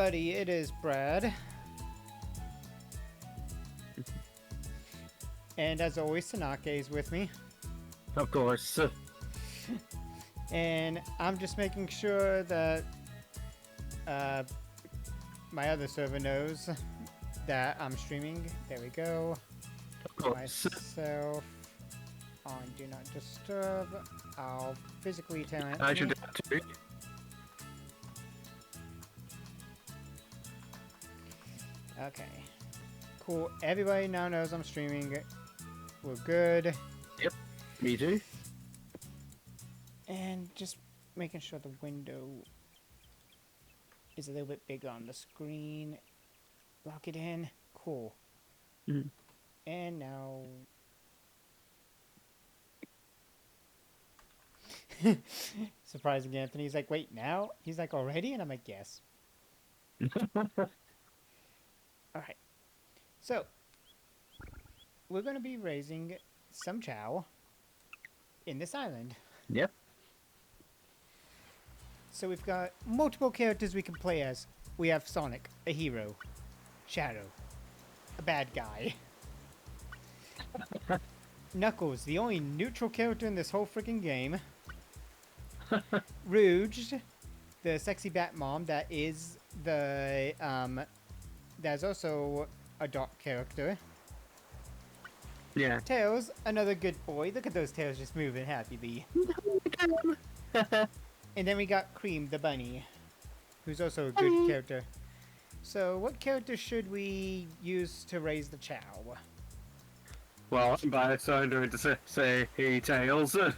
everybody, it is Brad. And as always, Sanake is with me. Of course. And I'm just making sure that my other server knows that I'm streaming. There we go. Of course. Myself on Do Not Disturb. I'll physically tell Anthony. I should do that too. Okay. Cool. Everybody now knows I'm streaming. We're good. Yep. Me too. And just making sure the window is a little bit bigger on the screen. Lock it in. Cool. Mm. And now... Surprising Anthony. He's like, wait, now? He's like, already? And I'm like, yes. Alright. So, we're going to be raising some Chao in this island. Yep. So we've got multiple characters we can play as. We have Sonic, a hero. Shadow, a bad guy. Knuckles, the only neutral character in this whole freaking game. Rouge, the sexy bat mom that is the, that's also a dark character. Yeah. Tails, another good boy. Look at those tails just moving happily. And then we got Cream, the bunny, who's also a good character. So, what character should we use to raise the Chao? Well, I'm biased, so I'm going to say hey, Tails. Alright.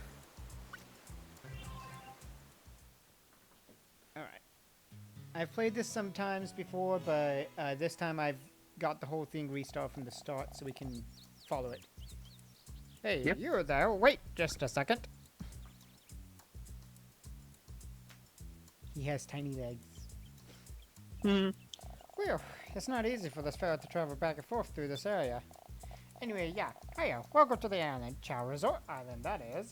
I've played this sometimes before, but this time I've got the whole thing restarted from the start so we can follow it. Hey, Yep. you're there. Wait just a second. He has tiny legs. Hmm. Well, it's not easy for this ferret to travel back and forth through this area. Anyway, yeah. Hiya, welcome to the island. Chao Resort Island, that is.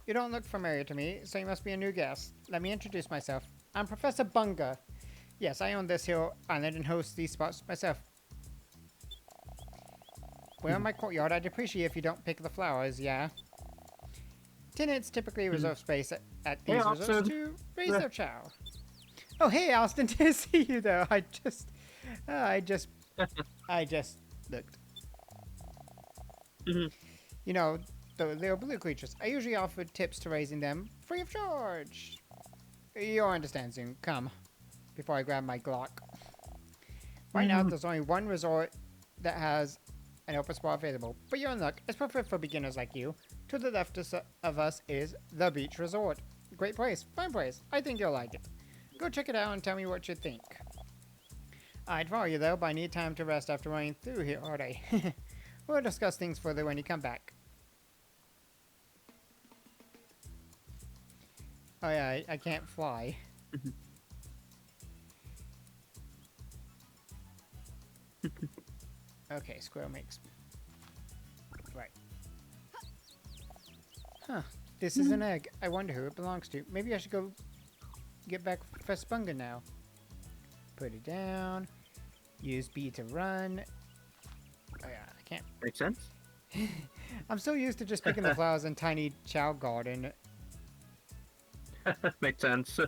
You don't look familiar to me, so you must be a new guest. Let me introduce myself. I'm Professor Bunga. Yes, I own this here island and host these spots myself. Well, in my courtyard, I'd appreciate if you don't pick the flowers, yeah? Tenants typically reserve space at these resorts Austin. to raise their Chao. Oh, hey, Austin, to see you though. I just looked. Mhm. You know, the little blue creatures. I usually offer tips to raising them free of charge. You'll understand soon. Come, before I grab my Glock. Right now, there's only one resort that has an open spot available, but you're in luck. It's perfect for beginners like you. To the left of us is the Beach Resort. Great place, fun place. I think you'll like it. Go check it out and tell me what you think. I'd follow you though, but I need time to rest after running through here all day. We'll discuss things further when you come back. Oh yeah, I can't fly. Okay, squirrel makes... Right. Huh. This is an egg. I wonder who it belongs to. Maybe I should go get back Professor Bunga now. Put it down. Use B to run. Oh yeah, I can't... Makes sense. I'm so used to just picking the flowers in tiny Chao garden. Makes sense.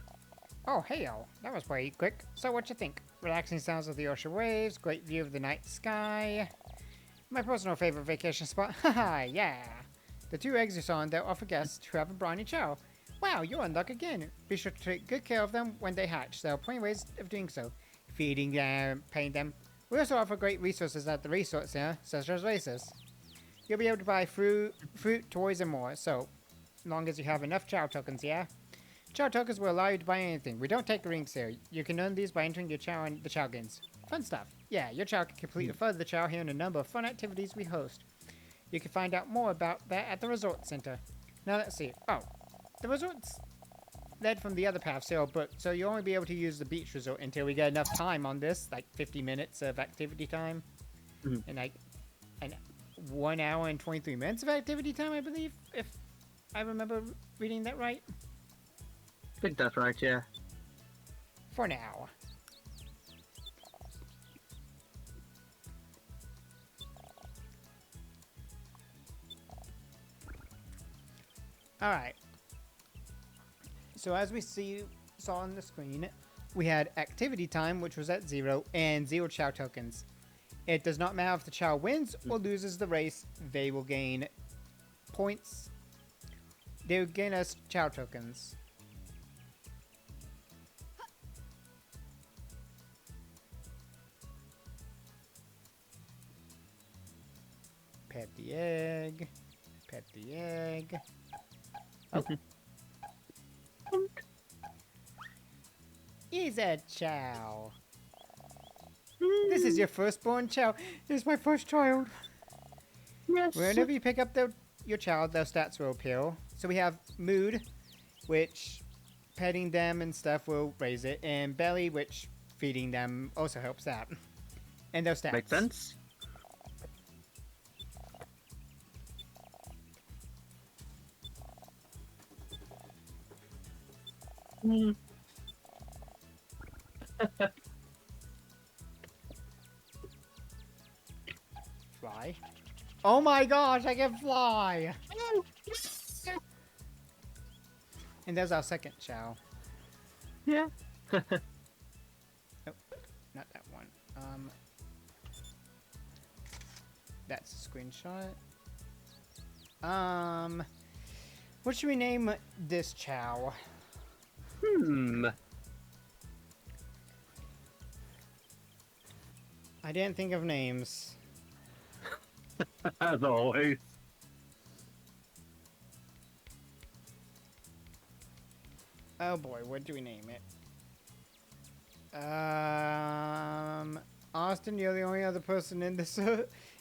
Oh, hey-o. That was pretty quick. So what you think? Relaxing sounds of the ocean waves, great view of the night sky. My personal favorite vacation spot. Haha, yeah. The two eggs you saw in there are for guests who have a briny Chao. Wow, you're in luck again. Be sure to take good care of them when they hatch. There are plenty of ways of doing so. Feeding them, paying them. We also offer great resources at the resort center, such as races. You'll be able to buy fruit, toys, and more, so long as you have enough Chao tokens, yeah? Chao tokens will allow you to buy anything. We don't take rings here. You can earn these by entering your Chao in the Chao games. Fun stuff. Yeah, your Chao can complete a further Chao here in a number of fun activities we host. You can find out more about that at the resort center. Now let's see. Oh, the resort's led from the other paths here, but so you'll only be able to use the beach resort until we get enough time on this, like 50 minutes of activity time, and like an 1 hour and 23 minutes of activity time, I believe, if I remember reading that right. I think that's right, yeah. for now. Alright. So as we saw on the screen, we had activity time, which was at 0, and 0 Chao tokens. It does not matter if the Chao wins or loses the race, they will gain points. They will gain us Chao tokens. Pet the egg. Pet the egg. Oh. He's a Chao. This is your firstborn Chao. This is my first child. Yes. Whenever you pick up your child, their stats will appear. So we have mood, which petting them and stuff will raise it, and belly, which feeding them also helps that. And their stats. Makes sense. Fly. Oh my gosh, I can fly! And there's our second Chao. Yeah. Not that one. That's a screenshot. What should we name this Chao? I didn't think of names. As always. Oh boy, what do we name it? Austin, you're the only other person in this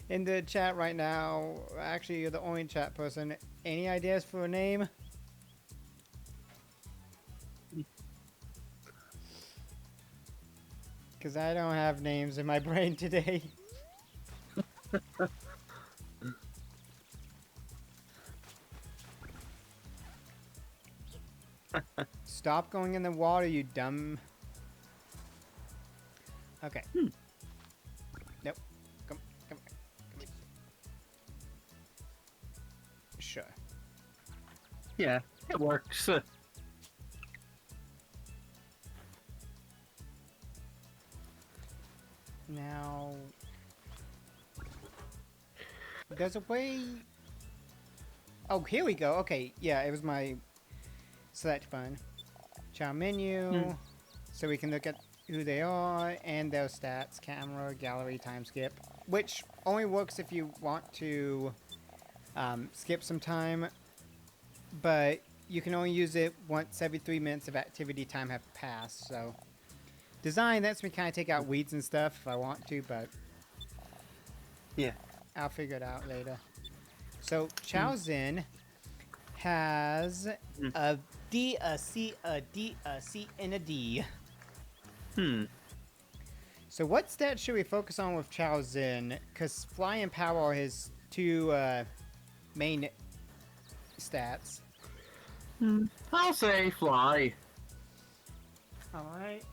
in the chat right now. Actually, you're the only chat person. Any ideas for a name? Because I don't have names in my brain today. Stop going in the water, you dumb. Okay. Nope. Come. Sure. Yeah, it works. Now, there's a way. Oh, here we go. Okay, yeah, it was my select button. Chao menu, so we can look at who they are and their stats, camera, gallery, time skip, which only works if you want to skip some time, but you can only use it once every 3 minutes of activity time have passed, so. Design lets me kind of take out weeds and stuff if I want to, but Yeah. I'll figure it out later. So Chao Zin has a D, a C, a D, a C, and a D. So what stats should we focus on with Chao Zin? Because Fly and Power are his two main stats. I'll say fly. Alright.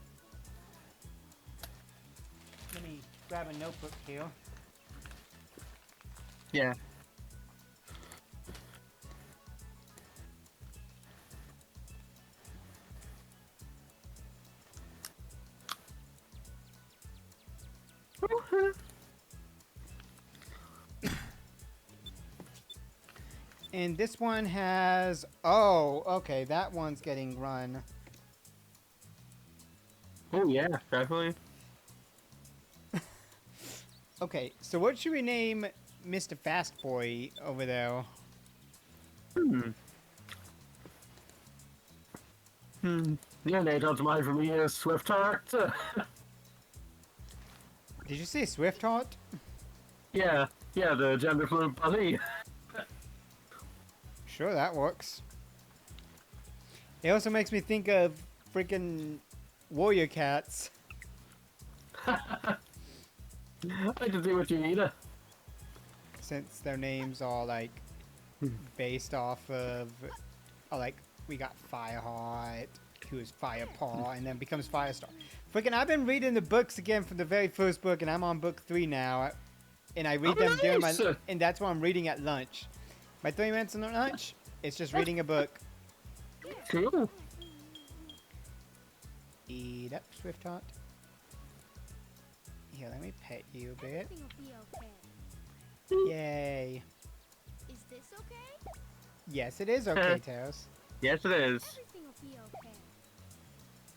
Let me grab a notebook here. Yeah. And this one has... Oh, okay, that one's getting run. Oh yeah, definitely. Okay, so what should we name Mr. Fast Boy over there? The only name comes to mind for me is Swift Heart. Did you say Swift Heart? Yeah, the gender fluid bunny. Sure, that works. It also makes me think of freaking warrior cats. I can see what you mean. Since their names are like based off of, like we got Fireheart, who is Fire Paw and then becomes Firestar. Freaking, I've been reading the books again from the very first book, and I'm on book 3 now. And I read them during my, and that's what I'm reading at lunch. My 3 minutes on lunch, it's just reading a book. Cool. Eat up, Swift-Heart. Here, let me pet you a bit. Everything will be okay. Yay. Is this okay? Yes, it is okay, Tails. Yes, it is. Everything will be okay.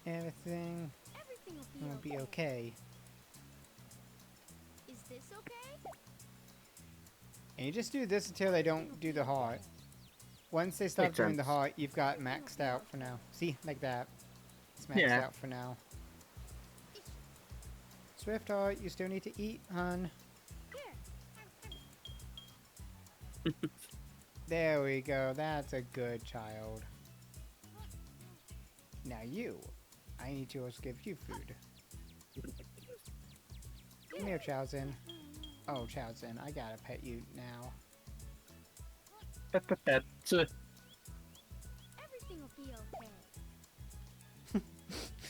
Everything Everything will be okay. Is this okay? And you just do this until they don't do the heart. Once they stop Makes doing the sense. heart, you've got maxed out for now. See, like that. It's maxed Yeah. out for now. Swift-Heart, you still need to eat, hun. There we go. That's a good child. Now you. I need to also give you food. Come here, Chowzin. Oh, Chowzin, I gotta pet you now. Pet. Everything will be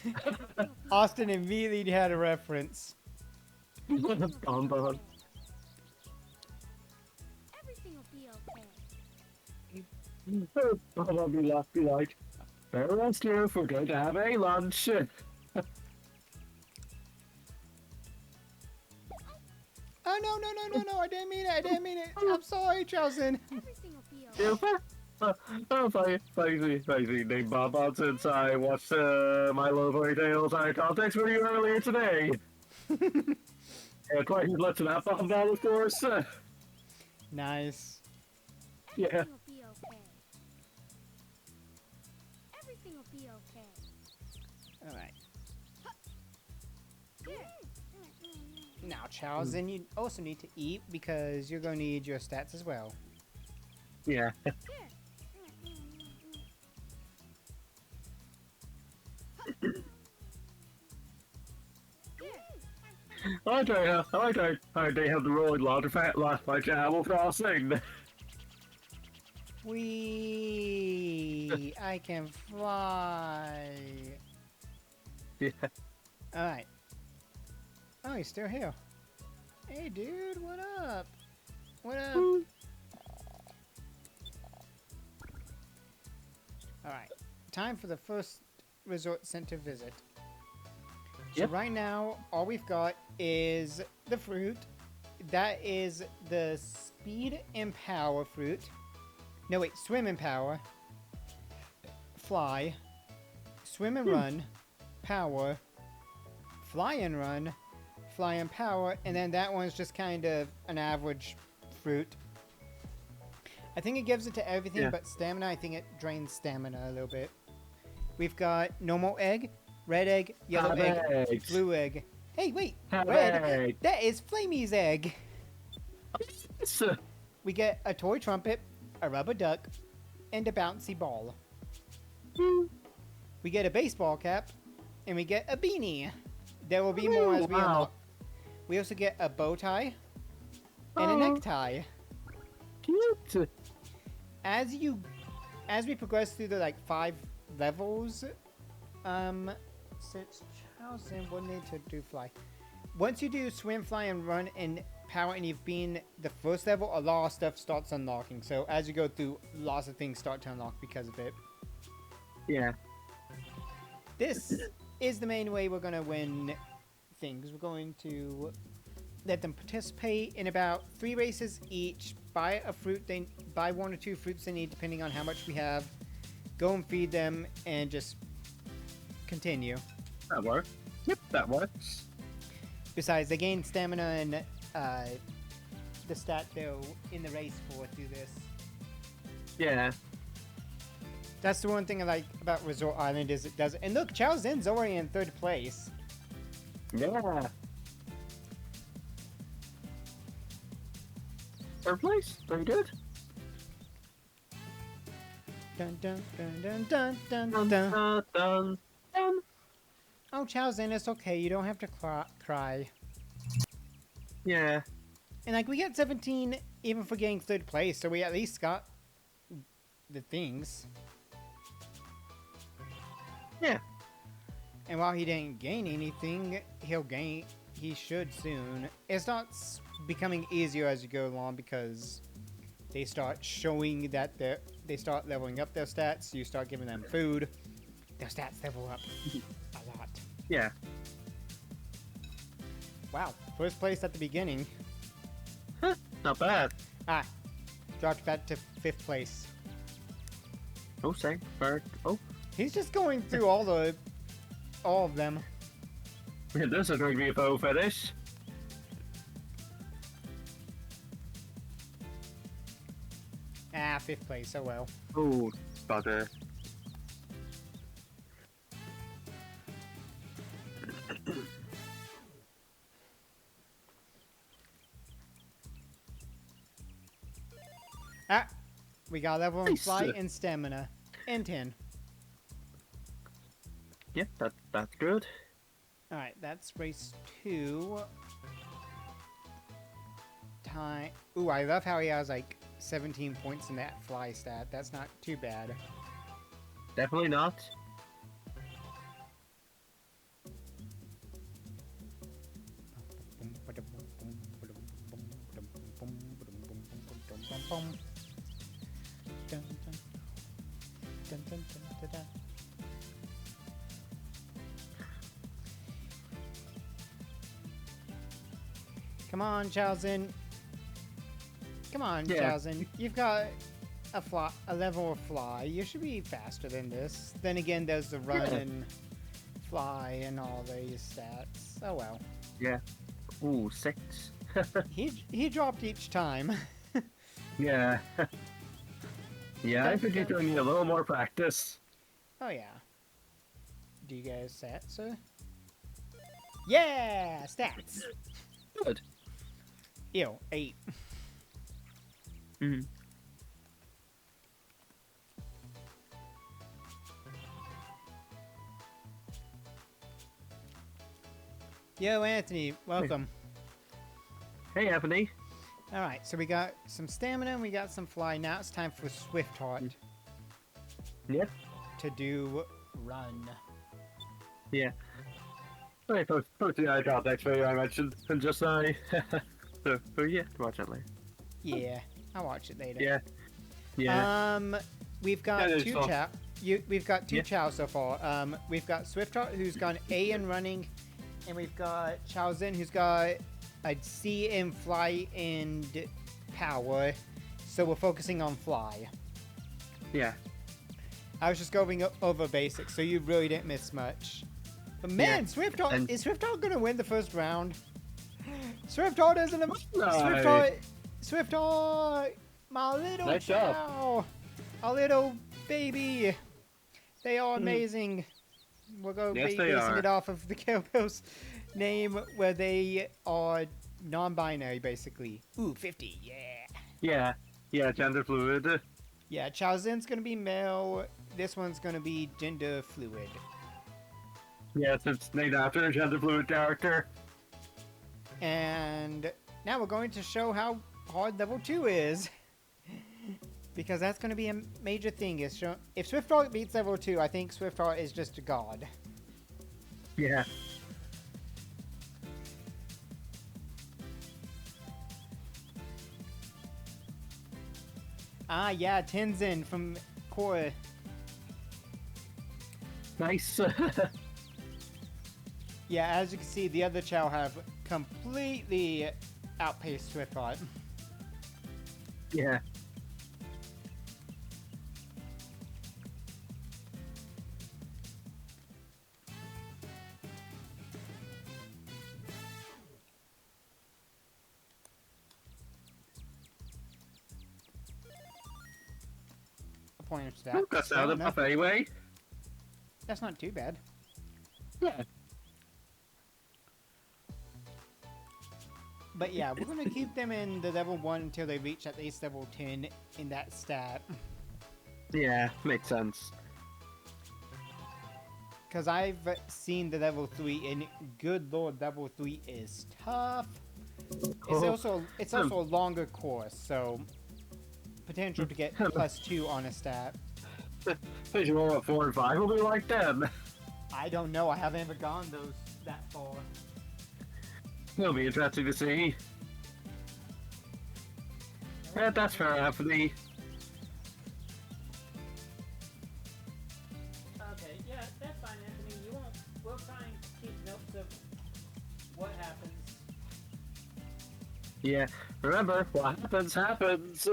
okay. Austin immediately had a reference. Bonbon. Everything will be okay. I'll be like, better rest here if we're going to have a lunch. Oh, no, I didn't mean it, I'm sorry, Chowzin. Everything will be okay. Funny named Bonbon since I watched My Little Fairy Tales Out of Context for you earlier today. And quite left to that Bonbon, of course. Nice. Yeah. Everything will be okay. Everything will be okay. Alright. Now, Chowzin, you also need to eat because you're going to need your stats as well. Yeah. I like how they have the rolling launcher fat like Animal Crossing. Whee! I can fly. Yeah. Alright. Oh, he's still here. Hey, dude, what up? What up? Alright. Time for the first resort center visit. So Yep. right now, all we've got is the fruit. That is the speed and power fruit. No, wait, swim and power. Fly. Swim and run. Power. Fly and run. Fly and power. And then that one's just kind of an average fruit. I think it gives it to everything Yeah. but stamina. I think it drains stamina a little bit. We've got normal egg, red egg, yellow Have egg, eggs. blue egg. Hey, wait, Have red. eggs. That is Flamey's egg. Yes. We get a toy trumpet, a rubber duck, and a bouncy ball. We get a baseball cap, and we get a beanie. There will be more as we Wow. unlock. We also get a bow tie and a Oh. necktie. Cute. As we progress through the like 5 levels, since Chowzin will need to do fly. Once you do swim, fly, and run and power, and you've been the first level, a lot of stuff starts unlocking. So as you go through, lots of things start to unlock because of it. Yeah. This is the main way we're gonna win things. We're going to let them participate in about 3 races each. Buy a fruit. They buy 1 or 2 fruits they need, depending on how much we have. Go and feed them, and just continue. That works. Yep, that works. Besides, they gain stamina and the stat they're in the race for through this. Yeah. That's the one thing I like about Resort Island is it does. And look, Chao Zin's already in 3rd place. Yeah. Third place. Very good. Dun dun dun dun dun dun Dun, dun. dun, dun, dun. Oh, Chao Zin, it's okay. You don't have to cry. Yeah. And like we got 17 even for getting 3rd place, so we at least got the things. Yeah. And while he didn't gain anything, he should soon. It's not becoming easier as you go along because they start showing that they start leveling up their stats. You start giving them food. Their stats level up a lot. Yeah. Wow, first place at the beginning. Huh, not bad. Ah, dropped back to 5th place. Oh, say, bird. Oh, He's just going through all of them. this is going to be a faux finish. Ah, 5th place, oh well. Oh, bugger. Ah, we got level in Nice. flight and stamina. And 10. Yeah, that's good. Alright, that's race 2. Time. Ooh, I love how he has like 17 points in that fly stat. That's not too bad. Definitely not. Come on, Chowzen. Come on, Yeah. Chowzen. You've got a level of fly. You should be faster than this. Then again, there's the run Yeah. and fly and all these stats. Oh well. Yeah. Ooh, 6. He dropped each time. Yeah. Yeah, I think you're going to need a little more practice. Oh yeah. Do you guys stats, sir? Yeah, stats. Good. Ew, 8. Mm-hmm. Yo, Anthony, welcome. Hey, Anthony. All right, so we got some stamina and we got some fly. Now it's time for Swift Heart Yep. to do run. Yeah. Hey, post the eye contact video I mentioned, and just so yeah, watch that later. Yeah, I'll watch it later. Yeah. Yeah. We've got Yeah, it's two fun. chow. We've got two Yeah. chow so far. We've got Swift Heart who's gone A in running, and we've got Chao Zhen who's got a C in fly and power. So we're focusing on fly. Yeah. I was just going over basics, so you really didn't miss much. But man, Yeah. Swift Heart, And- is Swift Heart gonna win the first round? Swift Heart isn't a No. Swift Heart, my little Nice job. chow, a little baby. They are amazing. We're going to Yes, be they basing are. it off of the Cowbell's name, where they are non-binary, basically. Ooh, 50, yeah. Yeah. Yeah, gender fluid. Yeah, Chao Zhen's gonna be male. This one's gonna be gender fluid. Yes, it's named after a gender fluid character. And now we're going to show how hard level 2 is. Because that's going to be a major thing. If Swift Heart beats level 2, I think Swift Heart is just a god. Yeah. Ah, yeah, Tenzin from Korra. Nice. Yeah, as you can see, the other Chow have completely outpaced Swift Heart. Yeah. A point of stat. That's Still out of enough. enough anyway. That's not too bad. Yeah. But yeah, we're going to keep them in the level 1 until they reach at least level 10 in that stat. Yeah, makes sense. Because I've seen the level 3, and good lord, level 3 is tough. It's also a longer course, so potential to get +2 on a stat. Visual 4 and 5 will be like them. I don't know. I haven't ever gone those that far. It'll be interesting to see. Yeah, that's fair, Anthony. Okay, yeah, that's fine, Anthony. You won't. We'll try and keep notes of what happens. Yeah, remember, what happens, happens.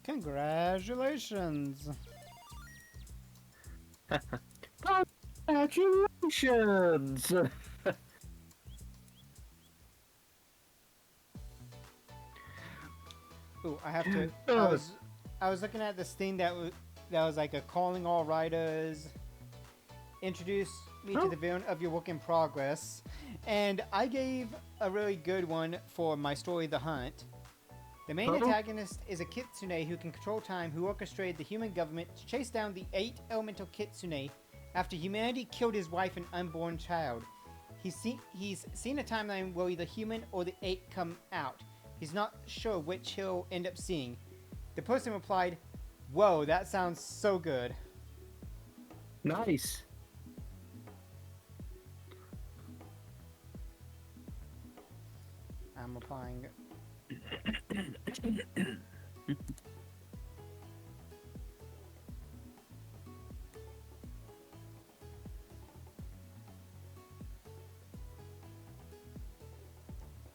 Congratulations. Congratulations! Ooh, I have to. I was looking at this thing that was like a calling all writers. Introduce me to the villain of your work in progress, and I gave a really good one for my story, The Hunt. The main antagonist is a kitsune who can control time, who orchestrated the human government to chase down the 8 elemental kitsune after humanity killed his wife and unborn child. He's seen a timeline where either human or the 8 come out. He's not sure which he'll end up seeing. The person replied, "Whoa, that sounds so good." Nice. I'm replying.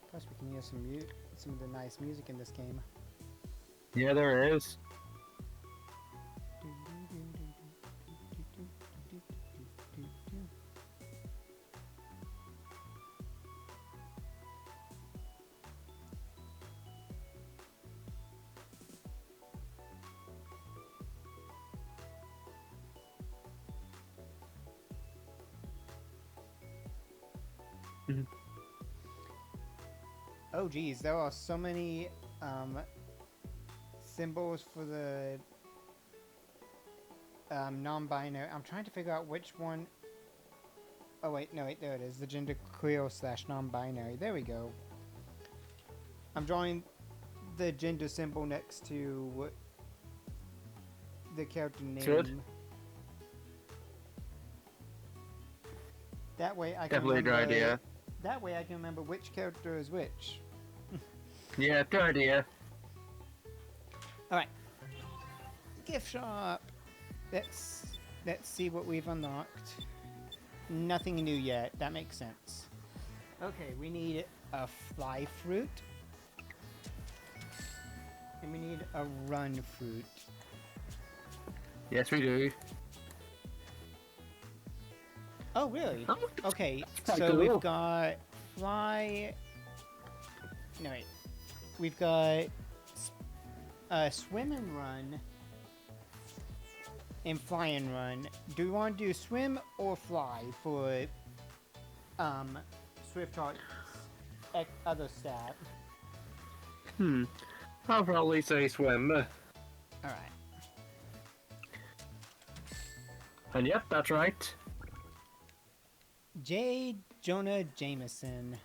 Plus, we can hear some of the nice music in this game. Yeah, there is. Oh geez, there are so many symbols for the non-binary. I'm trying to figure out which one. Oh wait, no wait, there it is. The gender queer / non-binary. There we go. I'm drawing the gender symbol next to the character name. Good. That way I can Definitely a good remember. idea. That way I can remember which character is which. Yeah, good idea. Alright. Gift shop. Let's see what we've unlocked. Nothing new yet. That makes sense. Okay, we need a fly fruit. And we need a run fruit. Yes, we do. Oh, really? Oh, Okay, that's so cool. we've got fly... No, wait. We've got swim and run and fly and run. Do we want to do swim or fly for Swift Heart's other stat? I'll probably say swim. Alright. And yep, that's right. J. Jonah Jameson.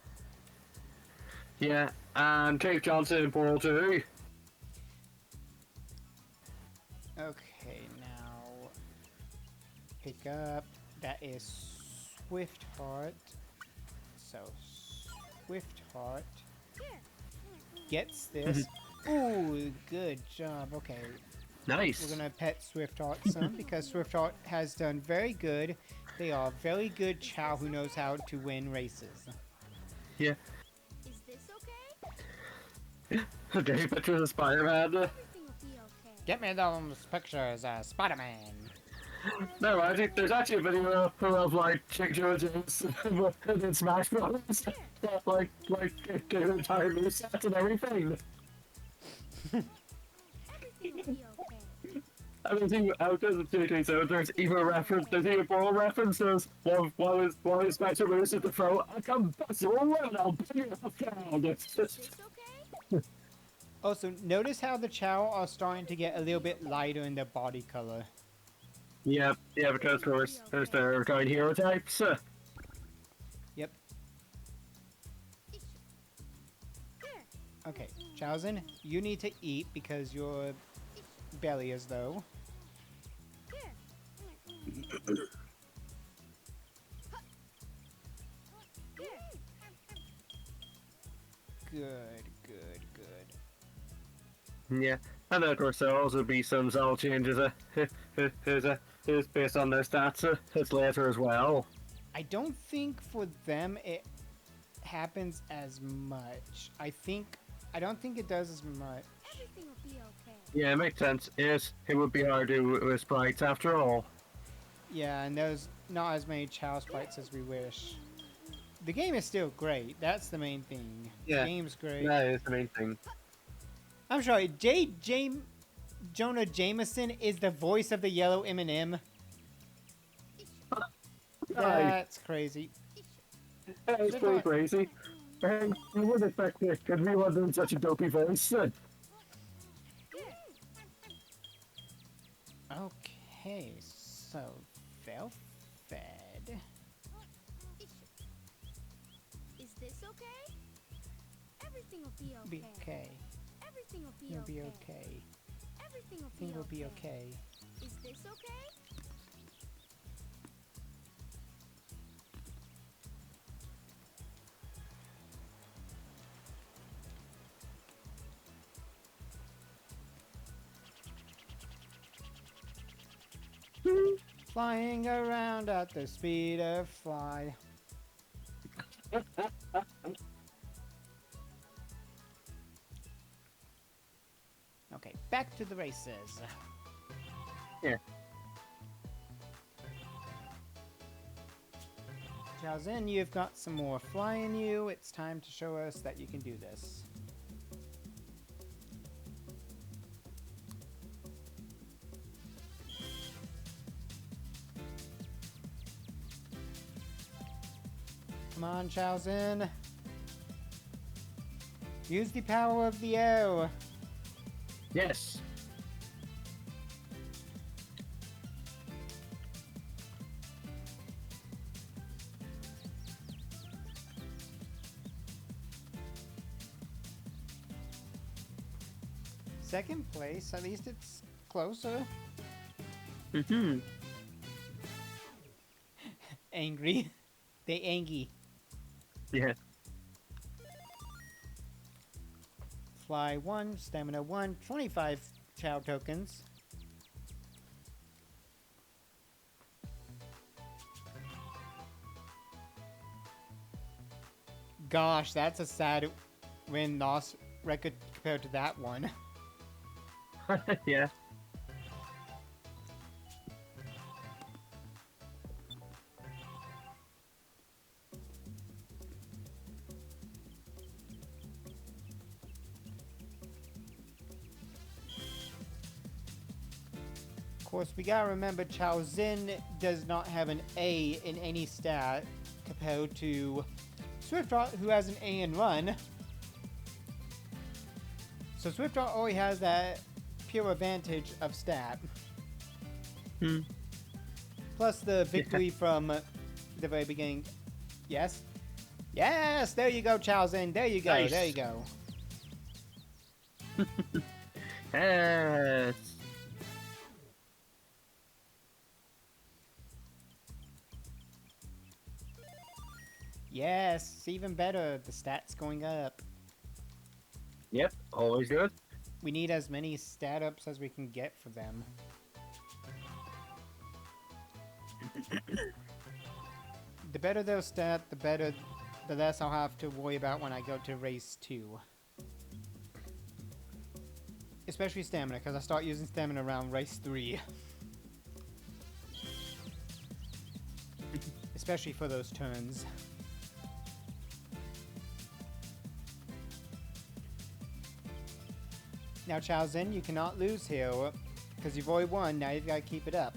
Yeah, and Jake Johnson in Portal 2. Okay, now pick up. That is Swift Heart. So Swift Heart gets this. Ooh, good job. Okay, Nice. we're gonna pet Swift Heart some because Swift Heart has done very good. They are very good Chao who knows how to win races. Yeah. Is this okay? Okay, pictures of Spider-Man. Everything will be okay. Get me those pictures, Spider-Man. No, I think there's actually a video of like Chick Jones in Smash Bros. like the entire new set and everything. Everything will be okay. I mean, see, out of the 227, there's even a reference, there's even more references. One is Special Moves at the throat. I come bustle around, I'll bring it up down. Is this okay? Also, notice how the Chao are starting to get a little bit lighter in their body color. Yeah, because of course, there's their kind hero types. Yep. There. Okay, Chaozen, you need to eat because your belly is, though. Here. Here. Good, good, good. Yeah, and of course there'll also be some zone changes. Is based on their stats. It's later as well. I don't think for them it happens as much. I don't think it does as much. Everything will be okay. Yeah, it makes sense. Yes, it would be hard to with sprites after all. Yeah, and there's not as many Chao sprites as we wish. The game is still great. That's the main thing. Yeah, The game's great. that is the main thing. I'm sorry, Jonah Jameson is the voice of the yellow M&M. That's crazy. It's pretty crazy. And you would expect it because we were doing such a dopey voice. Okay, so they'll fed. Is this okay? Everything will be okay. Be okay. Everything will be It'll be okay. okay. Everything will Things will be okay. Is this okay? Flying around at the speed of fly. Okay, back to the races. Yeah. Xiaozhen, you've got some more fly in you. It's time to show us that you can do this. Come on, Xiaozhen. Use the power of the O. Yes. Second place, at least it's closer. Mm-hmm. Angry. They angy. Yeah. Fly 1, stamina 1, 25 Chao tokens. Gosh, that's a sad win-loss record compared to that one. Yeah. Of course, we gotta remember Chao Zin does not have an A in any stat compared to Swiftart, who has an A in run. So Swiftart only has that pure advantage of stat. Hmm. Plus the victory from the very beginning. Yes? Yes! There you go, Chao Zin. There you go. Nice. There you go. Yes. Yes, even better. The stats going up. Yep. Always good. We need as many stat ups as we can get for them. The better their stat, the less I'll have to worry about when I go to race 2. Especially stamina, because I start using stamina around race 3. Especially for those turns. Now, Chao Zin, you cannot lose here, because you've already won, now you've got to keep it up.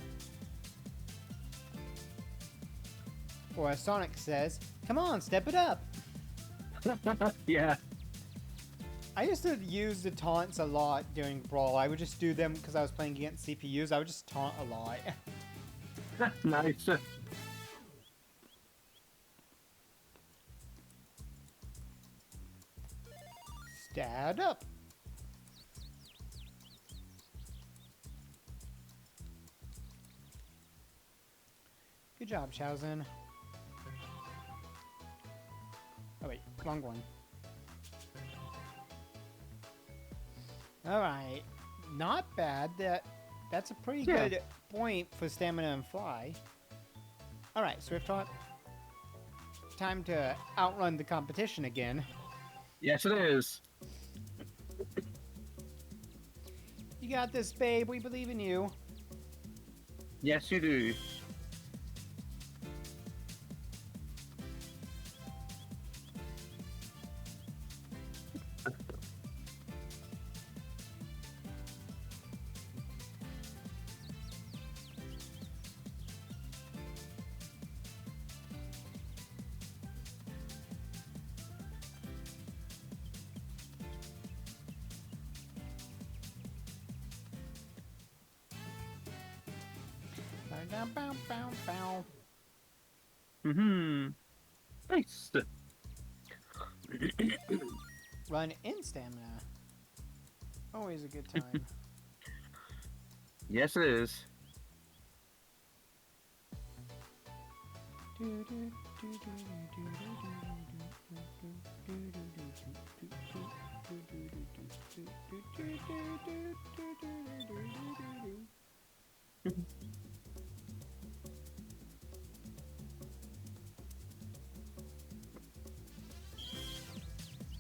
Or as Sonic says, come on, step it up! Yeah. I used to use the taunts a lot during Brawl. I would just do them because I was playing against CPUs. I would just taunt a lot. Nice. Stat up! Good job, Shaozhen. Oh wait, wrong one. Alright. Not bad. That's a pretty Yeah. good point for stamina and fly. Alright, Swift Hop. Time to outrun the competition again. Yes, it is. You got this, babe. We believe in you. Yes, you do. Bow, bow, bow, bow. Mm-hmm. Nice. Run in stamina. Always a good time. Yes, it is.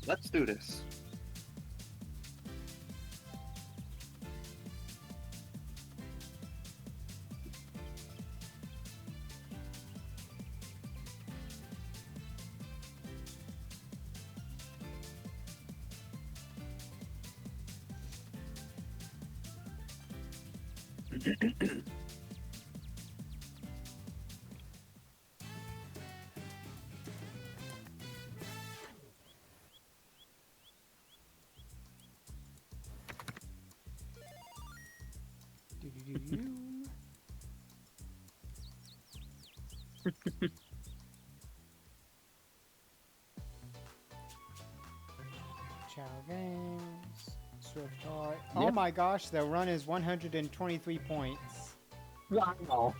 Let's do this. Do-do-do-do. Chow Games. Swift Heart. Oh Yep. my gosh, the run is 123 points. Wow.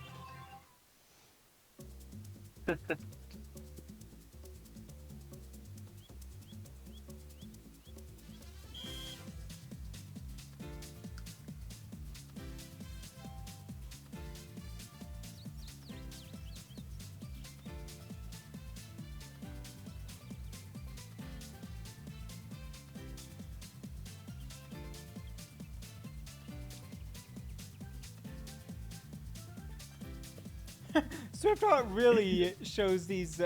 Swift Heart really shows these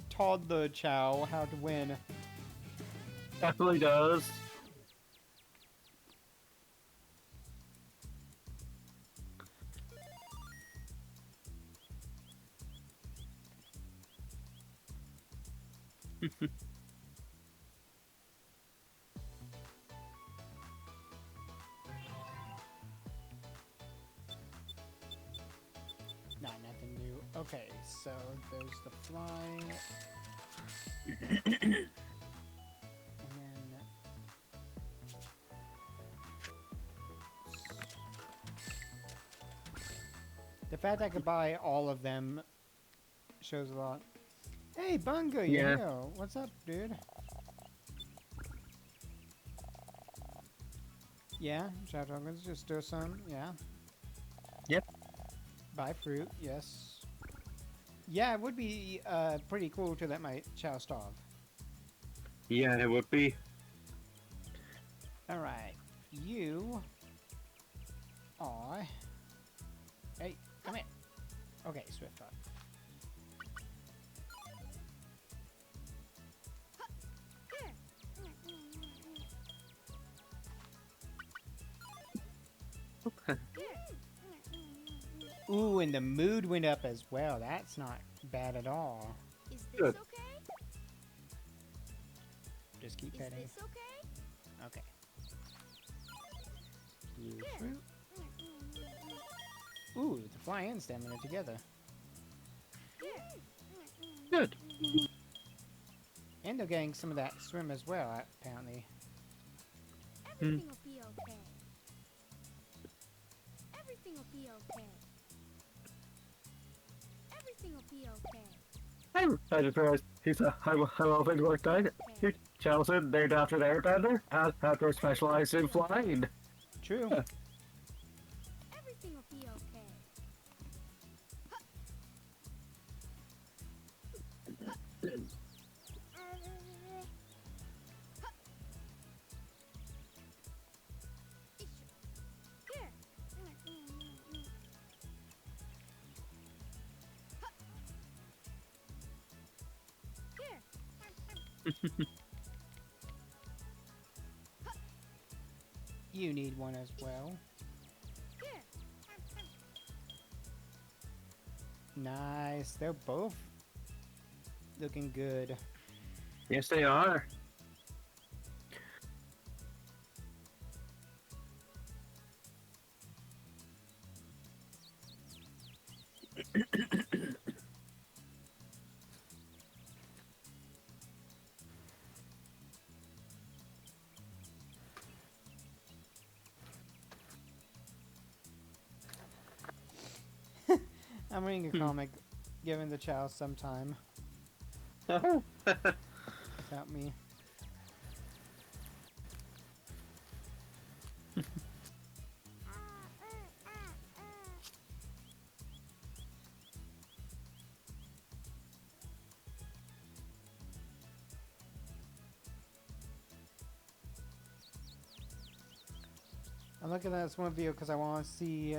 toddler Chow how to win. Definitely does. Not nothing new. Okay, so there's the flying. And then the fact I could buy all of them shows a lot. Hey, Bunga, Yeah. yo, what's up, dude? Yeah, Chow Tokens, just do some, yeah. Yep. Buy fruit, yes. Yeah, it would be pretty cool to let my Chow starve. Yeah, it would be. Alright, you are... Hey, come here. Okay, Swift Hop. Ooh, and the mood went up as well. That's not bad at all. Is this Good. okay? Just keep Is petting. this okay? Okay. Blue fruit. Ooh, the fly and stamina together. Good. And they're getting some of that swim as well, apparently. Everything will be okay. Everything will be okay. Everything will be okay. I just realized he said, hello, things worked out. Chelsea, named after an airbender, outdoor specialized in flying. True. Everything will be okay. Here. Here. You need one as well. Here. Nice. They're both looking good. Yes, they are. I'm reading a comic, giving the child some time Oh. without me. I'm looking at this one video because I want to see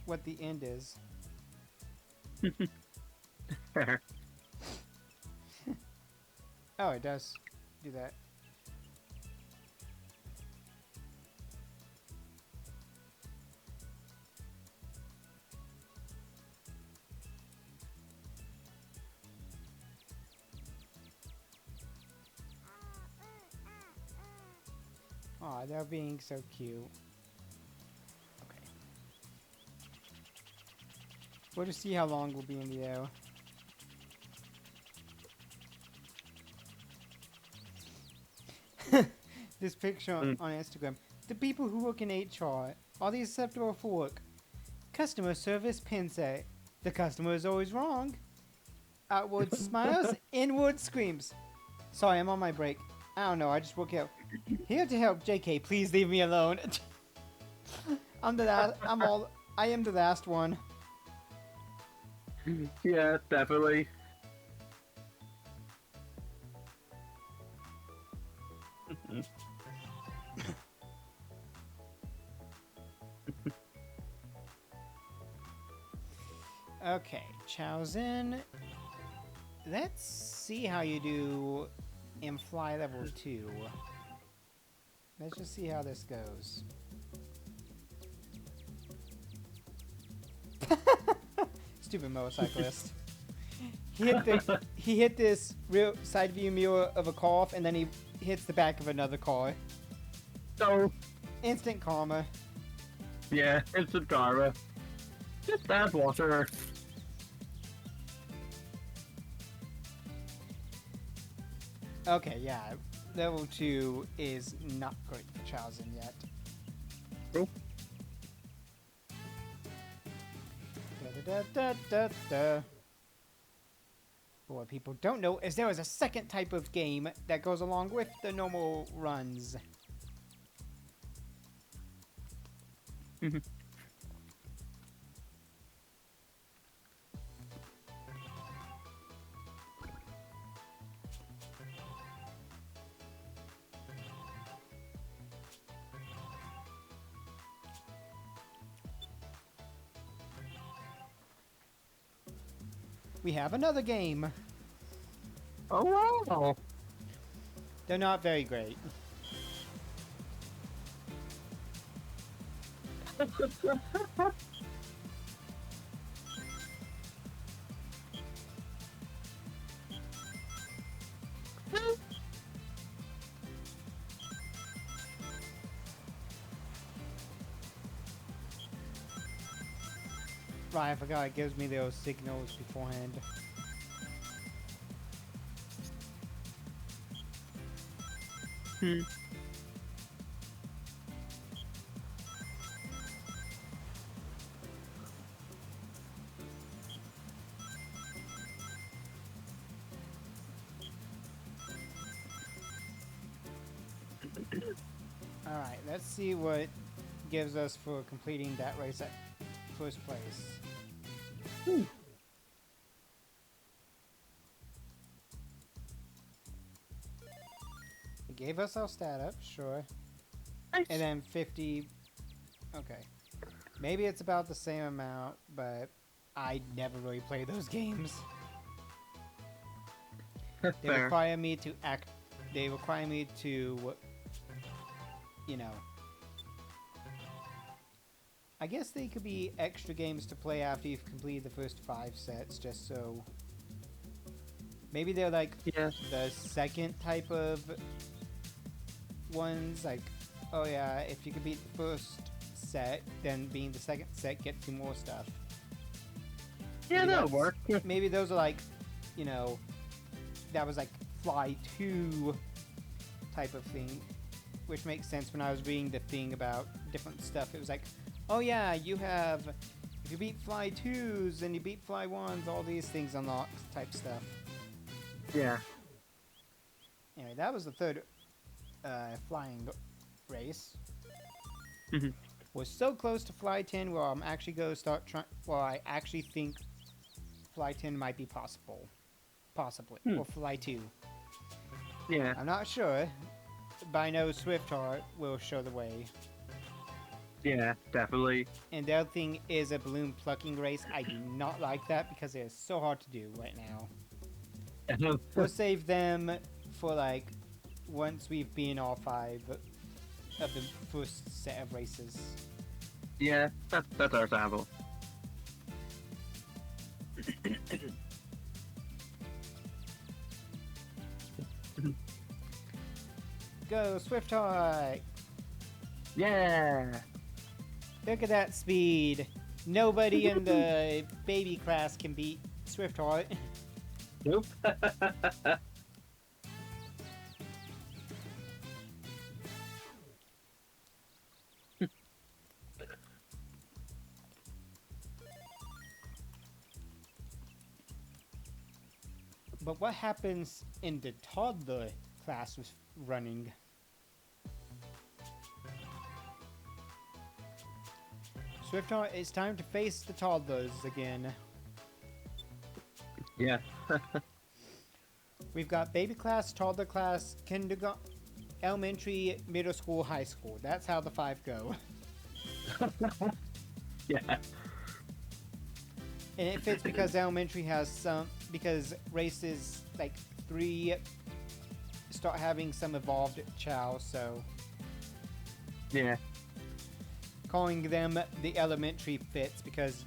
what the end is. Oh, it does do that. Aw, they're being so cute. Okay. We'll just see how long we'll be in the air. This picture on Instagram. The people who work in HR, are they acceptable for work? Customer service Pinsay. The customer is always wrong. Outward smiles, inward screams. Sorry, I'm on my break. I don't know, I just woke up. Here to help, JK, please leave me alone. I'm the last, I am the last one. Yeah, definitely. Okay, Chao's in. Let's see how you do in fly level 2. Let's just see how this goes. Stupid motorcyclist. He hit this real side view mirror of a car and then he hits the back of another car. So, Instant karma. yeah, instant karma. Just add water. Okay, yeah. Level 2 is not great for Chaozen yet. Cool. Da. But what people don't know is there is a second type of game that goes along with the normal runs. We have another game. Oh wow! They're not very great. Right, I forgot it gives me those signals beforehand. Alright, let's see what gives us for completing that race at first place. It gave us our stat up, sure. Nice. And then 50. Okay. Maybe it's about the same amount, but I never really play those games. They Fair. require me to act. They require me to, you know. I guess they could be extra games to play after you've completed the first 5 sets, just so. Maybe they're like Yeah. the second type of ones. Like, oh yeah, if you could beat the first set, then being the second set gets you more stuff. Yeah, Maybe that'll that's- work. Maybe those are like, you know, that was like Fly 2 type of thing, which makes sense when I was reading the thing about different stuff. It was like, oh yeah, you have, if you beat Fly 2s and you beat Fly 1s, all these things unlock type stuff. Yeah. Anyway, that was the third flying race. Mhm. Was so close to Fly 10 where I'm actually going to start trying, well, I actually think Fly 10 might be possible. Possibly. Or Fly 2. Yeah. I'm not sure, but I know Swiftheart will show the way. Yeah, definitely. And the other thing is a balloon plucking race. I do not like that because it is so hard to do right now. We'll save them for like once we've been all 5 of the first set of races. Yeah, that's understandable. Go Swiftheart! Yeah. Look at that speed. Nobody in the baby class can beat Swiftheart. Nope. But what happens in the toddler class was running? Swiftheart, it's time to face the toddlers again. Yeah. We've got baby class, toddler class, kindergarten, elementary, middle school, high school. That's how the 5 go. Yeah. And it fits because elementary has some, because races like 3 start having some evolved Chao, so Yeah. calling them the elementary fits because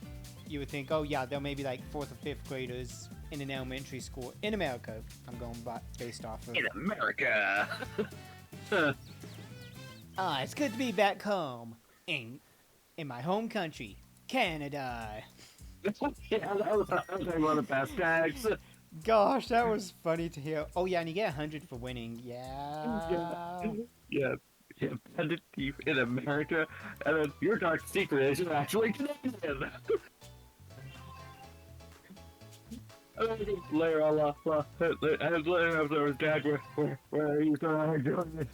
you would think, oh yeah, they're maybe like 4th or 5th graders in an elementary school in America. I'm going based off of. In America. Ah, it's good to be back home in my home country, Canada. Yeah, that was one of the best gags. Gosh, that was funny to hear. Oh yeah, and you get 100 for winning. Yeah. Yeah. Yeah, Bandit Thief in America, and then your dark secret is you're actually Canadian. And then just later on, and later after his dad, where he's doing it,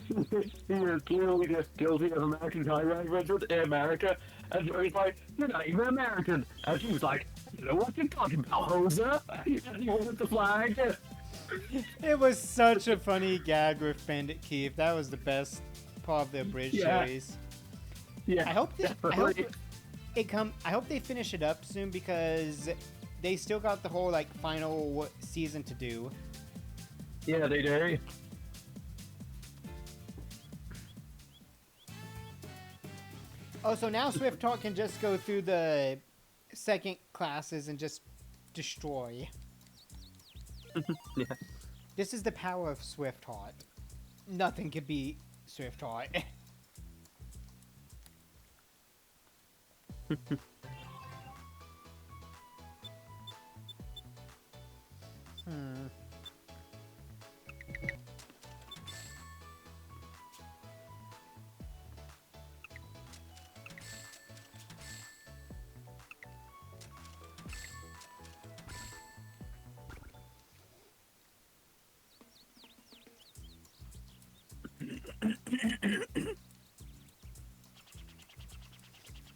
he is clearly just guilty of American copyright infringement in America, and Joey's like, you're not even American, and she was like, you know what you're talking about, Hosa? And he waved the flag. It was such a funny gag with Bandit Keith. That was the best part of the bridge Yeah. series. Yeah, I hope definitely. I hope they finish it up soon because they still got the whole like final season to do. Yeah, they do. Oh, so now Swift Talk can just go through the second classes and just destroy. Yeah. This is the power of Swift Heart. Nothing can beat Swift Heart. Hmm.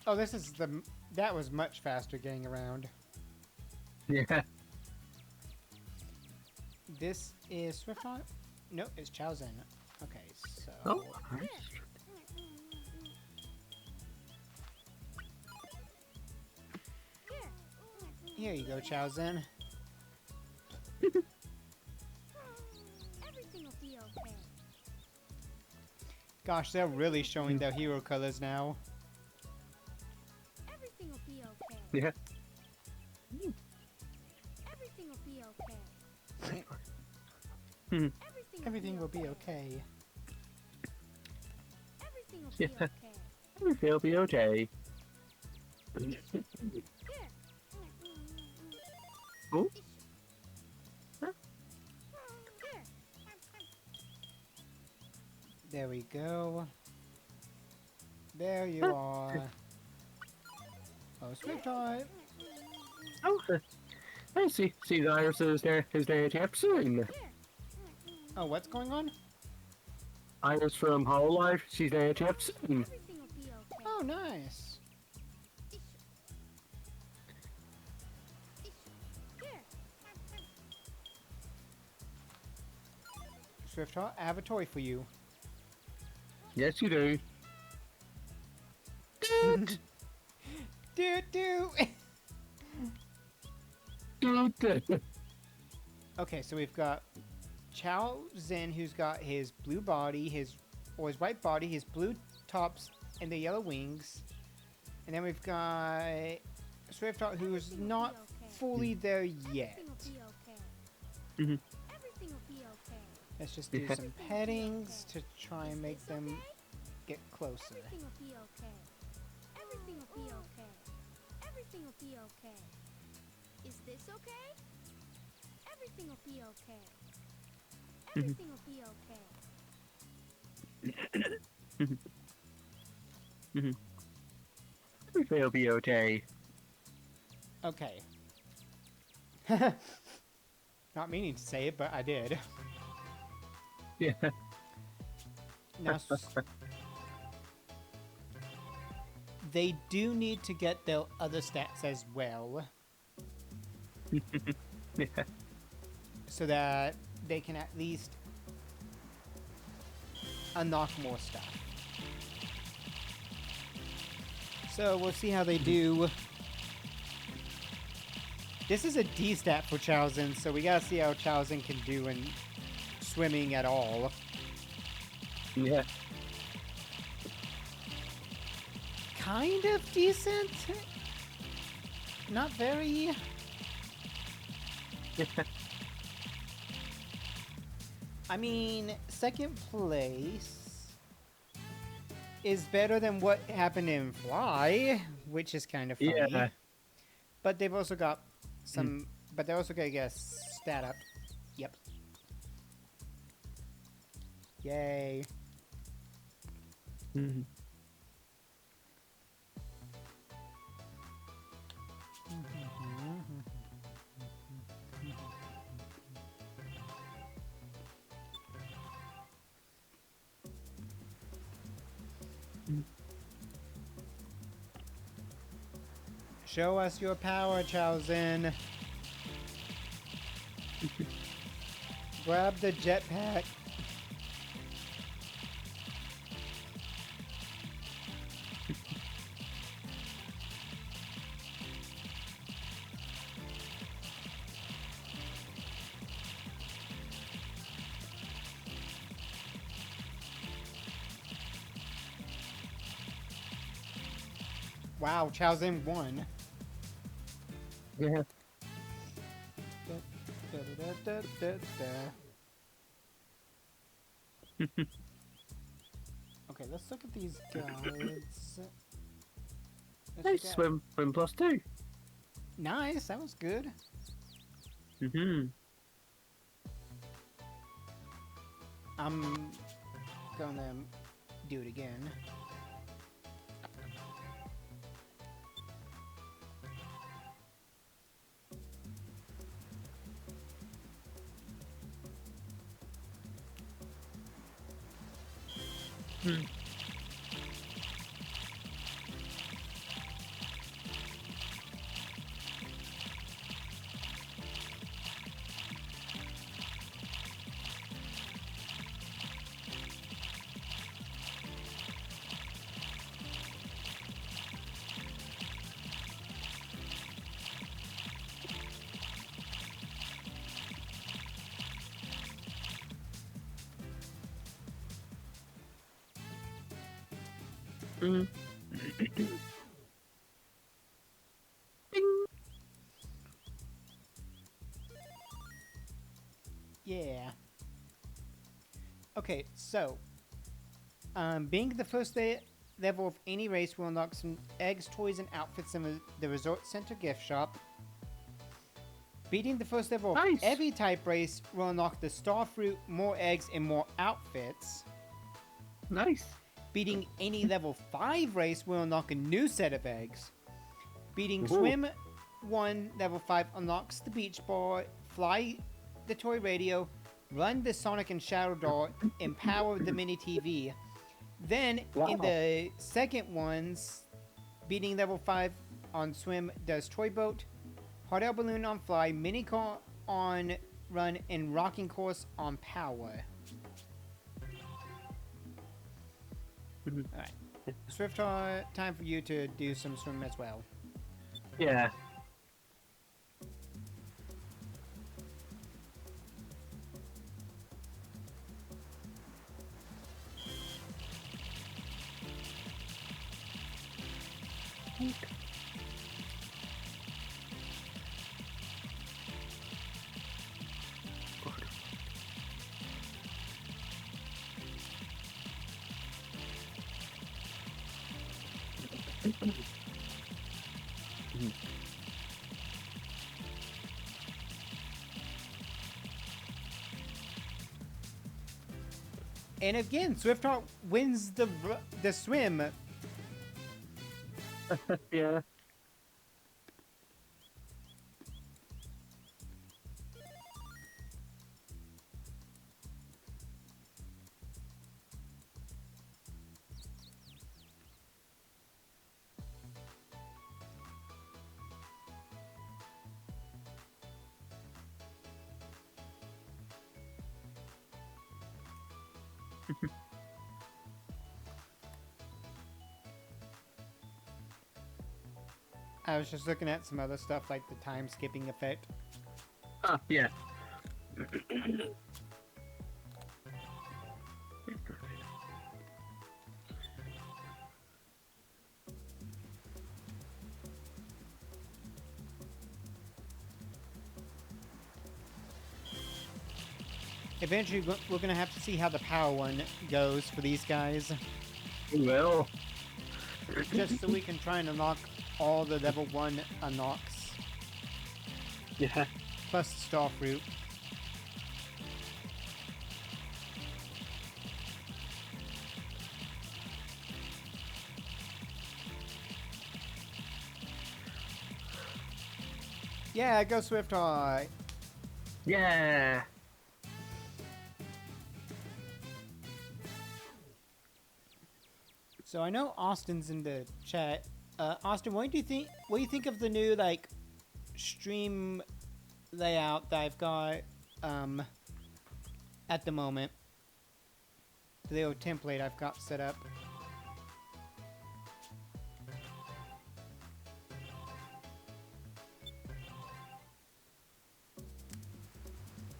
Oh, this is the... That was much faster getting around. Yeah. This is Swift Hawk? No, it's Chao Zhen. Okay, so... Oh, nice. Here you go, Chao Zhen. Everything will be okay. Gosh, they're really showing their hero colors now. Everything will be okay. Yeah. Everything will be okay. Hmm. Everything will be okay. Everything will Yeah. be okay. Everything will be okay. Oh. There we go. There you are. Oh, Swift Hawk. Oh, I see. See, the iris is there attached soon. Oh, what's going on? Iris from Hololive, she's there attached soon. Everything will be okay. Oh, nice. Swift Hawk, I have a toy for you. Yes, you do. Doot doot. Okay, so we've got Chao Zhen, who's got his blue body, his white body, his blue tops, and the yellow wings. And then we've got Swift Hawk, who's not fully there yet. Everything will be okay. Mhm. Everything will be okay. Let's just do some pettings to try and make them get closer. Everything will be okay. Everything will be okay. Everything will be okay. Is this okay? Everything will be okay. Everything will be okay. Everything will be okay. Okay. Not meaning to say it, but I did. Yeah. Now, they do need to get their other stats as well, Yeah. so that they can at least unlock more stuff. So we'll see how they do. This is a D stat for Chao Zhen, so we gotta see how Chao Zhen can do in swimming at all. Yeah. Kind of decent. Not very. I mean, second place is better than what happened in Fly, which is kind of funny. Yeah. But they've also got some. But they're also gonna get a stat up. Yep. Yay. Mhm. Show us your power, Chao Zhen. Grab the jetpack. Wow, Chao Zhen won. Yeah. Okay, let's look at these guides. Nice swim +2. Nice, that was good. Mm-hmm. I'm gonna do it again. Mm. Yeah. Okay, so being the first level of any race will unlock some eggs, toys, and outfits in the Resort Center gift shop. Beating the first level of Nice. every type race will unlock the star fruit, more eggs, and more outfits. Nice. Beating any level 5 race will unlock a new set of eggs. Beating Ooh. Swim 1 level 5 unlocks the beach ball, fly the toy radio, run the Sonic and Shadow doll, and power the mini TV. Then, in Wow. the second ones, beating level 5 on Swim does Toy Boat, Hot Air Balloon on Fly, Mini Car on Run, and Rocking Course on Power. Alright. Swift time for you to do some swim as well. Yeah. And again, Swiftheart wins the swim. Yeah. I was just looking at some other stuff like the time skipping effect. Yeah. Eventually, we're gonna have to see how the power one goes for these guys, Well. just so we can try and unlock all the level 1 unlocks, Yeah. plus the star fruit. Yeah, go Swiftheart. Yeah. So I know Austin's in the chat. Austin, what do you think? What do you think of the new like stream layout that I've got at the moment? The little template I've got set up.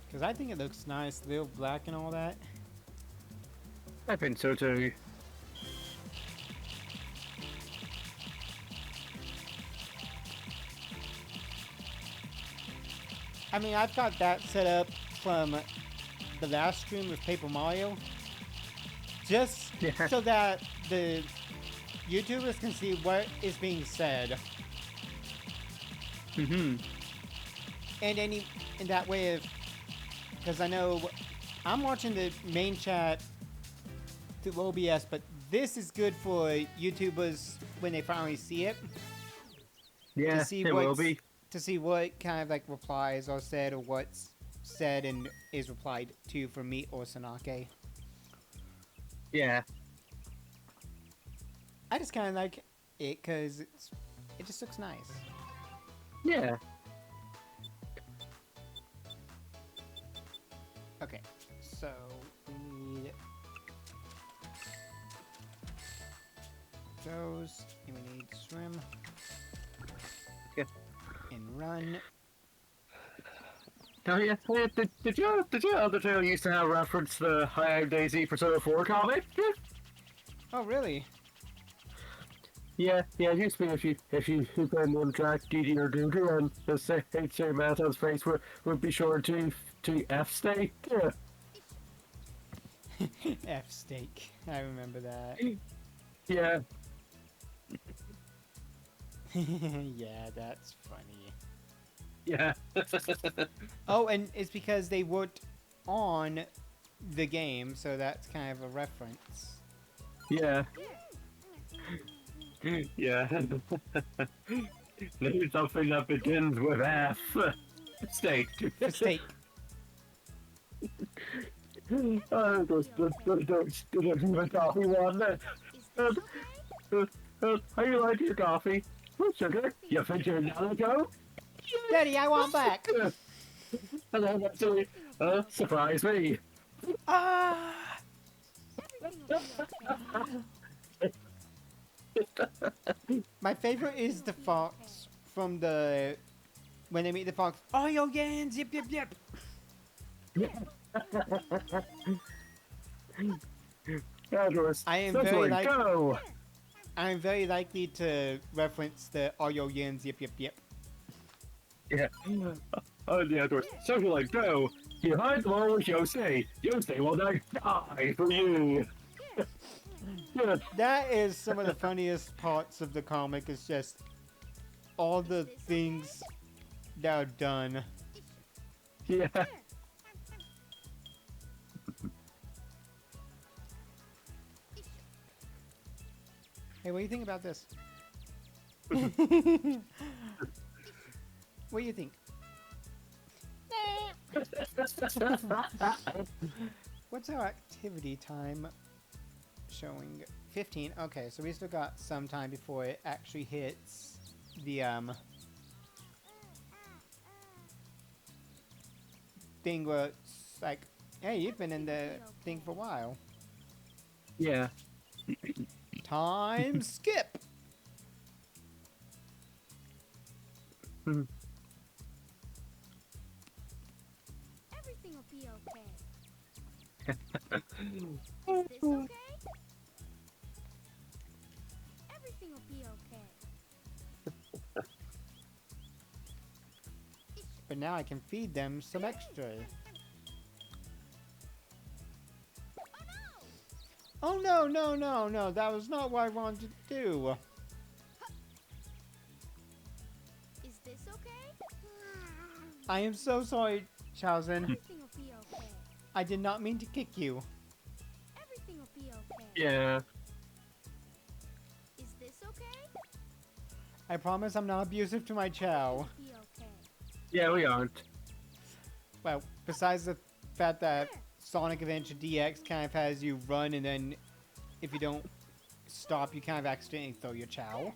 Because I think it looks nice, little black and all that. I think so too. I mean, I've got that set up from the last stream with Paper Mario. Just Yeah. so that the YouTubers can see what is being said. Mm-hmm. And in that way of, because I know I'm watching the main chat through OBS, but this is good for YouTubers when they finally see it. Yeah, To see it will what's- be. To see what kind of like replies are said or what's said and is replied to from me or Sanake. Yeah. I just kind of like it because it just looks nice. Yeah. Okay, so we need those, and we need swim. Yeah. And run. Oh yeah. Did you Undertale used to have reference the High Daisy Persona 4 comic? Oh, really? Yeah, yeah, it used to be if you put one track DD or Duder and the say Maton's face would be sure to F stay. Yeah. F steak. I remember that. Yeah. Yeah, that's funny. Yeah. Oh, and it's because they worked on the game, so that's kind of a reference. Yeah. Yeah. There's something that begins with F. Steak. For steak. There's even coffee one. Is this okay? How you like your coffee? Sugar? You think you're now go? Daddy, I want black. And then actually, surprise me. Ah! Everything will be okay. My favorite is the fox from the when they meet the fox. Oh, yo, Yans! Yip, yip, yip. I am very like. Go. I'm very likely to reference the oh, yo, Yans! Yip, yip, yip. Yeah. Oh, the outdoors. Social like go. You hide them all with Yosei. Yosei will not die for you. Yeah. That is some of the funniest parts of the comic. Is just all the things that are done. Yeah. Hey, what do you think about this? What do you think? What's our activity time showing? 15. Okay, so we still got some time before it actually hits the thing where it's like, hey, you've been in the thing for a while. Yeah. Time skip. Everything will be okay. Is this okay? Everything will be okay. But now I can feed them some extra. Oh no, no, no, no, that was not what I wanted to do. Is this okay? I am so sorry, Chaozen. Everything will be okay. I did not mean to kick you. Everything will be okay. Yeah. Is this okay? I promise I'm not abusive to my Chao. Be okay. Yeah, we aren't. Well, besides the fact that Sonic Adventure DX kind of has you run and then if you don't stop, you kind of accidentally throw your Chao.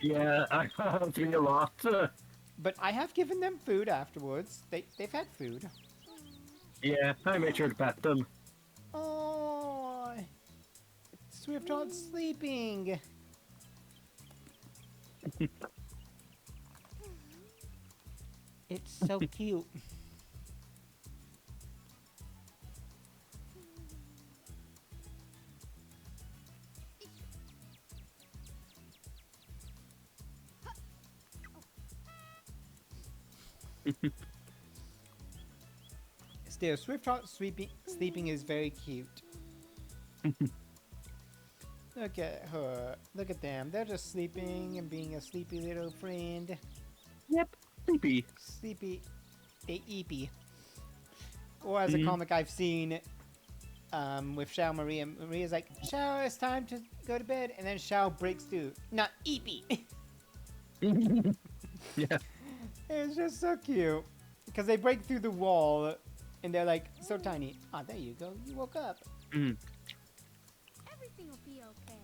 Yeah, I have seen a lot. But I have given them food afterwards. They've had food. Yeah, I made sure to pet them. Oh, Swift-Heart's sleeping. It's so cute. Still, Swift-Heart sleeping is very cute. Look at her. Look at them. They're just sleeping and being a sleepy little friend. Yep, sleepy. Sleepy. They eepy. Or as a comic I've seen with Shao Maria. Maria's like, Shao, it's time to go to bed. And then Shao breaks through. Not eepy. Yeah. It's just so cute. Because they break through the wall and they're like so tiny. Ah, there you go. You woke up. Mm. Everything will be okay.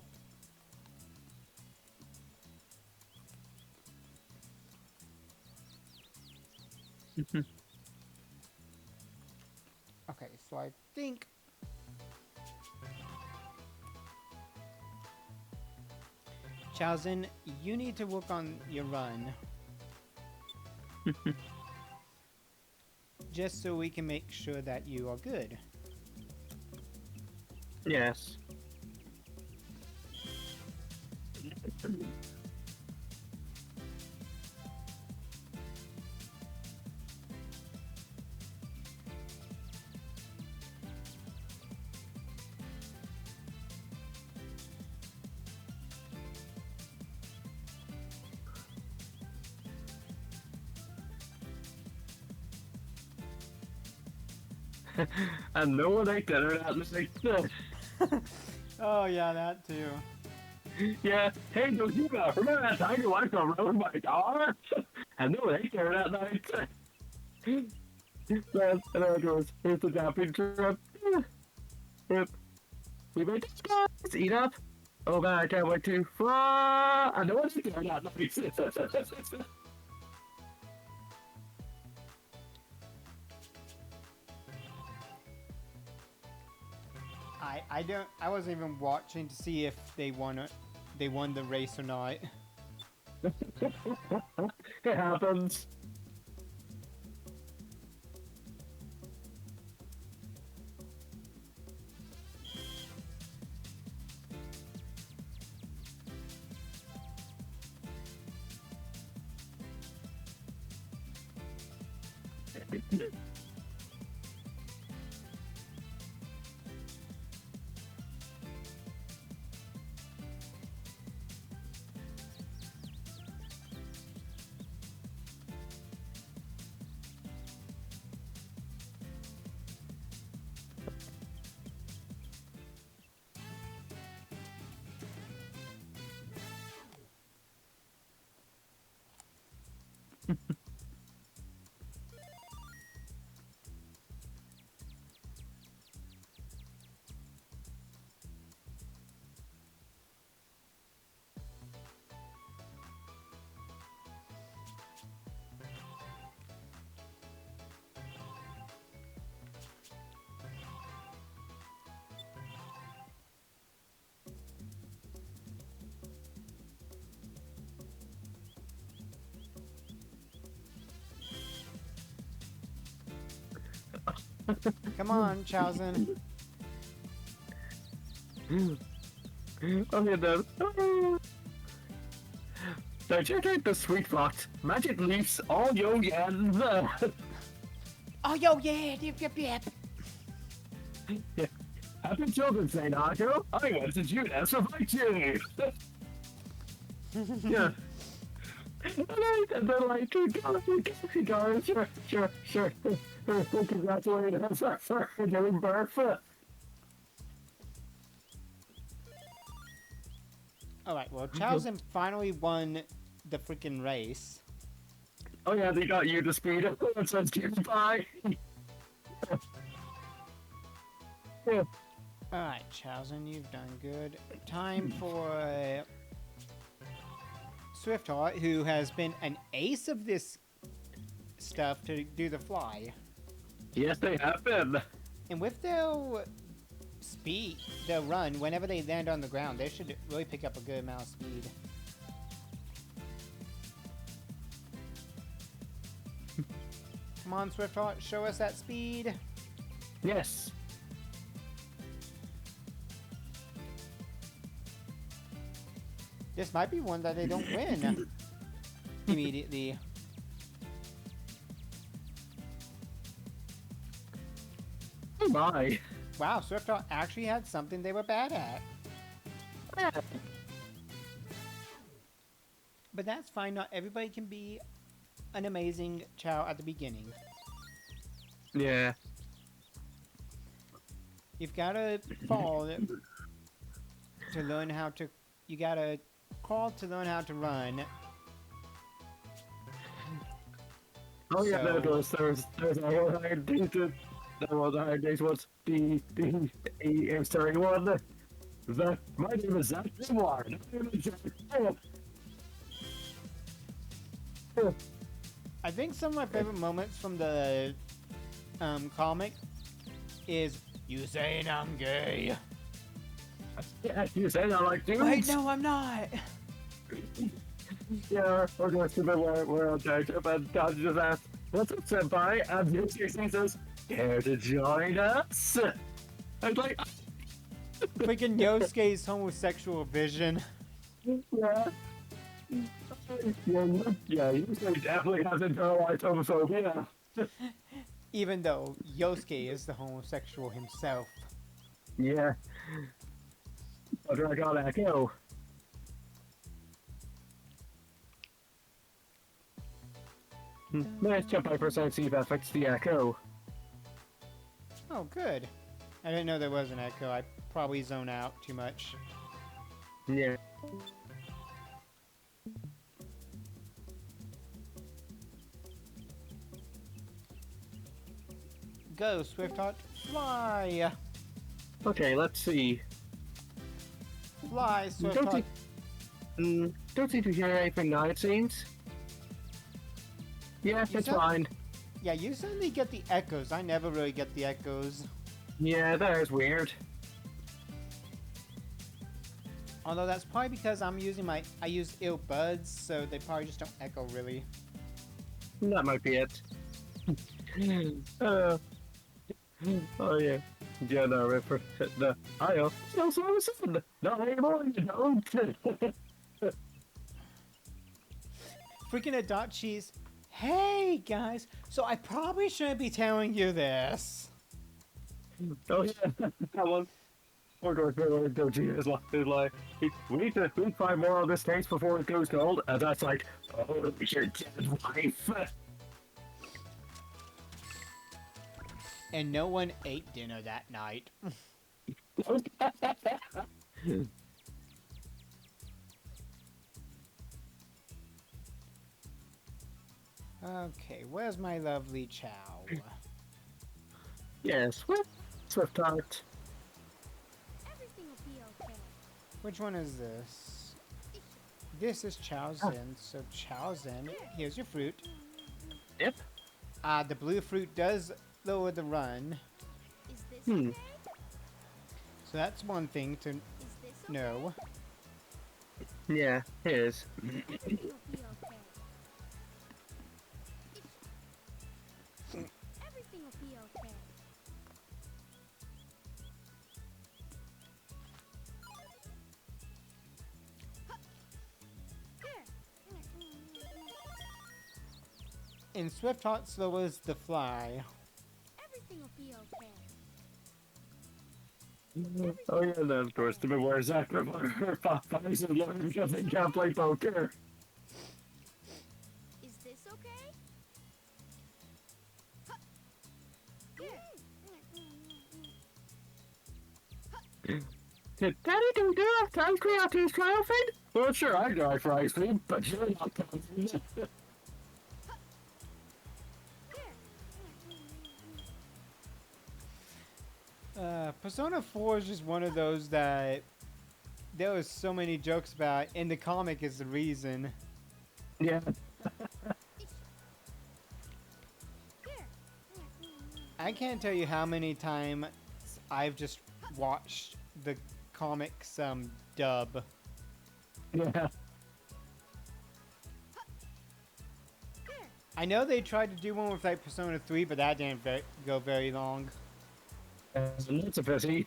Okay, so I think Chaozen, you need to work on your run. Just so we can make sure that you are good. Yes. And no one ate dinner that night. Oh yeah, that too. Yeah, hey, Josima, remember that time your wife got run my car? And no one ate dinner that night. Well, and there it goes. Here's the camping trip. Yep. We made this guys eat up. Oh man, I can't wait to fly. And no one ate dinner that night. I wasn't even watching to see if they won the race or not. It happens. Come on, Chowsen. Okay then. Now check out the sweet box. Magic leaves all yo yen. Oh yo yeah, yep. Yeah. Happy Children's Day, Nacho. I went to Judas for my too. Yeah. And then like, guys, sure. Congratulations for giving birth. Alright, well, Chowsen finally won the freaking race. Oh yeah, they got you to speed up. It says goodbye. Yeah. Alright, Chowsen, you've done good. Time for Swiftheart, who has been an ace of this stuff to do the fly. Yes, they have been. And with their speed, their run, whenever they land on the ground, they should really pick up a good amount of speed. Come on, Swiftheart, show us that speed. Yes. This might be one that they don't win immediately. Oh my. Wow, Swiftheart actually had something they were bad at. But that's fine, not everybody can be an amazing Chow at the beginning. Yeah. You've gotta fall to learn how to... You gotta crawl to learn how to run. Oh yeah, So- there's a whole hard day to... That was the hard days was the story one. My name is Zach Ward. I think some of my favorite moments from the comic is you saying I'm gay. Yeah, you say that like dudes. Wait, no, I'm not. Yeah, we're going to the world trip and Dad just asked, "What's up, senpai?" And Yoshi says, "Care to join us?" I was like, Freaking Yosuke's homosexual vision. Yeah. You definitely has internalized homophobia. Even though Yosuke is the homosexual himself. Yeah. But I got Echo. Let's jump out for a second, see if that affects the Echo. Oh, good. I didn't know there was an echo. I probably zone out too much. Yeah. Go, Swiftheart, fly! Okay, let's see. Fly, Swiftheart. Don't seem to hear anything now, it seems. Yeah, it's fine. Yeah, you suddenly get the echoes. I never really get the echoes. Yeah, that is weird. Although that's probably because I use earbuds, so they probably just don't echo really. That might be it. Oh yeah. Yeah, no, I know. No, so I was saying, not anymore, you don't. Freaking Adachi's. Hey guys, so I probably shouldn't be telling you this. Oh yeah, that one. Poor Doji is like, we need to find more of this taste before it goes cold, and that's like, oh, your dead wife. And no one ate dinner that night. Okay, where's my lovely Chao? Yes, Swift Heart. Everything will be okay. Which one is this? This is Chao Zen. So Chao Zen, here's your fruit. Yep. The blue fruit does lower the run. Is this okay? So that's one thing to Is this okay? know. Yeah, it is. Everything will be okay. Everything will be okay. And Swiftheart slowers the fly. Everything will be okay. Oh yeah, then of course the bit where Zach Fox is looking because they can't play poker. Is this okay? Did Daddy do that? Ice cream after his trial thing? Well, sure, I die for ice cream, but you're not confident. Persona 4 is just one of those that there was so many jokes about, and the comic is the reason. Yeah. I can't tell you how many times I've just watched the comics dub. Yeah. I know they tried to do one with like Persona 3, but that didn't go very long. That's a pity.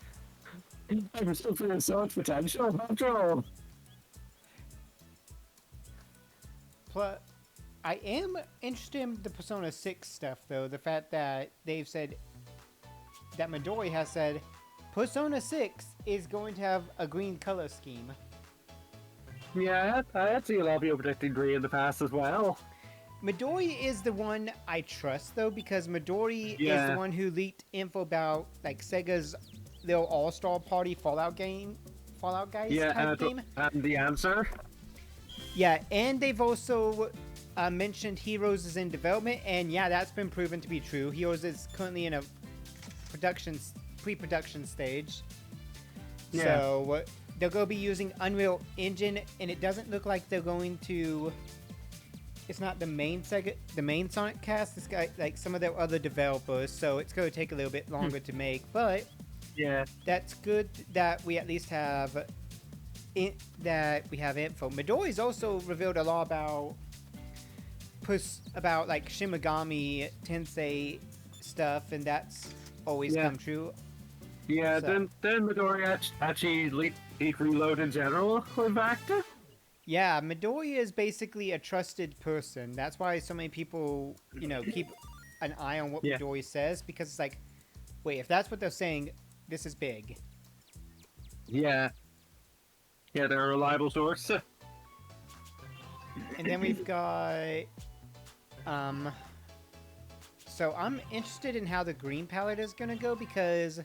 I'm still feeling so much potential after all. Plus, I am interested in the Persona 6 stuff though. The fact that they've said that Midori has said Persona 6 is going to have a green color scheme. Yeah, I had seen a lot of people predicting green in the past as well. Midori is the one I trust though, because Midori is the one who leaked info about like Sega's little all-star party Fallout Guys type game. And the answer. Yeah, and they've also mentioned Heroes is in development, and yeah, that's been proven to be true. Heroes is currently in a pre-production stage. Yeah. So they're going to be using Unreal Engine, and it doesn't look like they're going to. It's not the main Sonic cast. It's got like some of their other developers, so it's going to take a little bit longer to make. But yeah, that's good that we at least have info. Midori's also revealed a lot about like Shin Megami Tensei stuff, and that's always come true. Yeah, so. then Midori actually leaked Reload in general with Acta. Yeah, Midoriya is basically a trusted person. That's why so many people, you know, keep an eye on what Yeah. Midoriya says because it's like, wait, if that's what they're saying, this is big. Yeah. Yeah, they're a reliable source. And then we've got, um, so I'm interested in how the green palette is gonna go because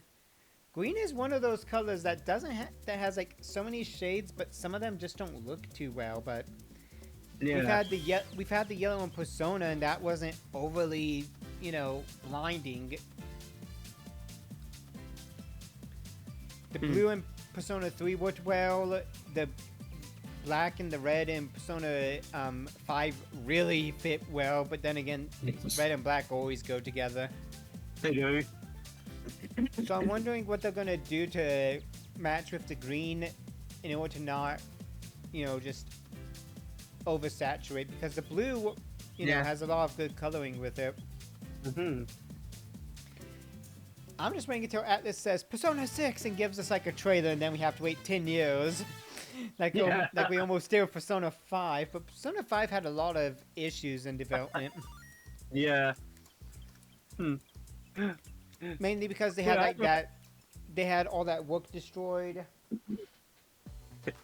green is one of those colors that that has like so many shades, but some of them just don't look too well. But Yeah. we've had the yellow in Persona, and that wasn't overly, you know, blinding. The blue in Persona 3 worked well. The black and the red in Persona 5 really fit well, but then again, red and black always go together. They do. So I'm wondering what they're gonna do to match with the green in order to not, you know, just oversaturate, because the blue, you know, has a lot of good coloring with it. I'm just waiting until Atlas says Persona 6 and gives us like a trailer, and then we have to wait 10 years. like we almost did with Persona 5, but Persona 5 had a lot of issues in development. Yeah. Mainly because they had like that, they had all that work destroyed. And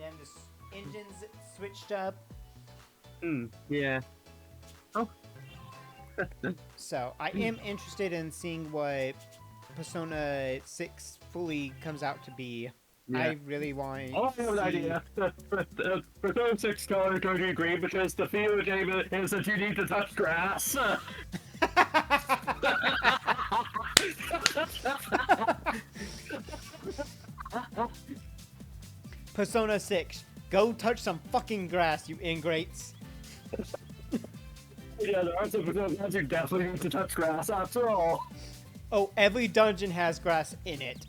then the engines switched up. Yeah. Oh. So, I am interested in seeing what Persona 6 fully comes out to be. Yeah. I really want Oh, I have an idea. Persona 6 color going to be green because the feel of the game is that you need to touch grass. Persona 6, go touch some fucking grass, you ingrates. Yeah, there are some Personas you definitely need to touch grass after all. Oh, every dungeon has grass in it.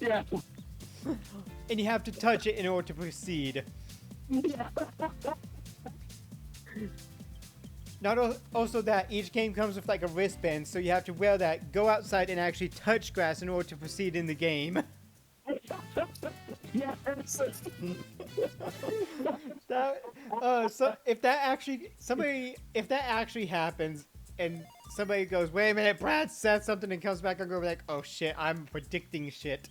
Yeah. And you have to touch it in order to proceed. Yeah. Also that each game comes with like a wristband, so you have to wear that, go outside and actually touch grass in order to proceed in the game. Yes. So if that actually happens and somebody goes, wait a minute, Brad said something, and comes back and go like, oh shit, I'm predicting shit.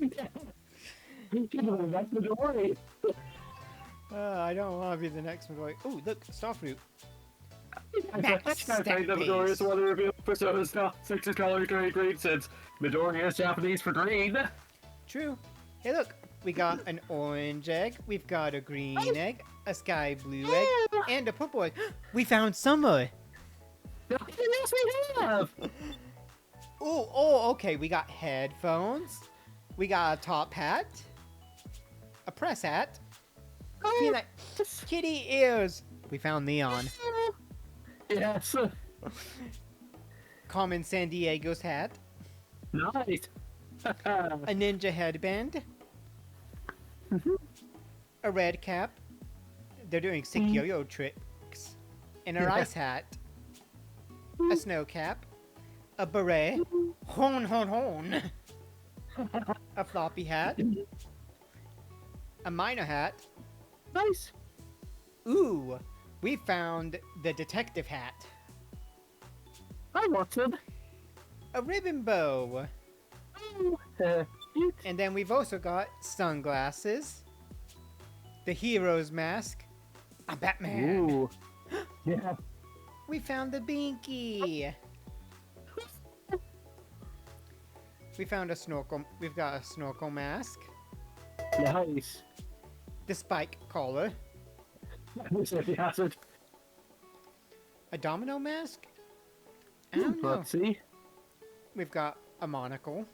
That's the story. I don't want to be the next Midori. Ooh, look, Starfruit. That's kind of funny that Midori is the one to reveal Persona 6's color green since Midori is Japanese for green. True. Hey, look, we got an orange egg, we've got a green egg, a sky blue egg, and a purple egg. We found Summer. Yes, we have. Oh, okay. We got headphones. We got a top hat, a press hat, peanut, kitty ears. We found Neon. Yes. Common San Diego's hat. Nice. A ninja headband. A red cap. They're doing sick yo-yo tricks. And a rice hat. A snow cap. A beret. Hon hon hon. A floppy hat. A minor hat. Nice. Ooh, we found the detective hat. Hi, Watson. A ribbon bow. And then we've also got sunglasses. The hero's mask. A Batman. Ooh. Yeah. We found the binky. We found a snorkel. We've got a snorkel mask. Nice. The spike collar. The acid. A domino mask? I don't know. Let's see. We've got a monocle.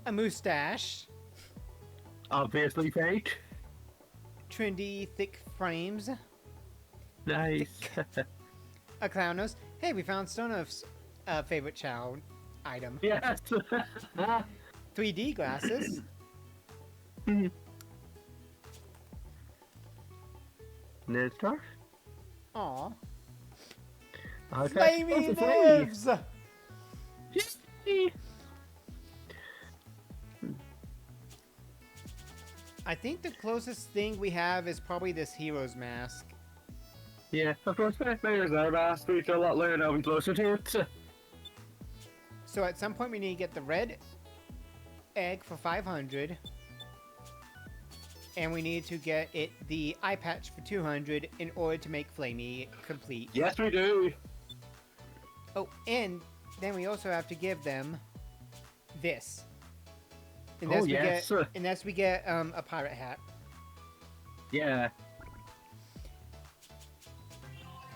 A mustache. Obviously fake. Trendy thick frames. Nice. A clown nose. Hey, we found Stone's favorite child item. Yes. 3D glasses. Ned Star? Aw. Okay. Flamey lives! I think the closest thing we have is probably this hero's mask. Yeah, of course, Mayor's our mask. We feel a lot later now. We closer to it. So at some point we need to get the red egg for 500. And we need to get it the eye patch for 200 in order to make Flamey complete. Yes, we do. Oh, and then we also have to give them this. Oh, yes. Unless we get a pirate hat. Yeah.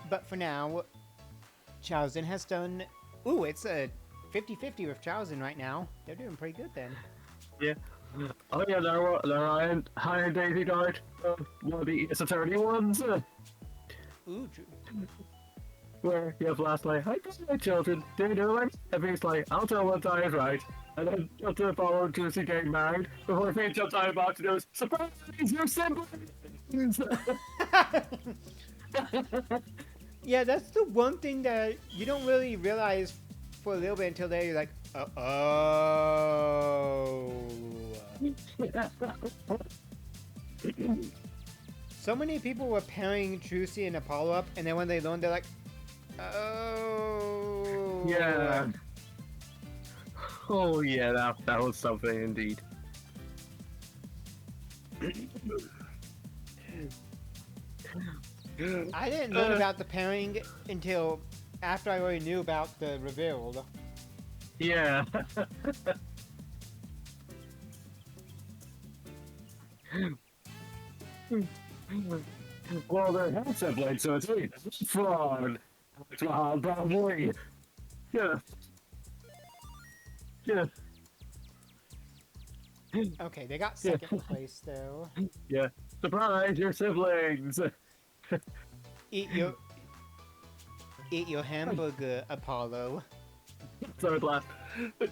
But for now, Chaozen has done... Ooh, it's a 50-50 with Chaozen right now. They're doing pretty good then. Yeah. Oh yeah, there are higher daisy guard. One of the ES30 ones. Ooh, true. Where you have last night, hi children, do you know it? And he's like, I'll tell what I is right. And then just to follow Juicy getting married before he jumps out of the box and goes, surprise, your siblings! Yeah, that's the one thing that you don't really realize for a little bit until then. You're like, oh. So many people were pairing Juicy and Apollo up, and then when they learned, they're like, oh. Yeah. Oh yeah, that was something indeed. I didn't learn about the pairing until after I already knew about the reveal. Yeah. Well, they're half siblings, so it's really fraud. Well, probably. Yeah. Yeah. Okay, they got second place though. Yeah. Surprise, your siblings. Eat your hamburger, Apollo. So glad.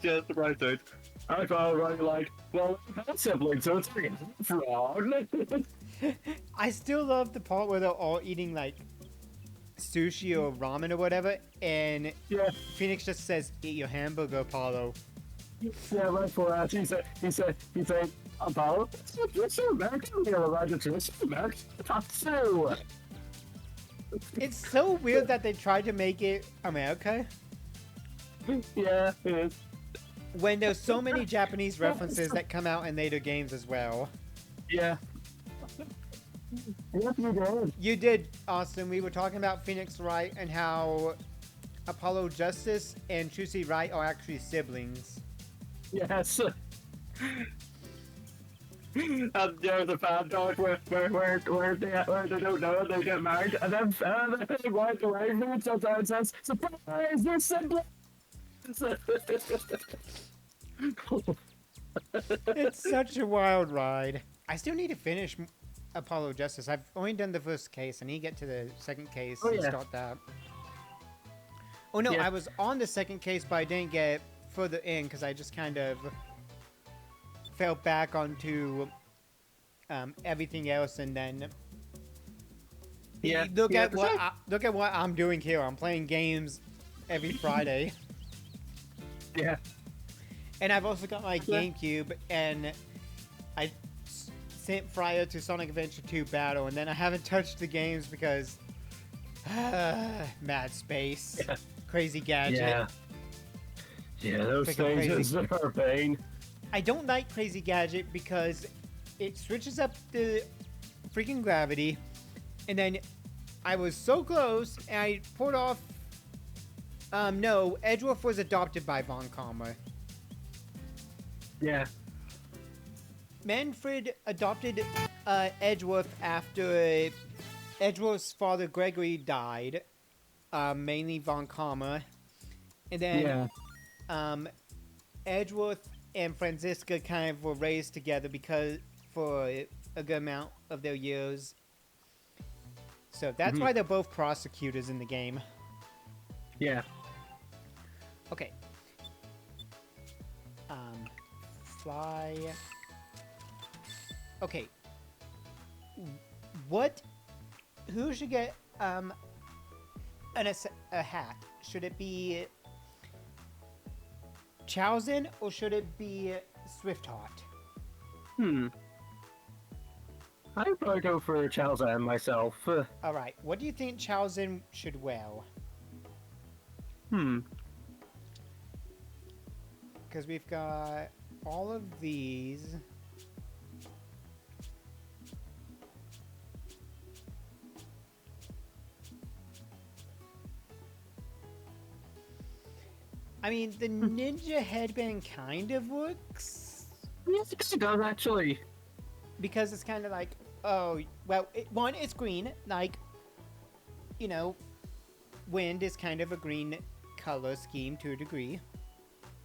Yeah, surprise, dude. I felt really like, well, that's siblings, so it's really fraud. I still love the part where they're all eating like sushi or ramen or whatever, and Yeah. Phoenix just says, "Eat your hamburger, Apollo." Yeah, right for that. He said, Apollo, you're so American. You're allowed to dress American. Tatsu. It's so weird that they tried to make it America Yeah, it is. when there's so many Japanese references that come out in later games as well. Yeah. Yes, you did. You did, Austin. We were talking about Phoenix Wright and how Apollo Justice and Chusi Wright are actually siblings. Yes. And there's a fan dog where they don't know they get married, and then they walk away from it. Sometimes says, "Surprise, they're siblings." It's such a wild ride. I still need to finish Apollo Justice. I've only done the first case. I need to get to the second case and start that. Oh no, Yeah. I was on the second case, but I didn't get further in because I just kind of fell back onto everything else, and then look at what I'm doing here. I'm playing games every Friday. Yeah. And I've also got my GameCube, and I sent Fryer to Sonic Adventure 2 Battle, and then I haven't touched the games because Mad Space, Crazy Gadget. Yeah. Yeah, those Freaking things are pain. I don't like Crazy Gadget because it switches up the freaking gravity, and then I was so close, and I pulled off. No, Edgeworth was adopted by Von Karma. Yeah. Manfred adopted Edgeworth after Edgeworth's father Gregory died, mainly Von Karma, and then Edgeworth and Franziska kind of were raised together because for a good amount of their years. So that's why they're both prosecutors in the game. Yeah. Okay. Fly. Okay. Who should get a hat? Should it be Chaozen or should it be Swiftheart? I'd probably go for Chao myself. Alright, what do you think Chao should wear? Hmm. Because we've got all of these. I mean, the ninja headband kind of works. Yes, it does actually. Because it's kind of like, oh, well, one, it's green. Like, you know, wind is kind of a green color scheme to a degree.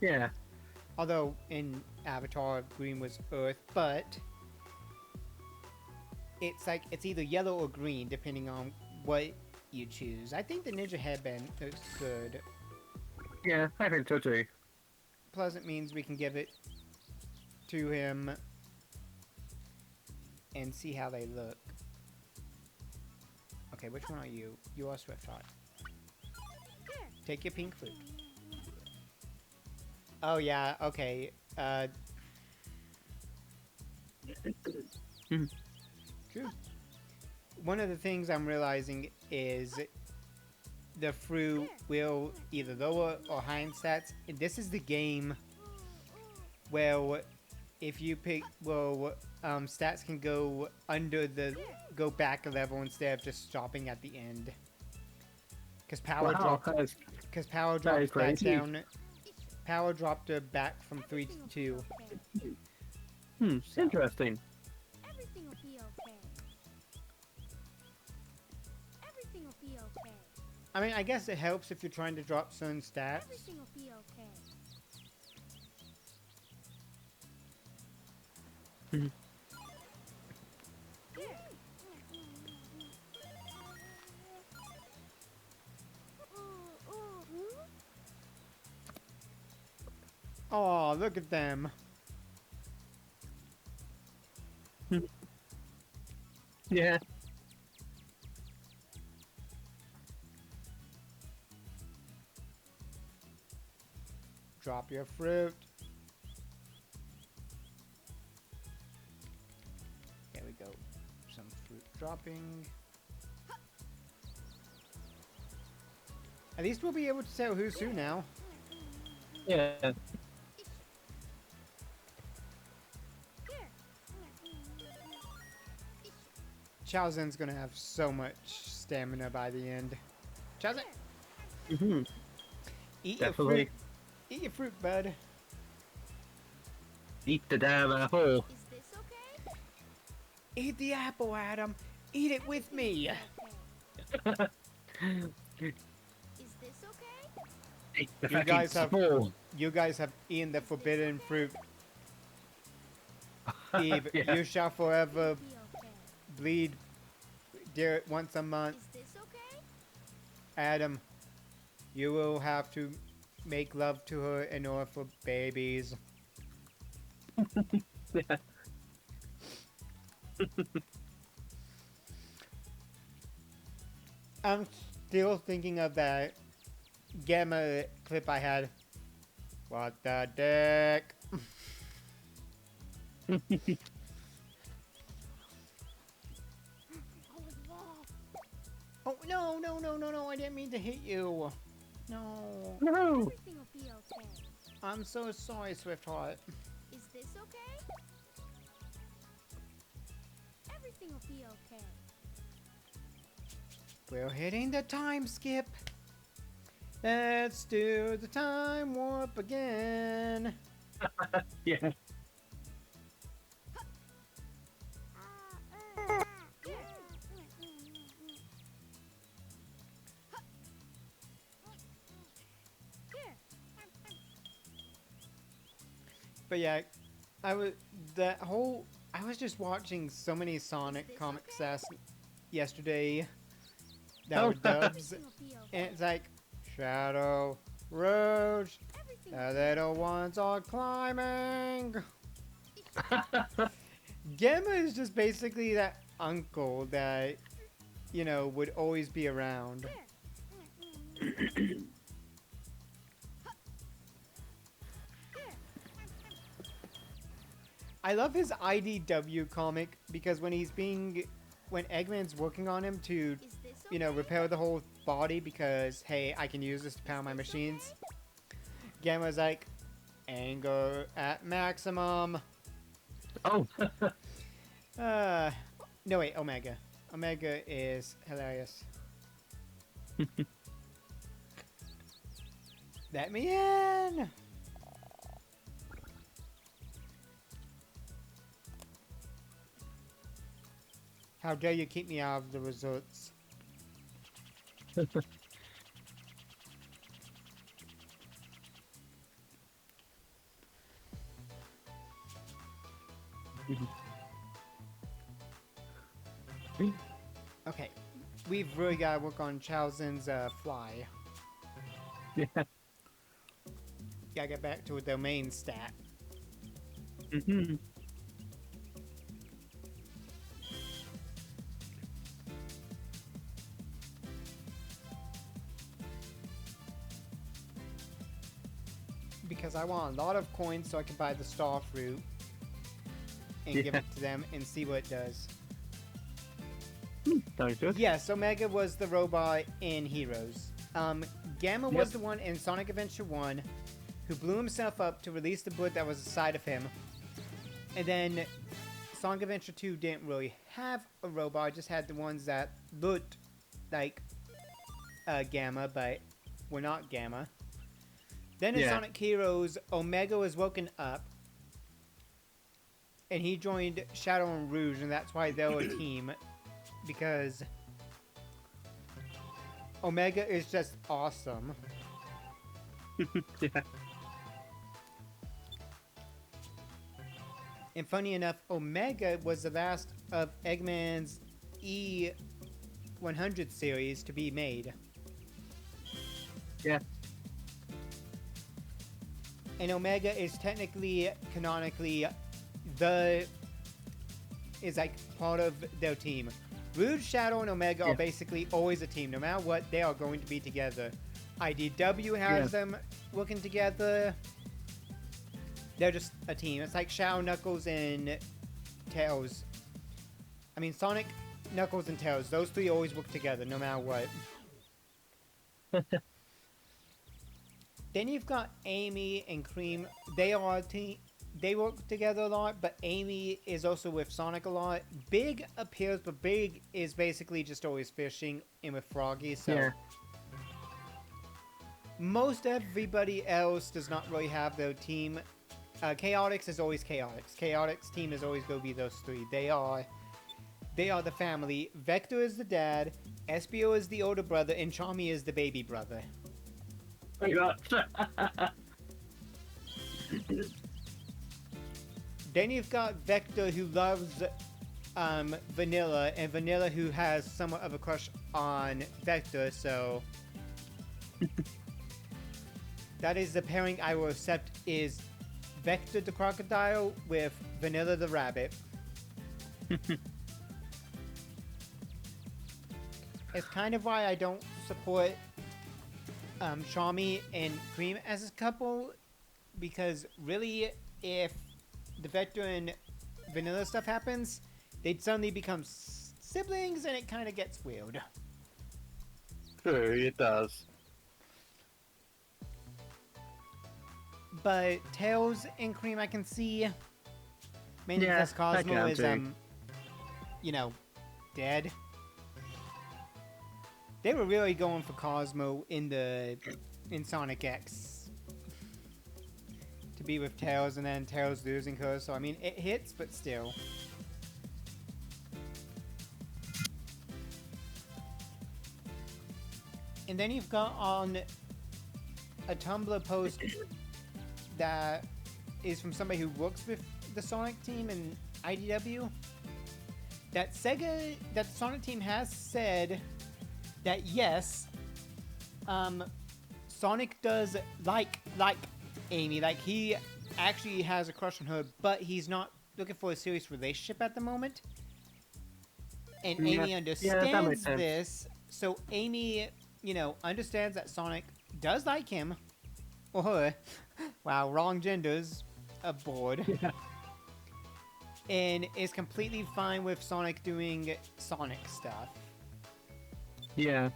Yeah. Although in Avatar, green was earth, but it's like, it's either yellow or green depending on what you choose. I think the ninja headband looks good. Yeah, I think so too. Plus, it means we can give it to him and see how they look. Okay, which one are you? You are Swiftheart. Take your pink fruit. Oh yeah, okay. True. One of the things I'm realizing is the fruit will either lower or high in stats. And this is the game where if you pick, stats can go go back a level instead of just stopping at the end. Because power drops back down. Power dropped her back from 3 to 2. So. Interesting. Everything will be okay. Everything will be okay. I mean, I guess it helps if you're trying to drop certain stats. Everything will be okay. Oh, look at them. Yeah. Drop your fruit. There we go. Some fruit dropping. At least we'll be able to tell who's who now. Yeah. Chao Zen's gonna have so much stamina by the end. Chao Zen! Mm-hmm. Eat Definitely. your fruit. Eat your fruit, bud. Eat the damn apple. Is this okay? Eat the apple, Adam. Eat it with me. Okay. Is this okay? Eat the You guys fucking have- spoon. You guys have eaten the forbidden fruit. Eve, Yeah. you shall forever Be okay. bleed dear once a month. Is this okay? Adam, you will have to make love to her in order for babies. Yeah. I'm still thinking of that Gamma clip I had. What the dick? Oh, no, no, no, no, no, I didn't mean to hit you. No. No. Everything will be okay. I'm so sorry, Swiftheart. Is this okay? Everything will be okay. We're hitting the time skip. Let's do the time warp again. Yeah. But yeah, I was just watching so many Sonic comics yesterday that were dubs, Everything will be okay. and it's like Shadow, Rouge, Everything the little ones are climbing. Gamma is just basically that uncle that, you know, would always be around. I love his IDW comic because when when Eggman's working on him to, Is this you know, okay? repair the whole body because, hey, I can use this to power my machines. Gamma's like, anger at maximum. Oh. No wait, Omega. Omega is hilarious. Let me in! How dare you keep me out of the results? Okay, we've really got to work on Chaozin's fly. Yeah. Gotta get back to a domain stat. Mm-hmm. Because I want a lot of coins so I can buy the star fruit and give Yeah. it to them and see what it does. Sounds good. Yes, Omega was the robot in Heroes. Gamma was Yep. the one in Sonic Adventure 1 who blew himself up to release the blood that was inside of him. And then Sonic Adventure 2 didn't really have a robot, it just had the ones that looked like Gamma, but were not Gamma. Then in Yeah. Sonic Heroes, Omega was woken up. And he joined Shadow and Rouge, and that's why they were a team. Because Omega is just awesome. Yeah. And funny enough, Omega was the last of Eggman's E100 series to be made. Yeah. And Omega is technically, canonically, is like part of their team. Rouge, Shadow, and Omega are Yeah. basically always a team. No matter what, they are going to be together. IDW has them working together. They're just a team. It's like Shadow, Knuckles, and Tails. I mean, Sonic, Knuckles, and Tails. Those three always work together, no matter what. Then you've got Amy and Cream. They are a team. They work together a lot, but Amy is also with Sonic a lot. Big appears, but Big is basically just always fishing in with Froggy, so... Yeah. Most everybody else does not really have their team. Chaotix is always Chaotix. Chaotix team is always going to be those three. They are the family. Vector is the dad. Espio is the older brother, and Charmy is the baby brother. Thank God. Then you've got Vector, who loves Vanilla, and Vanilla, who has somewhat of a crush on Vector, so... That is the pairing I will accept is Vector the crocodile with Vanilla the rabbit. It's kind of why I don't support Charmy and Cream as a couple, because really, if the Vector and Vanilla stuff happens, they'd suddenly become siblings, and it kind of gets weird. True, it does. But Tails and Cream I can see. Mainly Yeah, because I Cosmo can is, too. you know, dead. They were really going for Cosmo in Sonic X. To be with Tails and then Tails losing her, so I mean, it hits, but still. And then you've got on a Tumblr post that is from somebody who works with the Sonic team and IDW. That the Sonic team has said that yes, Sonic does like Amy, like he actually has a crush on her, but he's not looking for a serious relationship at the moment. And Yeah. Amy Yeah, that makes understands sense. this, so Amy, you know, understands that Sonic does like him or her. Wow, wrong genders aboard. Yeah. and is completely fine with Sonic doing Sonic stuff. Yeah.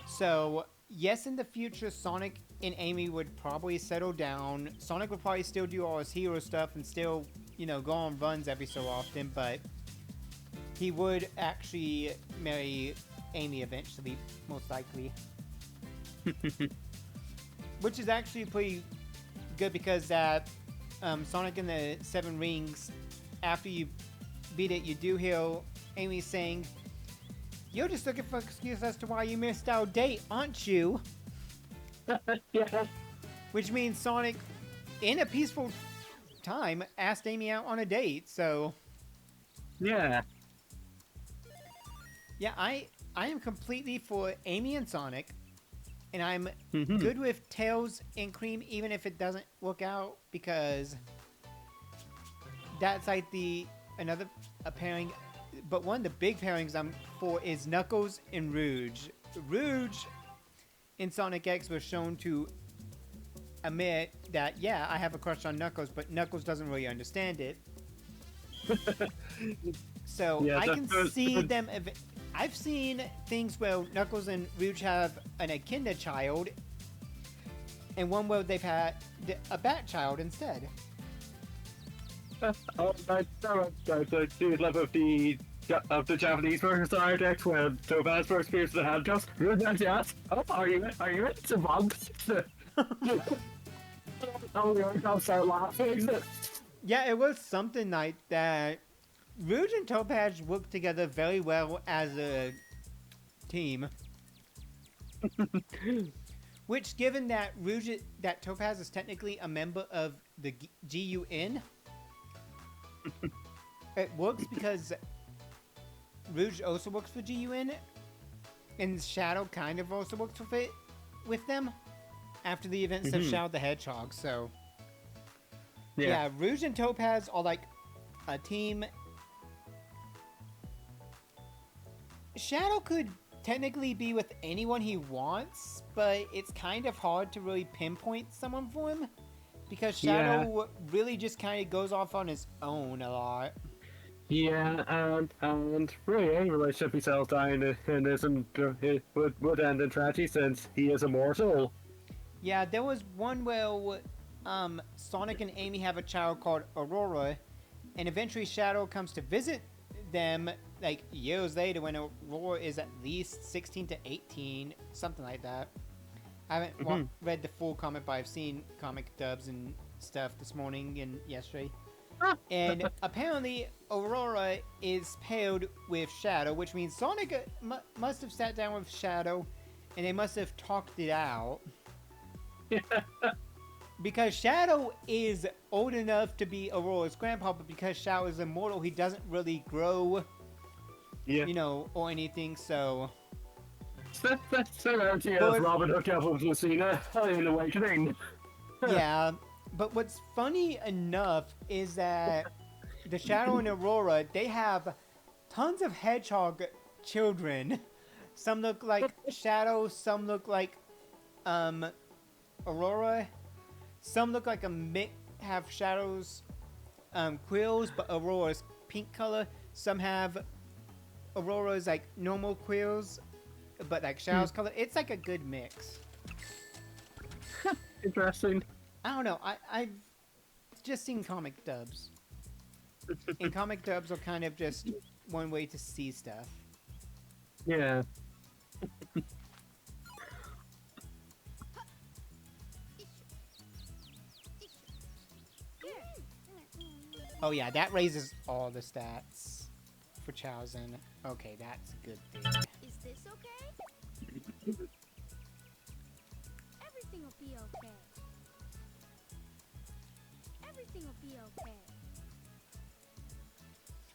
So, yes, in the future, Sonic and Amy would probably settle down. Sonic would probably still do all his hero stuff and still, you know, go on runs every so often, but he would actually marry Amy eventually, most likely. Which is actually pretty good because that Sonic and the Seven Rings, after you beat it, you do hear Amy saying, "You're just looking for an excuse as to why you missed our date, aren't you?" Yeah. Which means Sonic, in a peaceful time, asked Amy out on a date, so... Yeah. Yeah, I am completely for Amy and Sonic, and I'm Mhm. good with Tails and Cream even if it doesn't work out, because that's like another pairing. But one of the big pairings I'm for is Knuckles and Rouge. Rouge in Sonic X was shown to admit that, yeah, I have a crush on Knuckles, but Knuckles doesn't really understand it. So Yeah, I can that's- see them. I've seen things where Knuckles and Rouge have an Echidna child, and one where they've had a bat child instead. Oh, that's the love of the Japanese version of Sonic X when Topaz first appears to the handcuffs. Yes. Oh, are you into monks? Oh, you're gonna start laughing. Yeah, it was something like that. Rouge and Topaz work together very well as a team. Which, given that that Topaz is technically a member of the GUN, it works because Rouge also works for GUN, and Shadow kind of also works with them after the events of Shadow the Hedgehog. So, yeah, Rouge and Topaz are like a team. Shadow could technically be with anyone he wants, but it's kind of hard to really pinpoint someone for him because Shadow really just kind of goes off on his own a lot. Yeah, and really any relationship he settles down in isn't it would end in tragedy since he is immortal. Yeah, there was one where Sonic and Amy have a child called Aurora, and eventually Shadow comes to visit them like years later when Aurora is at least 16 to 18, something like that. I haven't read the full comic, but I've seen comic dubs and stuff this morning and yesterday. And apparently Aurora is paired with Shadow, which means Sonic must have sat down with Shadow and they must have talked it out. Because Shadow is old enough to be Aurora's grandpa, but because Shadow is immortal, he doesn't really grow, you know, or anything, so... That's similarity as Robin hooked up with Lucina in Awakening. Yeah, but what's funny enough is that the Shadow and Aurora, they have tons of hedgehog children. Some look like Shadow, some look like Aurora. Some look like have Shadow's quills, but Aurora's pink color. Some have Aurora's like normal quills, but like Shadow's color. It's like a good mix. Interesting. I don't know. I've just seen comic dubs. And comic dubs are kind of just one way to see stuff. Yeah. Oh yeah, that raises all the stats for Chaozen. Okay, that's a good thing. Is this okay? Everything will be okay. Everything will be okay.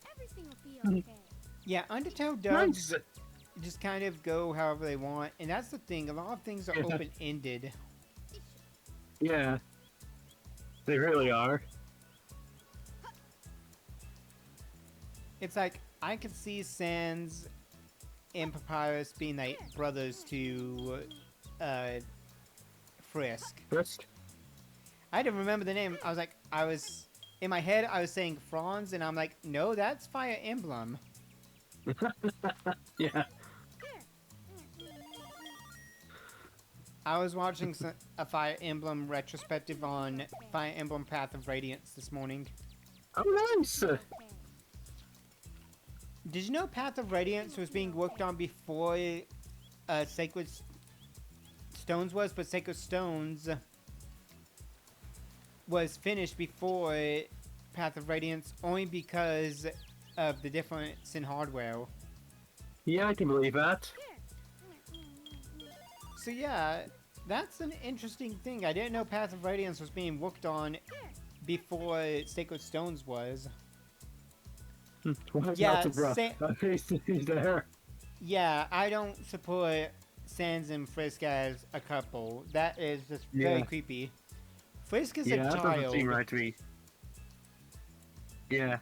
Everything will be okay. Yeah, Undertale dubs just kind of go however they want, and that's the thing. A lot of things are open-ended. Yeah. They really are. It's like, I could see Sans and Papyrus being like brothers to Frisk. Frisk? I didn't remember the name. I was in my head, I was saying Franz, and I'm like, no, that's Fire Emblem. Yeah. I was watching a Fire Emblem retrospective on Fire Emblem Path of Radiance this morning. Oh, nice. Did you know Path of Radiance was being worked on before Sacred Stones was? But Sacred Stones was finished before Path of Radiance only because of the difference in hardware. Yeah, I can believe that. So yeah, that's an interesting thing. I didn't know Path of Radiance was being worked on before Sacred Stones was. Yeah, He's there. Yeah, I don't support Sans and Frisk as a couple. That is just very Yeah. creepy. Frisk is Yeah, a that doesn't child. seem right to me. Yeah.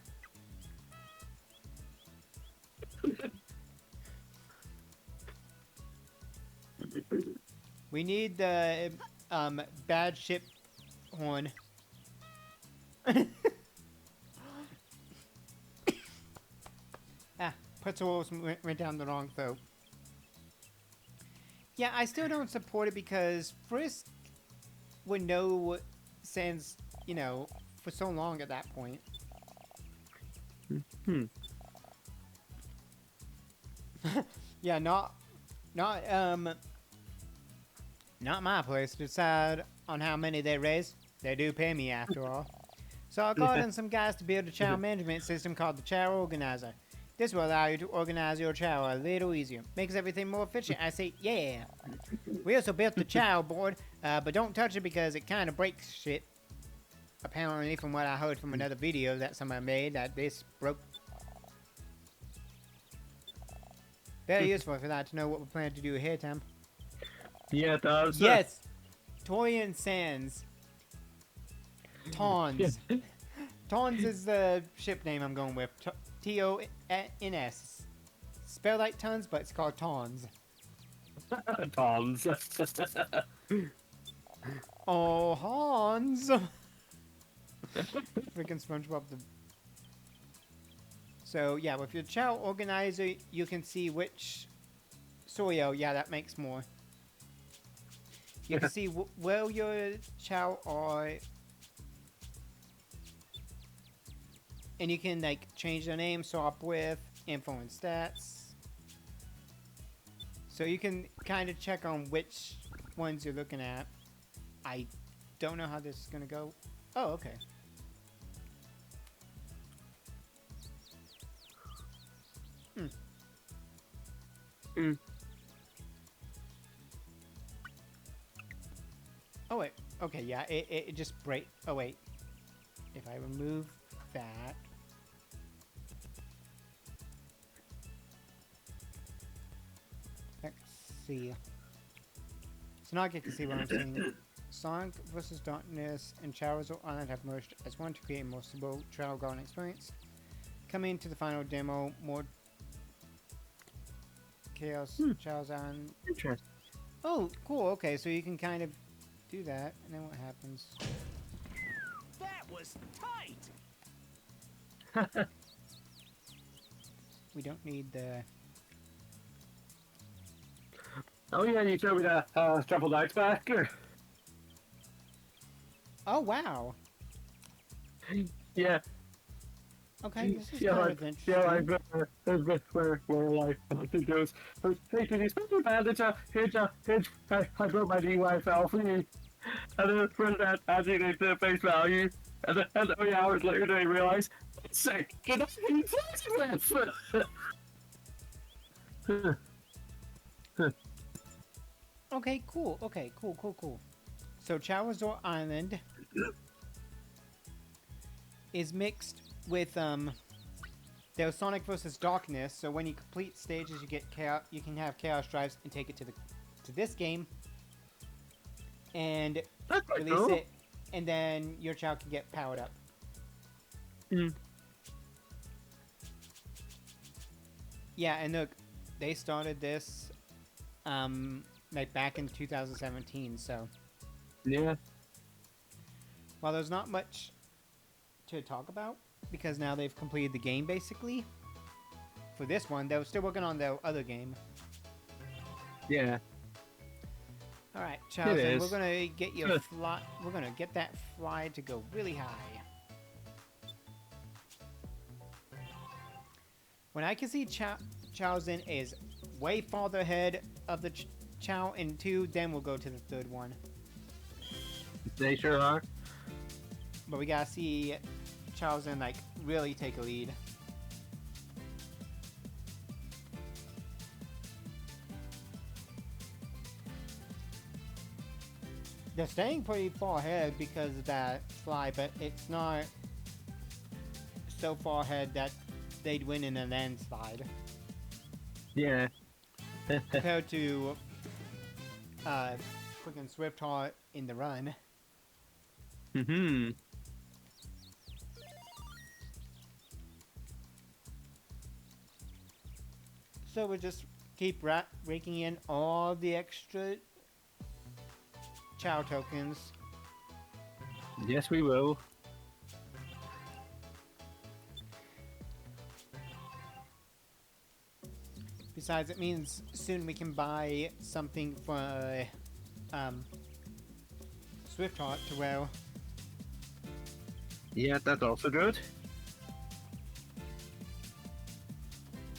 We need the bad ship horn. Pretzels went down the wrong throat. Yeah, I still don't support it because Frisk would know Sans, you know, for so long at that point. Yeah, not my place to decide on how many they raise. They do pay me after all. So I called in some guys to build a chow management system called the Chow Organizer. This will allow you to organize your chow a little easier. Makes everything more efficient. I say, yeah. We also built the chow board, but don't touch it because it kind of breaks shit. Apparently, from what I heard from another video that somebody made, that this broke. Very useful for that to know what we plan to do ahead of time. Yeah, it does. Yes! Toy and Sans. Tons. Tons is the ship name I'm going with. T-O-N-S. Spelled like tons, but it's called Tons. Toms. Oh, Hans! Freaking SpongeBob the... So, yeah, with your chow organizer, you can see which... Soyo, yeah, that makes more. You can see where your chow are... And you can, like, change the name, swap with, info and stats. So you can kind of check on which ones you're looking at. I don't know how this is going to go. Oh, okay. Oh, wait. Okay, yeah, it just break. Oh, wait. If I remove that... Let's see. So now I get to see what I'm seeing. Sonic vs. Darkness and Chao Resort Island have merged as one to create a more stable travel garden experience. Coming to the final demo, more Chaos Chao's Island. Interesting. Oh, cool. Okay, so you can kind of do that, and then what happens? That was tight! We don't need the... Oh yeah, you showed me the Truffle Dice back. Oh, wow. Yeah. Okay, this is Yeah, kind like, of interesting. yeah, like there's been where like it goes. Hey, can you spend your bandage? I broke my knee when I fell for you. And then put that as it is the face value. And then 3 hours later they realize, sick. Can I be with? Okay, cool. Okay, cool. So Chao Resort Island is mixed with there's Sonic vs. Darkness. So when you complete stages, you get chaos. You can have chaos drives and take it to this game and release it, and then your Chao can get powered up. Yeah, and look, they started this like back in 2017, so Yeah. while there's not much to talk about because now they've completed the game basically. For this one, they were still working on their other game. Yeah. All right, Charles, It and we're is. gonna get your fly. We're gonna get that fly to go really high. When I can see Chaozen is way farther ahead of the Chao in 2, then we'll go to the third one. They sure are. But we gotta see Chaozen like really take a lead. They're staying pretty far ahead because of that fly, but it's not so far ahead that they'd win in a landslide. Yeah. Compared to Quick and Swift Heart in the run. Mm-hmm. So we'll just keep raking in all the extra Chao tokens. Yes, we will. Besides, it means soon we can buy something for Swift Heart to wear. Yeah, that's also good.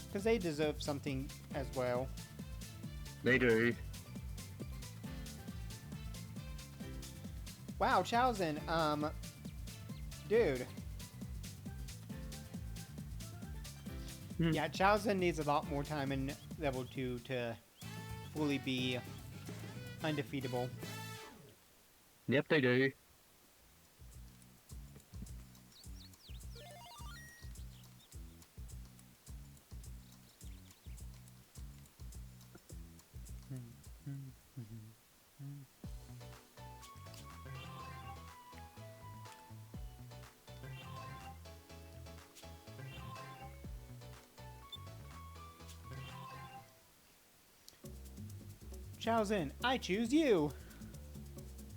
Because they deserve something as well. They do. Wow, Chaozen, dude. Yeah, Chaozen needs a lot more time in level 2 to fully be undefeatable. Yep, they do. Chaozen, I choose you!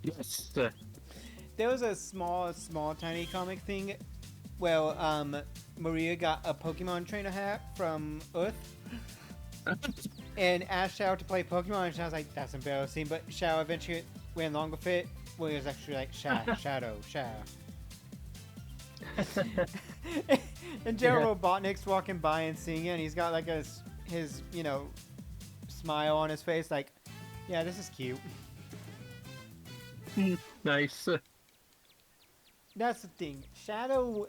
Yes. There was a small, tiny comic thing. Well, Maria got a Pokemon trainer hat from Earth and asked Xiao to play Pokemon, and I was like, that's embarrassing. But Xiao eventually went along with it, where it was actually like Shadow. And General Robotnik's walking by and seeing it, and he's got like his smile on his face, like, yeah, this is cute. Nice. That's the thing. Shadow,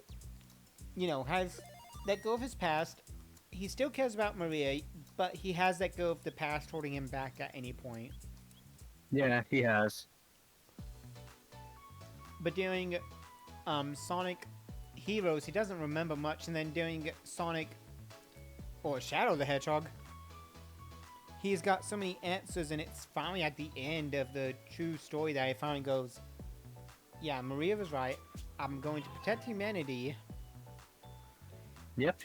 has let go of his past. He still cares about Maria, but he has let go of the past holding him back at any point. Yeah, he has. But doing Sonic Heroes, he doesn't remember much, and then doing Sonic or Shadow the Hedgehog, he's got so many answers, and it's finally at the end of the true story that he finally goes, yeah, Maria was right. I'm going to protect humanity. Yep.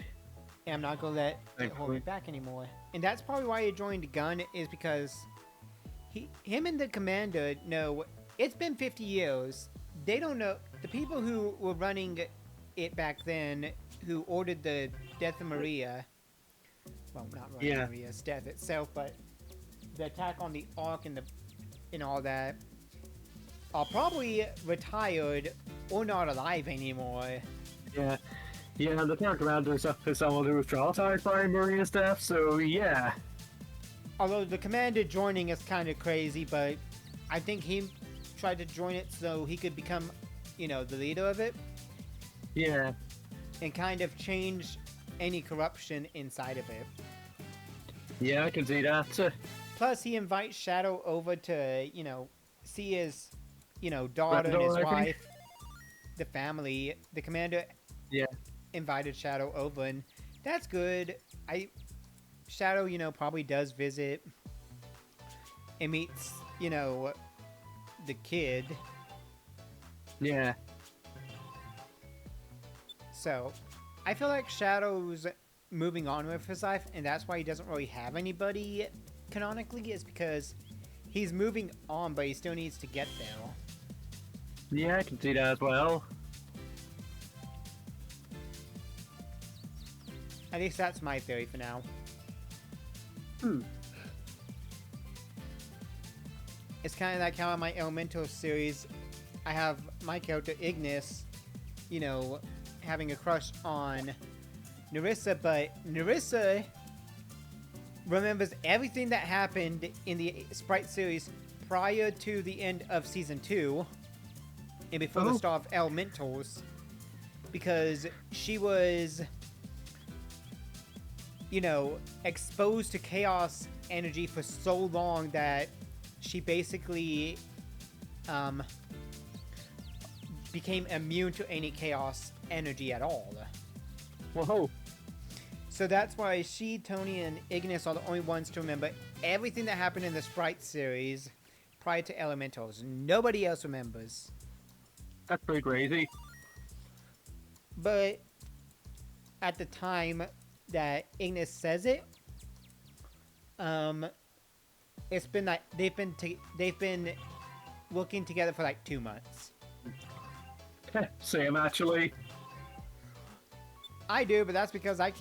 And I'm not going to let it hold me back anymore. And that's probably why he joined Gun, is because him and the commander know it's been 50 years. They don't know. The people who were running it back then, who ordered the death of Maria, well, not running Maria's death itself, but the attack on the Ark and all that, are probably retired or not alive anymore. Yeah. Yeah, the town commander is someone who was traumatized by Maria's death, so yeah. Although the commander joining is kind of crazy, but I think he tried to join it so he could become, the leader of it. Yeah. And kind of change any corruption inside of it. Yeah, I can see that. Plus, he invites Shadow over to, see his, daughter and his wife, the family. The commander invited Shadow over, and that's good. Shadow, probably does visit and meets, the kid. Yeah. So, I feel like Shadow's moving on with his life, and that's why he doesn't really have anybody canonically, is because he's moving on, but he still needs to get there. Yeah, I can see that as well. At least that's my theory for now. Hmm. It's kind of like how in my Elemental series, I have my character Ignis, you know, having a crush on Nerissa, but Nerissa remembers everything that happened in the Sprite series prior to the end of Season 2 and before the start of Elementals, because she was, you know, exposed to chaos energy for so long that she basically became immune to any chaos energy at all. Whoa. So that's why she, Tony, and Ignis are the only ones to remember everything that happened in the Sprite series prior to Elementals. Nobody else remembers. That's pretty crazy. But at the time that Ignis says it, it's been like they've been working together for like 2 months. Same, actually. I do, but that's because I've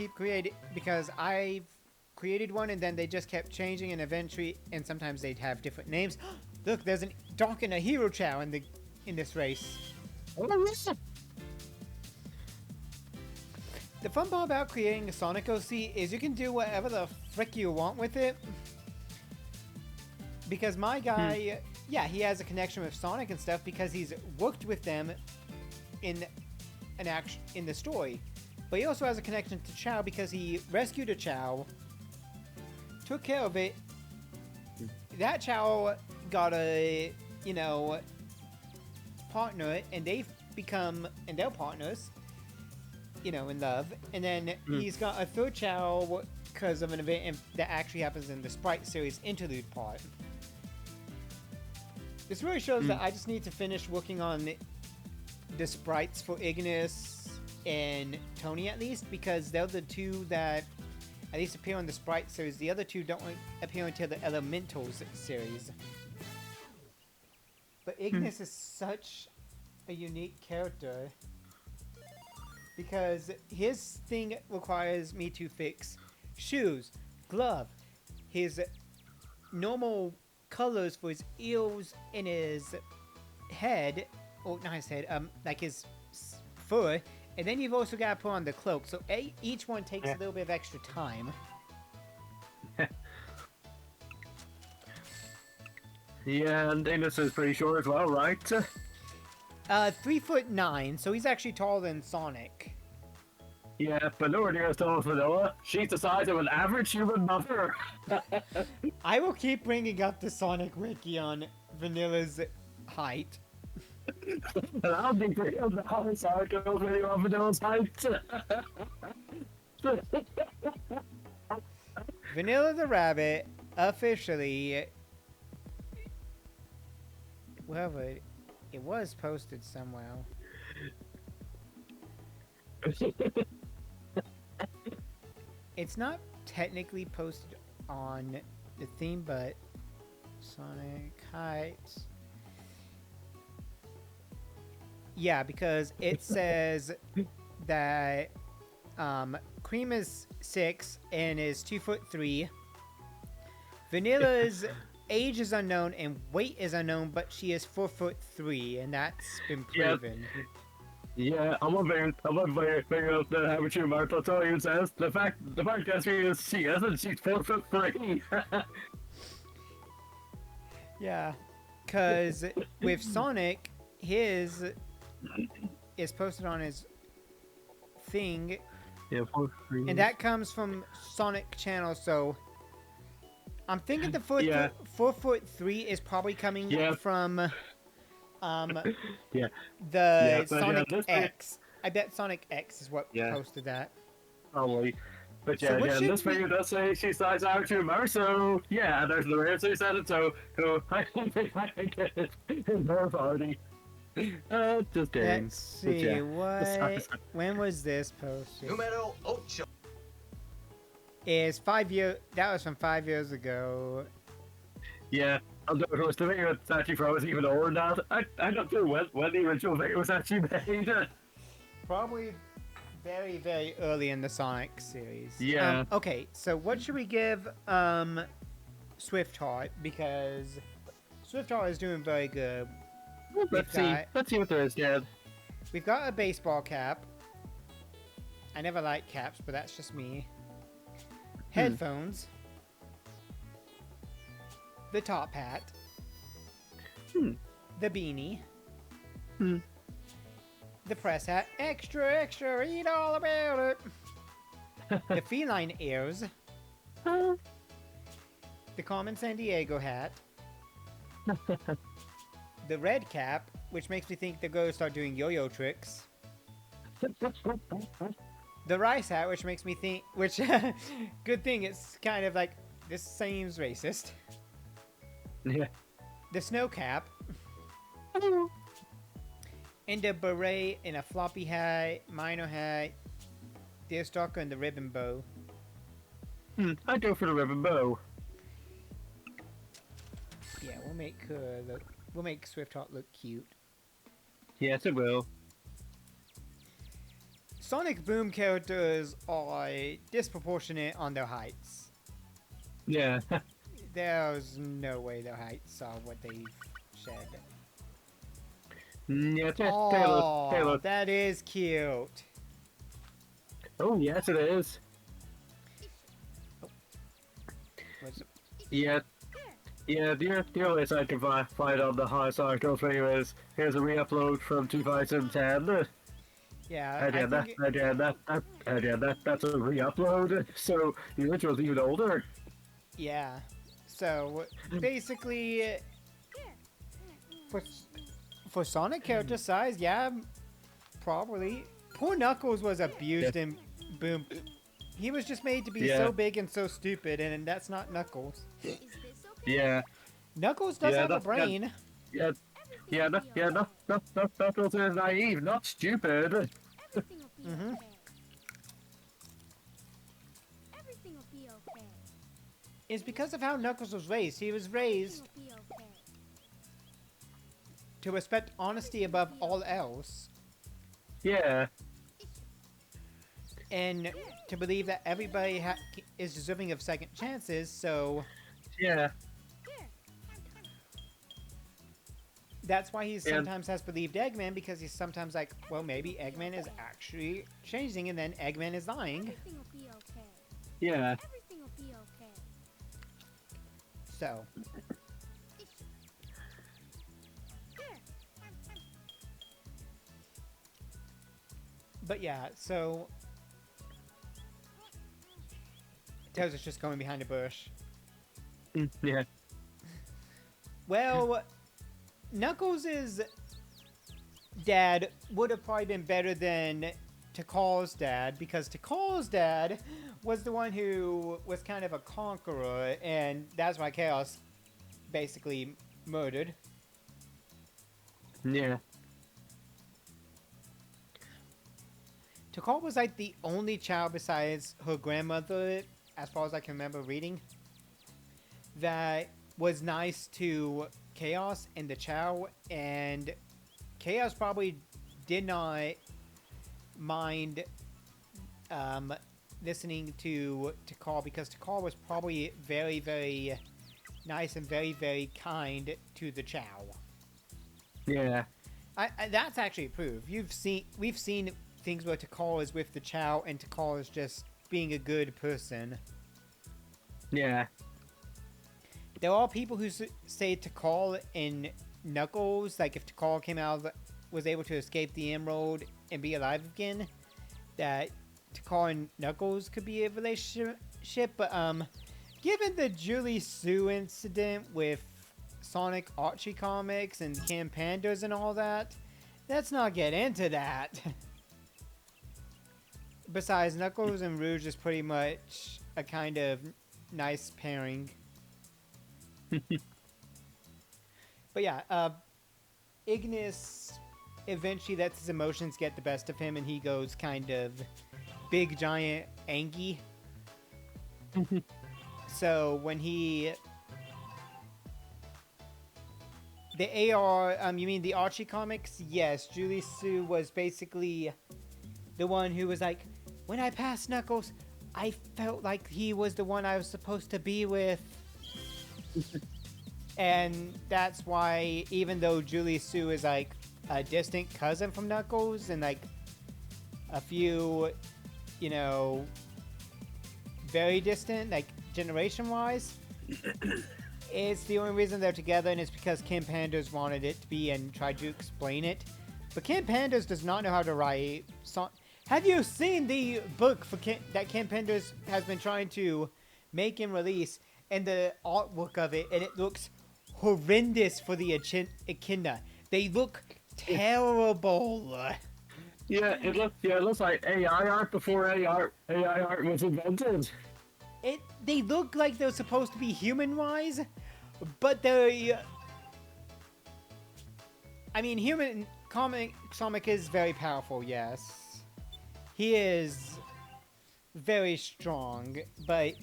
created one and then they just kept changing and eventually, and sometimes they'd have different names. Look, there's a Doc and a Hero Chow in this race. The fun part about creating a Sonic OC is you can do whatever the frick you want with it. Because my guy, yeah, he has a connection with Sonic and stuff because he's worked with them in the story. But he also has a connection to Chao because he rescued a Chao, took care of it. That Chao got a, you know, partner, and they're partners, you know, in love. And then he's got a third Chao because of an event that actually happens in the Sprite series interlude part. This really shows that I just need to finish working on the sprites for Ignis and Tony, at least, because they're the two that at least appear on the Sprite series. The other two don't appear until the Elementals series. But Ignis is such a unique character because his thing requires me to fix shoes, glove, his normal colors for his ears and his head, or not his head, like his fur, and then you've also got to put on the cloak. So each one takes a little bit of extra time. Yeah, and Ignis is pretty short as well, right? 3'9", so he's actually taller than Sonic. Yeah, but nowhere near as tall as Vanilla. She's the size of an average human mother. I will keep bringing up the Sonic Wiki on Vanilla's height. And I'll be pretty on the high side girls when you're on Vanilla's height. Vanilla the Rabbit, officially... Well, it was posted somewhere. It's not technically posted on the theme, but Sonic Heights. Yeah, because it says that Cream is 6 and is 2'3". Vanilla's age is unknown and weight is unknown, but she is 4'3", and that's been proven. Yeah, I'm not figuring out the average human mother. That's all he says. The fact that she isn't. She's 4'3". Yeah, because with Sonic, his is posted on his thing. Yeah, 4'3". And that comes from Sonic Channel, so I'm thinking the 4'3" is probably coming from the Sonic X. I bet Sonic X is what posted that. Probably. But So what should this video does say she's size average human, so yeah, there's the rare, so you said it, so I don't think I can get it in her party. Just kidding. Let's see, when was this posted? Numero ocho. Is 5 years, that was from 5 years ago. Yeah, although it was the video that's actually probably even older than that. I don't know when the original video was actually made. Probably very, very early in the Sonic series. Yeah. Okay, so what should we give Swift-Heart? Because Swift-Heart is doing very good. Let's see. got- Let's see what there is, Dad. We've got a baseball cap. I never liked caps, but that's just me. Headphones. The top hat. The beanie. The press hat. Extra, extra, read all about it. The feline ears. The common San Diego hat. The red cap, which makes me think they're going to start doing yo-yo tricks. The rice hat, which makes me think, which, good thing, it's kind of like, this seems racist. Yeah. The snow cap. And a beret and a floppy hat, minor hat, deer stalker, and the ribbon bow. I'd go for the ribbon bow. Yeah, we'll make Swift-Heart look cute. Yes, it will. Sonic Boom characters are disproportionate on their heights. Yeah. There's no way their heights are what they've said. Yeah, Oh, Taylor. that is cute. Oh, yes, it is. What's Yeah. Yeah, the only way I can find on the high Sonic Trophy is here's a re-upload from 2010. Yeah, Again, I think that's a re-upload, so the original's even older. yeah. So basically, for Sonic character size, yeah, probably. Poor Knuckles was abused in Boom. He was just made to be so big and so stupid, and that's not Knuckles. Is this okay? Yeah. Knuckles does have a that's- brain. Yeah. Knuckles is naive, not stupid. Everything will be Mhm. okay. Everything will be okay. It's because of how Knuckles was raised. He was raised Everything will be okay. to respect honesty above all else, Yeah. and to believe that everybody is deserving of second chances. So Yeah. that's why he And- sometimes has believed Eggman, because he's sometimes like, well, maybe Eggman is actually changing, and then Eggman is lying. Everything will be okay. Yeah. Everything will be okay. So but yeah, so Tails is just going behind a bush. Yeah. Well, Knuckles' dad would have probably been better than Takal's dad, because Takal's dad was the one who was kind of a conqueror, and that's why Chaos basically murdered. Yeah. Takal was like the only child besides her grandmother, as far as I can remember reading, that was nice to Chaos and the Chao, and Chaos probably did not mind listening to Takal, because Takal was probably very, very nice and very, very kind to the Chao. Yeah. That's actually proof. We've seen things where Takal is with the Chao and Takal is just being a good person. Yeah. There are people who say Takal and Knuckles, like if Takal was able to escape the Emerald and be alive again, that Takal and Knuckles could be a relationship, but given the Julie Sue incident with Sonic Archie comics and Cam Pandas and all that, let's not get into that. Besides, Knuckles and Rouge is pretty much a kind of nice pairing. But yeah, Ignis eventually lets his emotions get the best of him, and he goes kind of big, giant, angry. So when he... The AR, you mean the Archie comics? Yes, Julie Sue was basically the one who was like, when I passed Knuckles, I felt like he was the one I was supposed to be with. And that's why, even though Julie Sue is like a distant cousin from Knuckles and like a few, you know, very distant, like generation wise, it's the only reason they're together, and it's because Kim Panders wanted it to be and tried to explain it. But Kim Panders does not know how to write. Have you seen the book that Kim Panders has been trying to make and release, and the artwork of it, and it looks horrendous for the Echidna. They look terrible. Yeah, it looks like AI art before AI art was invented. They look like they're supposed to be human-wise, but they... I mean, Sonic is very powerful, yes. He is very strong, but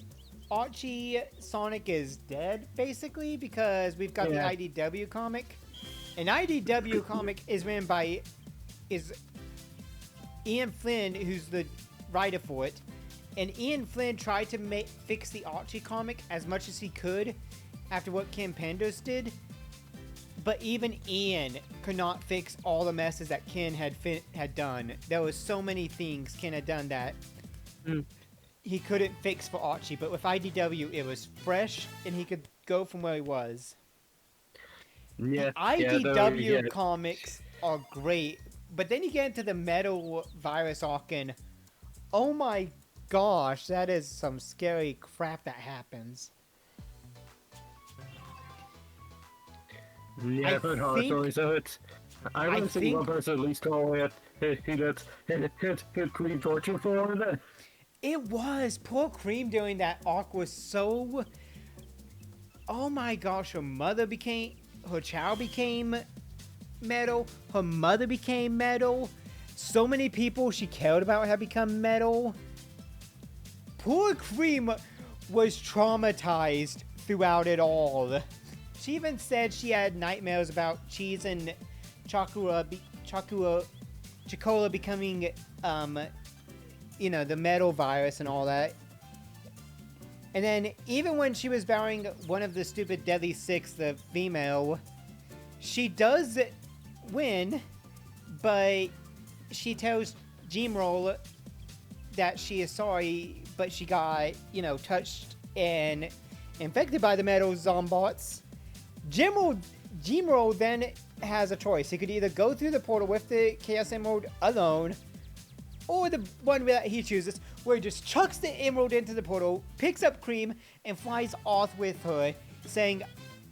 Archie Sonic is dead, basically, because we've got the IDW comic. An IDW comic is written by... Ian Flynn, who's the writer for it. And Ian Flynn tried to fix the Archie comic as much as he could after what Kim Panders did. But even Ian could not fix all the messes that Ken had done. There was so many things Ken had done that he couldn't fix for Archie. But with IDW, it was fresh, and he could go from where he was. Yeah, the IDW comics are great. But then you get into the Metal Virus arc, and oh my gosh, that is some scary crap that happens. Yeah, I've heard horror stories of it. I want to see one person at least call it hit Cream torture for it. It was. Poor Cream during that arc was so... Oh my gosh, her child became metal. Her mother became metal. So many people she cared about had become metal. Poor Cream was traumatized throughout it all. She even said she had nightmares about Cheese and Chocola becoming, you know, the metal virus and all that. And then, even when she was battling one of the stupid Deadly Six, the female, she does win, but she tells Jimroll that she is sorry, but she got, you know, touched and infected by the metal zombots. Jimroll then has a choice. He could either go through the portal with the Chaos Emerald alone, or the one that he chooses, where he just chucks the emerald into the portal, picks up Cream, and flies off with her, saying,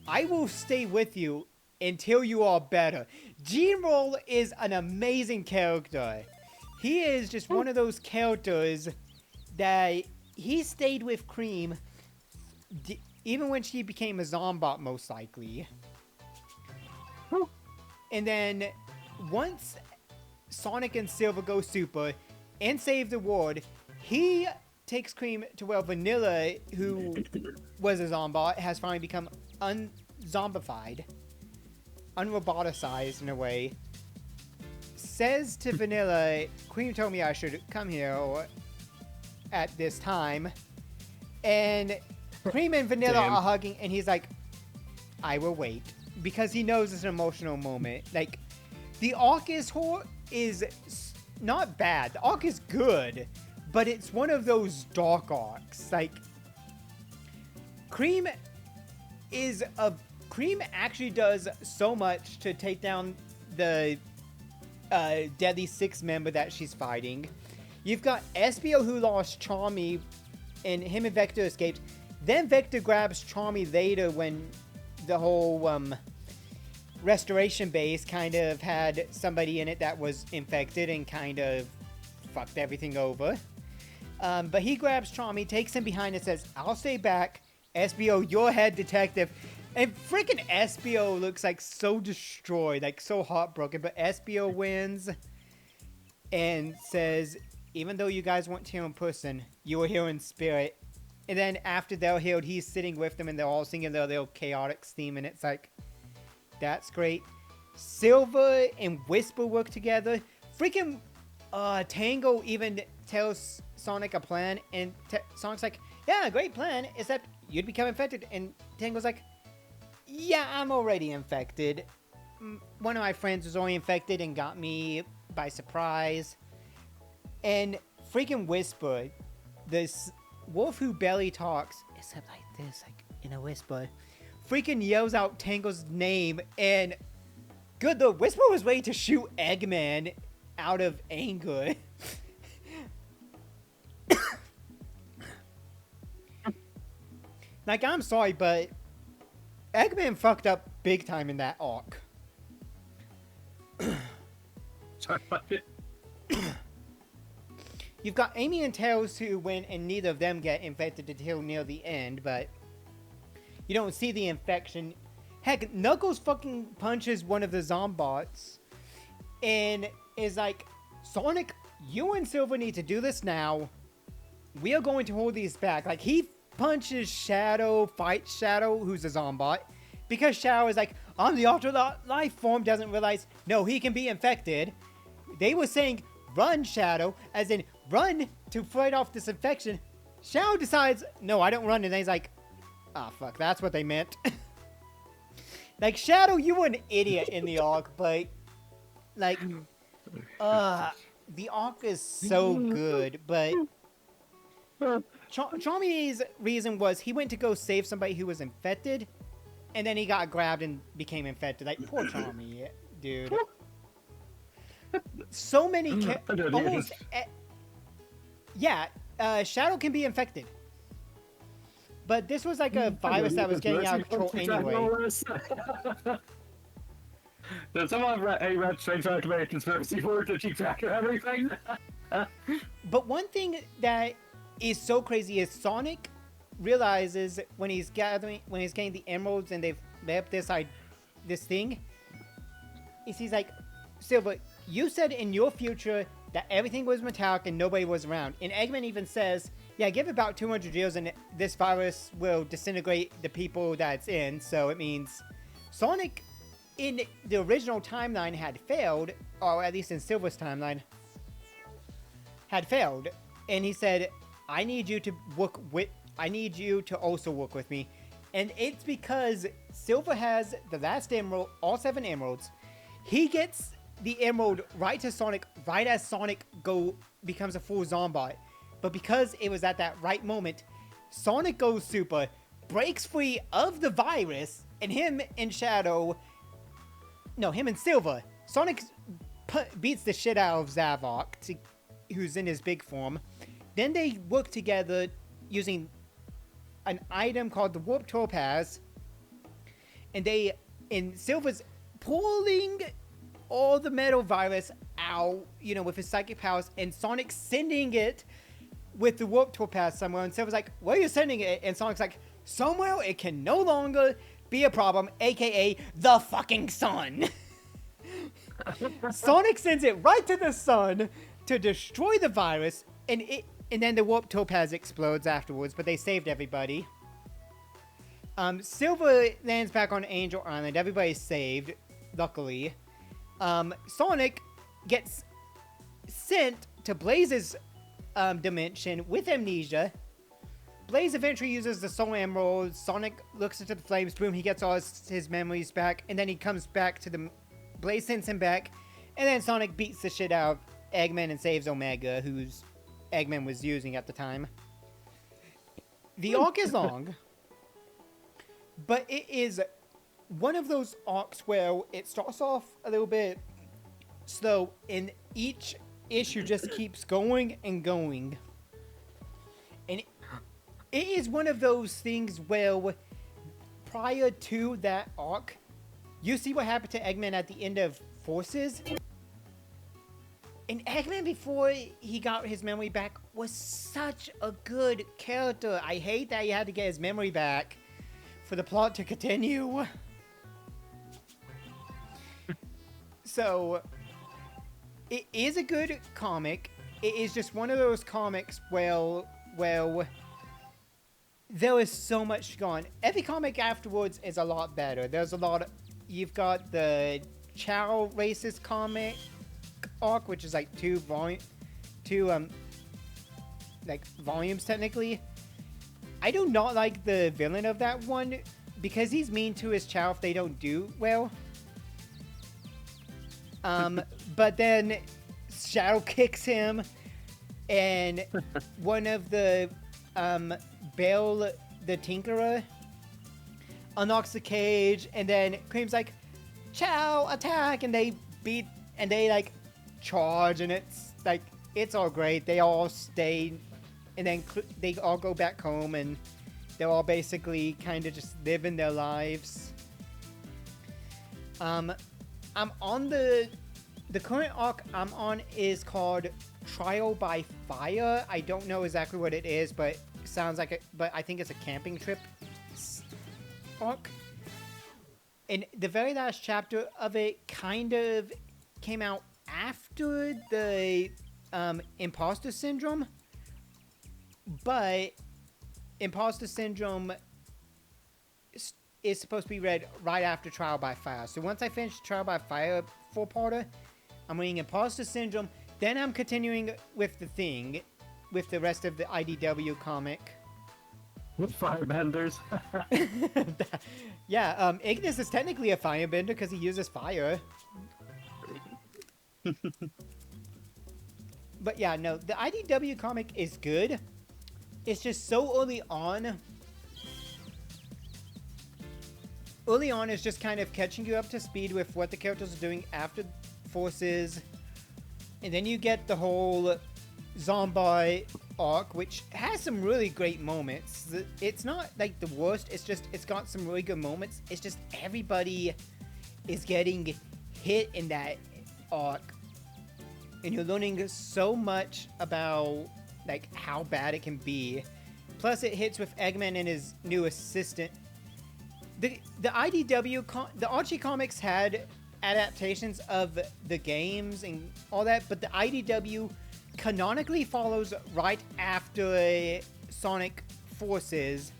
I will stay with you until you are better. Jimroll is an amazing character. He is just one of those characters that he stayed with Cream even when she became a Zombot, most likely. And then, once Sonic and Silver go super and save the world, he takes Cream to where Vanilla, who was a Zombot, has finally become unzombified, unroboticized in a way. Says to Vanilla, Cream told me I should come here at this time. And Cream and Vanilla are hugging, and he's like, I will wait. Because he knows it's an emotional moment. Like, the arc is not bad. The arc is good, but it's one of those dark arcs. Like, Cream actually does so much to take down the Deadly Six member that she's fighting. You've got Espio, who lost Charmy, and him and Vector escaped. Then Vector grabs Charmy later when the whole restoration base kind of had somebody in it that was infected and kind of fucked everything over. But he grabs Charmy, takes him behind and says, I'll stay back. Espio, your head detective. And freaking Espio looks like so destroyed, like so heartbroken. But Espio wins and says, even though you guys weren't here in person, you were here in spirit. And then after they're healed, he's sitting with them and they're all singing their little chaotic theme. And it's like, that's great. Silver and Whisper work together. Freaking Tango even tells Sonic a plan, and Sonic's like, yeah, great plan, except you'd become infected. And Tango's like, yeah, I'm already infected. One of my friends was already infected and got me by surprise. And freaking Whisper, this wolf who barely talks, except like this, like in a whisper, freaking yells out Tango's name, and good, the Whisper was ready to shoot Eggman out of anger. Like, I'm sorry, but Eggman fucked up big time in that arc. Sorry about it. You've got Amy and Tails who win, and neither of them get infected until near the end, but you don't see the infection. Heck, Knuckles fucking punches one of the Zombots and is like, Sonic, you and Silver need to do this now. We are going to hold these back. Like, he punches Shadow, fights Shadow, who's a Zombot, because Shadow is like, I'm the alternate life form, doesn't realize, no, he can be infected. They were saying, run, Shadow, as in, run to fight off this infection. Shadow decides, no, I don't run, and then he's like, ah, fuck, that's what they meant. Like, Shadow, you were an idiot in the arc, but, like, the arc is so good, but Charmy's reason was he went to go save somebody who was infected, and then he got grabbed and became infected. Like, poor Charmy, dude. So many almost yeah, Shadow can be infected, but this was like a virus that was getting out of control anyway. Does someone read Strange Activate Conspiracy for to keep track of everything? But one thing that is so crazy is Sonic realizes when he's getting the emeralds and they've made up this thing, is he's like, Silver, you said in your future that everything was metallic and nobody was around. And Eggman even says, yeah, give about 200 years and this virus will disintegrate the people that it's in. So it means Sonic in the original timeline had failed, or at least in Silver's timeline, had failed. And he said, I need you to also work with me. And it's because Silver has the last emerald, all 7 emeralds. He gets the emerald right as Sonic becomes a full Zombot. But because it was at that right moment, Sonic goes super, breaks free of the virus, and him and Silver, Sonic beats the shit out of Zavok, who's in his big form. Then they work together using an item called the Warp Topaz, and Silver's pulling all the metal virus out, with his psychic powers, and Sonic sending it with the Warp Topaz somewhere, and Silver's like, where are you sending it? And Sonic's like, somewhere it can no longer be a problem, aka the fucking sun. Sonic sends it right to the sun to destroy the virus, and then the Warp Topaz explodes afterwards, but they saved everybody. Silver lands back on Angel Island, everybody's saved, luckily. Sonic gets sent to Blaze's dimension with amnesia. Blaze eventually uses the Soul Emerald. Sonic looks into the flames. Boom, he gets all his memories back. And then he comes back to the... Blaze sends him back. And then Sonic beats the shit out of Eggman and saves Omega, who's Eggman was using at the time. The arc is long. But it is one of those arcs where it starts off a little bit slow, and each issue just keeps going and going. And it is one of those things where prior to that arc, you see what happened to Eggman at the end of Forces. And Eggman, before he got his memory back, was such a good character. I hate that he had to get his memory back for the plot to continue. So, it is a good comic. It is just one of those comics where there is so much gone. Every comic afterwards is a lot better. There's a lot of... You've got the Chao racist comic, arc, which is like two like volumes technically. I do not like the villain of that one because he's mean to his Chao if they don't do well. But then Shadow kicks him, and one of the Bale the Tinkerer unlocks the cage, and then Cream's like, Chao, attack! And they like charge, and it's like, it's all great. They all stay, and then they all go back home, and they're all basically kind of just living their lives. I'm on the current arc I'm on is called Trial by Fire. I don't know exactly what it is, but it sounds like it. But I think it's a camping trip arc. And the very last chapter of it kind of came out after the imposter syndrome, but imposter syndrome is supposed to be read right after Trial by Fire. So once I finish Trial by Fire 4-parter, I'm reading imposter syndrome, then I'm continuing with the thing, with the rest of the IDW comic. With firebenders. Yeah, Ignis is technically a firebender because he uses fire. But yeah, no, the IDW comic is good. It's just so early on. Early on is just kind of catching you up to speed with what the characters are doing after Forces. And then you get the whole Zombie arc, which has some really great moments. It's not like the worst, it's just, it's got some really good moments. It's just everybody is getting hit in that arc. And you're learning so much about like how bad it can be. Plus it hits with Eggman and his new assistant. The IDW, the Archie comics had adaptations of the games and all that, but the IDW canonically follows right after Sonic Forces,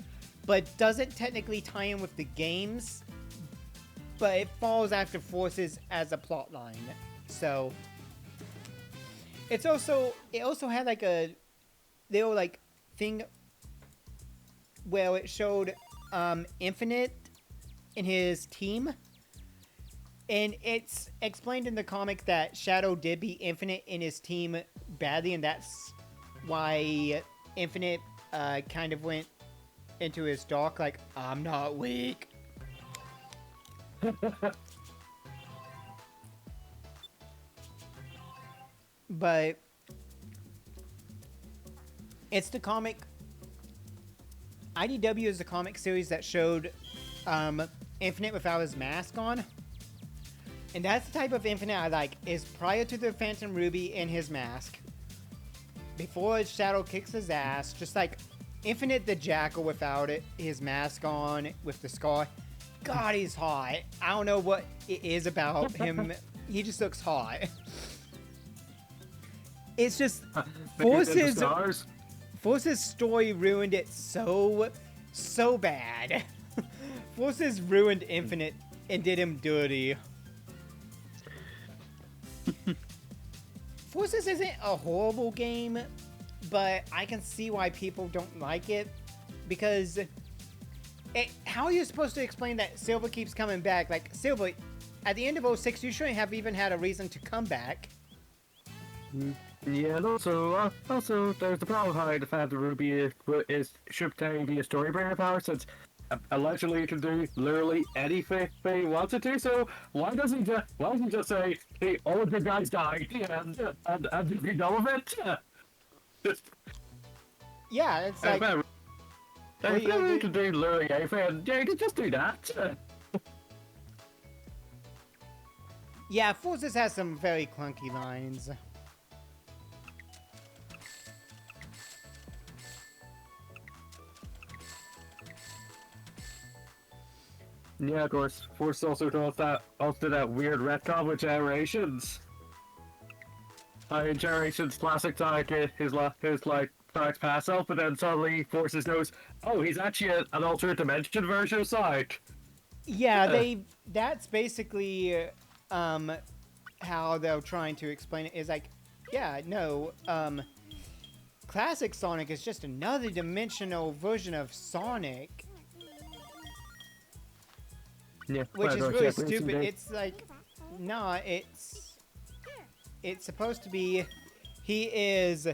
but doesn't technically tie in with the games, but it follows after Forces as a plot line. So it also had like a little like thing where it showed Infinite and his team, and it's explained in the comic that Shadow did beat Infinite and his team badly, and that's why Infinite kind of went into his dark, like, I'm not weak. But it's the comic. IDW is the comic series that showed Infinite without his mask on. And that's the type of Infinite I like, is prior to the Phantom Ruby in his mask. Before Shadow kicks his ass, just like Infinite the Jackal without his mask on, with the scar. God, he's hot. I don't know what it is about him. He just looks hot. It's just Force's story ruined it so bad. Forces ruined Infinite and did him dirty. Forces isn't a horrible game, but I can see why people don't like it, because how are you supposed to explain that Silver keeps coming back? Like, Silver, at the end of 06, you shouldn't have even had a reason to come back. Yeah, and also there's the problem behind the Phantom Ruby should be a story-bringer power, since allegedly he can do literally anything he wants it to. So why doesn't he just say, "Hey, all of the guys died," and be done with it? Yeah, it's like, he can do literally anything. Yeah, you can just do that. yeah, Forces has some very clunky lines. Yeah, of course. Force also does that weird retcon with Generations. In Generations, Classic Sonic his like Sonic's pass up, but then suddenly Forces knows, oh, he's actually an alternate dimension version of Sonic. Yeah, that's basically how they're trying to explain it is like, yeah, no, classic Sonic is just another dimensional version of Sonic, Yeah. which is well, really check racing stupid. day. It's like, nah, it's supposed to be, he is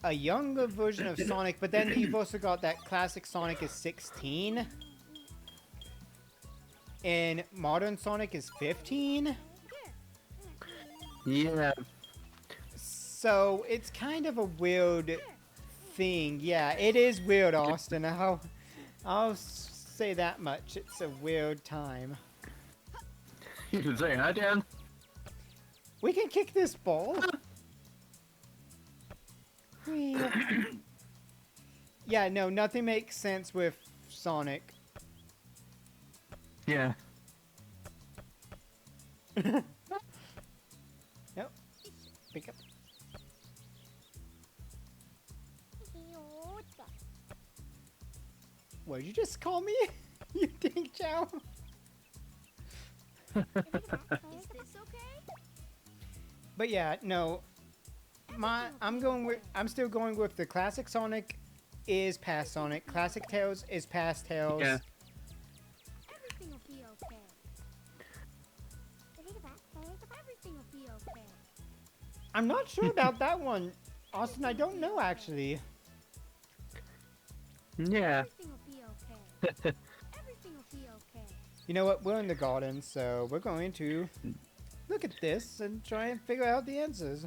a younger version of Sonic, but then you've also got that classic Sonic is 16, and modern Sonic is 15. Yeah. So it's kind of a weird thing. Yeah, it is weird, Austin. I'll say that much. It's a weird time. You can say hi, Dan. We can kick this ball. We... Yeah, no, nothing makes sense with Sonic. Yeah. Nope. Pick up. What'd you just call me? You think, Chao? Is this okay? But yeah, no. I'm still going with the classic Sonic is past Sonic. Classic Tails is past Tails. Yeah. Everything will be okay. Everything will be okay. I'm not sure about that one, Austin. I don't know actually. Yeah. Everything will be okay. Everything will be okay. You know what? We're in the garden, so we're going to look at this and try and figure out the answers.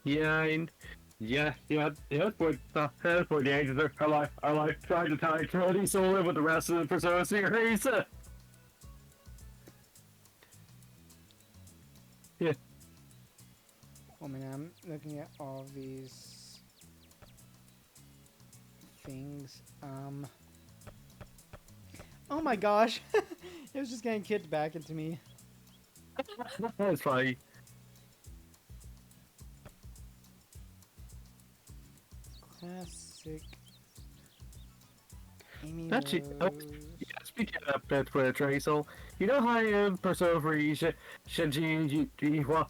Yeah, that's what the ages are like trying to tie Cody Solar with the rest of the Persona series. Yeah. Oh man, I'm looking at all these things. Oh my gosh, it was just getting kicked back into me. That's funny. Classic. Amy Actually, oh, Rose. yeah, speaking of that for Tracer, you know how Persona 3 Shinji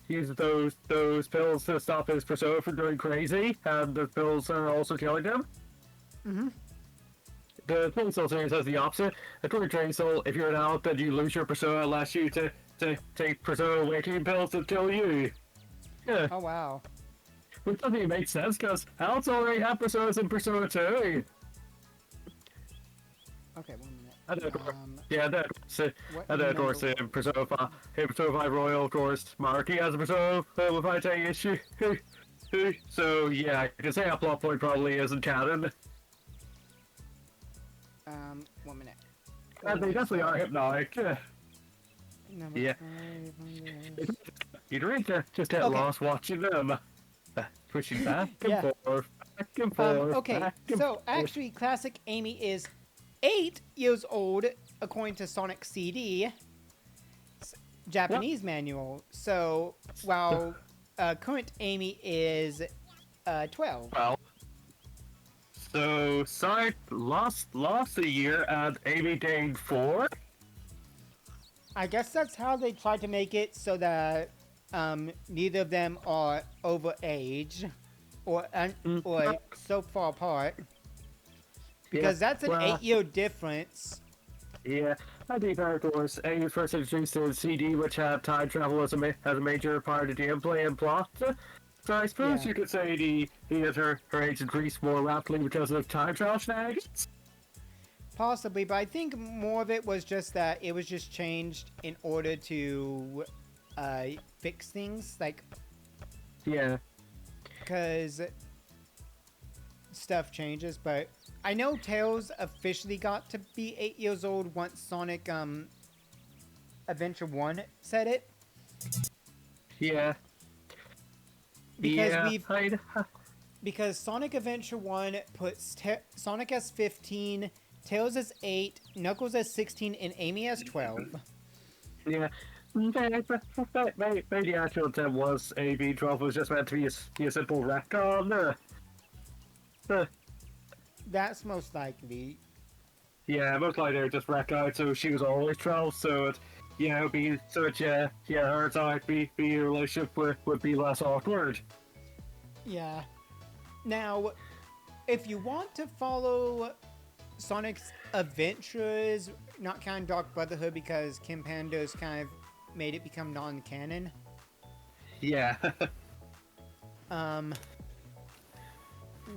uses those pills to stop his Persona from going crazy, and the pills are also killing him? Mm-hmm. The Tracer series has the opposite. According to Tracer, if you're an adult, then you lose your Persona unless you take Persona awakening pills to kill you. Yeah. Oh wow. Which doesn't even make sense, because adults already have Personas in Persona 2. Okay, 1 minute. And then, What and then of course, number- in Persona 5 Royal, of course, Marky has a Persona with fighting issue. So, yeah, I can say a plot point probably isn't canon. 1 minute. And they definitely are hypnotic. Number Yeah. 5 on this. You'd really just get Okay. lost watching them. Pushing back and Yeah. forth, back and forth. Okay, back and so forth. actually, classic Amy is 8 years old, according to Sonic CD, Japanese manual. So, while current Amy is 12. Well, so Sonic lost a year and Amy gained 4. I guess that's how they tried to make it so that neither of them are over age or so far apart. Because that's an 8-year difference. Yeah, I think of course, Amy first introduced to the CD, which had time travel as a major part of the gameplay and plot. So I suppose Yeah. you could say he has her age increased more rapidly because of time travel shenanigans. Possibly, but I think more of it was just that it was just changed in order to fix things, like, Yeah. because stuff changes, but I know Tails officially got to be 8 years old once Sonic Adventure 1 said it. Yeah. Because yeah, because Sonic Adventure 1 puts Sonic as 15, Tails as 8, Knuckles as 16, and Amy as 12. Yeah. Maybe the actual intent was AB 12 was just meant to be a simple retcon. That's most likely. Yeah, most likely they're just retcon, so she was always 12, so be such a hard time. Be your relationship would be less awkward. Yeah. Now, if you want to follow Sonic's adventures, not kind of Dark Brotherhood because Kim Pando's kind of made it become non-canon. Yeah.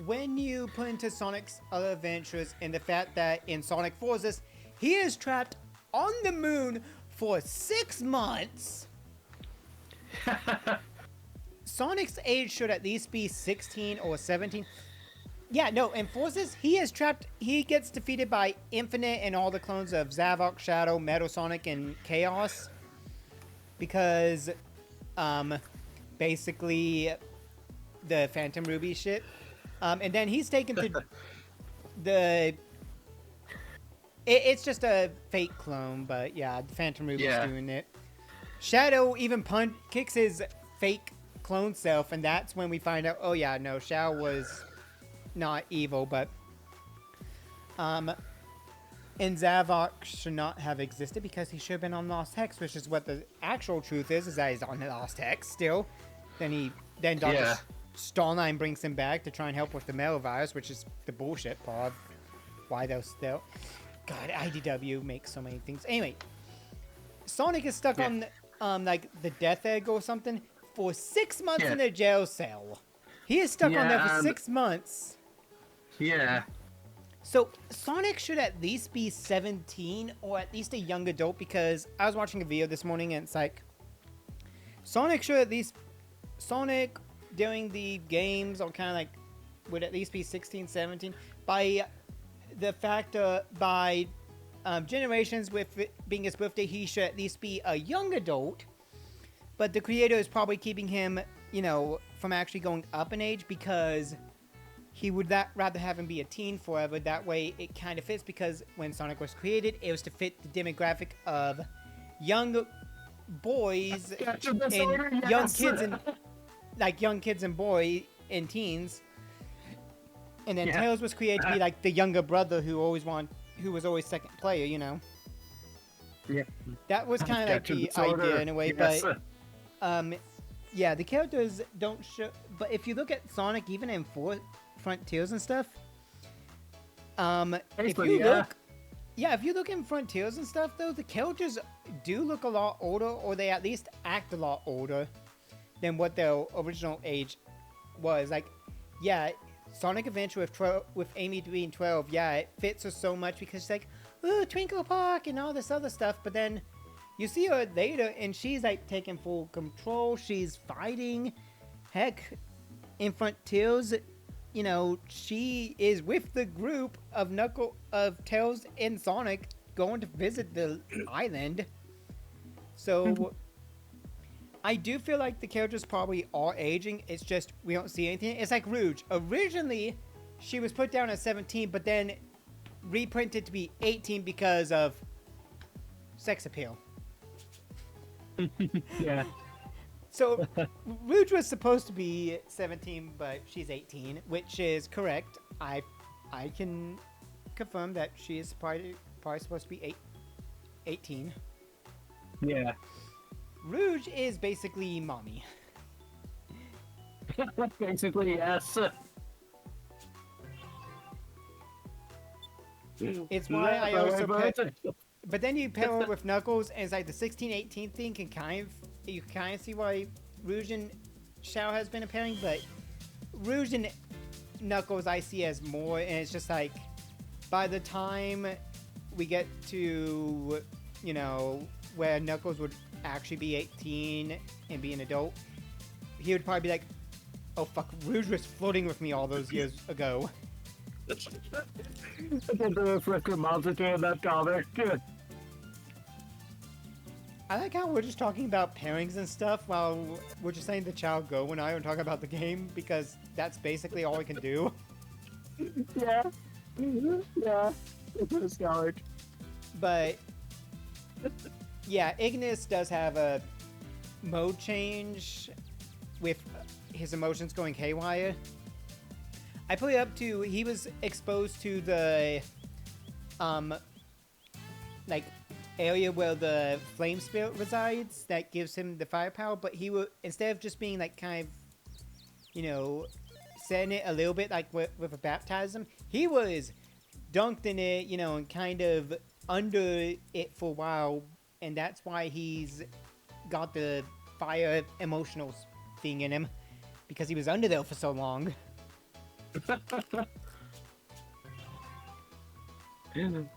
When you put into Sonic's other adventures and the fact that in Sonic Forces, he is trapped on the moon for 6 months. Sonic's age should at least be 16 or 17. Yeah, no, in Forces, he is trapped. He gets defeated by Infinite and all the clones of Zavok, Shadow, Metal Sonic, and Chaos. Because, basically, the Phantom Ruby shit. And then he's taken to the... It's just a fake clone, but yeah, the Phantom Ruby's doing it. Shadow even kicks his fake clone self, and that's when we find out, oh yeah, no, Shao was not evil, but... And Zavok should not have existed because he should have been on Lost Hex, which is what the actual truth is that he's on Lost Hex still. Then Dr. Starline brings him back to try and help with the Metal Virus, which is the bullshit part of why they're still... God, IDW makes so many things. Anyway, Sonic is stuck on, like, the Death Egg or something for 6 months in a jail cell. He is stuck on there for 6 months. Yeah. So, Sonic should at least be 17 or at least a young adult because I was watching a video this morning and it's like, Sonic during the games or kind of like, would at least be 16, 17 by the fact by generations with it being his birthday, he should at least be a young adult. But the creator is probably keeping him, you know, from actually going up in age because he would rather have him be a teen forever. That way it kind of fits because when Sonic was created, it was to fit the demographic of young boys and young kids and like young kids and boys and teens. And then Tails was created to be like the younger brother who was always second player, you know. Yeah. That was kind of like the idea in a way, but yeah, the characters don't show. But if you look at Sonic, even in Frontiers and stuff, if you look in Frontiers and stuff, though, the characters do look a lot older, or they at least act a lot older than what their original age was. Like, yeah. Sonic Adventure with Amy being 12, yeah, it fits her so much because she's like, ooh, Twinkle Park and all this other stuff, but then you see her later and she's like taking full control, she's fighting, heck, in Frontiers, you know, she is with the group of Tails and Sonic going to visit the island, so... I do feel like the characters probably are aging. It's just we don't see anything. It's like Rouge. Originally, she was put down as 17, but then reprinted to be 18 because of sex appeal. Yeah. So, Rouge was supposed to be 17, but she's 18, which is correct. I can confirm that she is probably supposed to be 18. Yeah. Rouge is basically mommy. Basically, yes. It's why I also but then you pair it with Knuckles, and it's like the 16-18 thing you can kind of see why Rouge and Shao has been appearing, but Rouge and Knuckles I see as more, and it's just like, by the time we get to, you know, where Knuckles would actually be 18 and be an adult, he would probably be like, oh fuck, Rouge was flirting with me all those years ago. I can do a freaking monster in that comic. I like how we're just talking about pairings and stuff while we're just saying the Chao Go and I are talking about the game because that's basically all we can do. Yeah. Yeah. It's college. But yeah, Ignis does have a mode change with his emotions going haywire. I put it up to, he was exposed to the, like, area where the flame spirit resides that gives him the firepower, but he will, instead of just being like kind of, you know, setting it a little bit like with a baptism, he was dunked in it, you know, and kind of under it for a while, and that's why he's got the fire emotional thing in him, because he was under there for so long.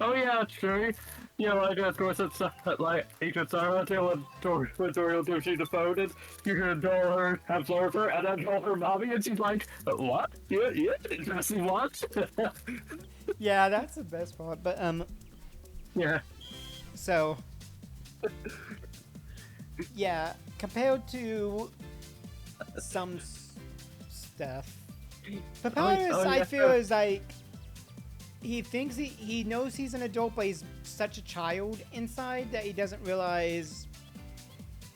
Oh yeah, true. You know, like of course it's like Agent Sarah when Toriel gives you the phone and you can tell her, have floor for her, and then call her mommy, and she's like, what? Yeah, interesting what? Yeah, that's the best part. But Yeah. so yeah, compared to some stuff, Papyrus, Oh, yeah. I feel is like he thinks he knows he's an adult, but he's such a child inside that he doesn't realize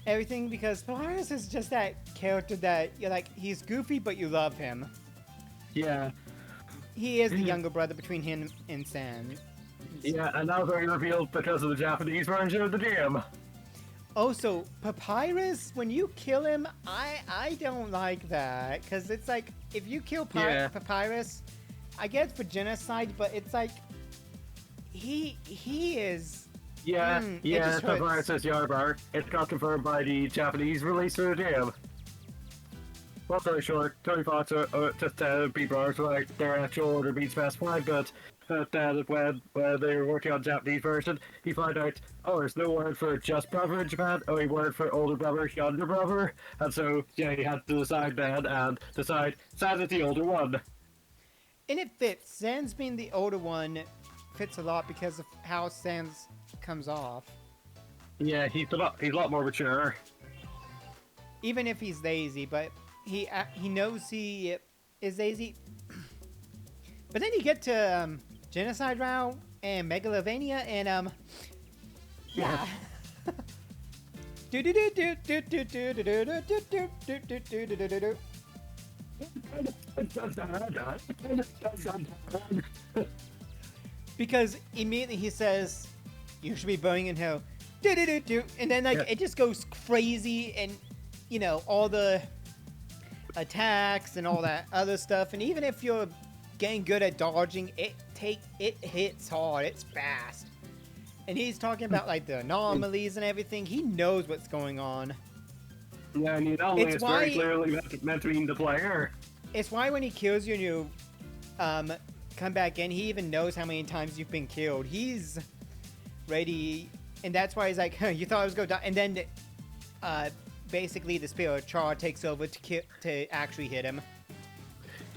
everything, because Papyrus is just that character that you're like, he's goofy, but you love him. Yeah. He is the younger brother between him and San. Yeah, and now very revealed because of the Japanese version of the game. Oh, so Papyrus, when you kill him, I don't like that, because it's like, if you kill Papyrus, I get it for genocide, but it's like, he is... Yeah, it yeah, just hurts. Papyrus is Yarbar. It's got confirmed by the Japanese release of the game. Well, very short, Tony Fox just be brought like their actual order being specified, but when they were working on the Japanese version, he found out, oh, there's no word for just brother in Japan, only word for older brother, younger brother, and so, yeah, he had to decide then, and decide, San is the older one. And it fits. Sans being the older one fits a lot because of how Sans comes off. Yeah, he's a lot more mature. Even if he's lazy, but he knows he is lazy. But then you get to Genocide Round and Megalovania, and yeah. Because immediately he says, "You should be burning in hell," and then like it just goes crazy, and you know, all the attacks and all that other stuff. And even if you're getting good at dodging, it hits hard. It's fast. And he's talking about like the anomalies and everything. He knows what's going on. Yeah, and you know, it's very clearly meant to be the player. It's why when he kills you and you come back in, he even knows how many times you've been killed. He's ready, and that's why he's like, huh, you thought I was going to die. And then basically the Spirit Char takes over to actually hit him.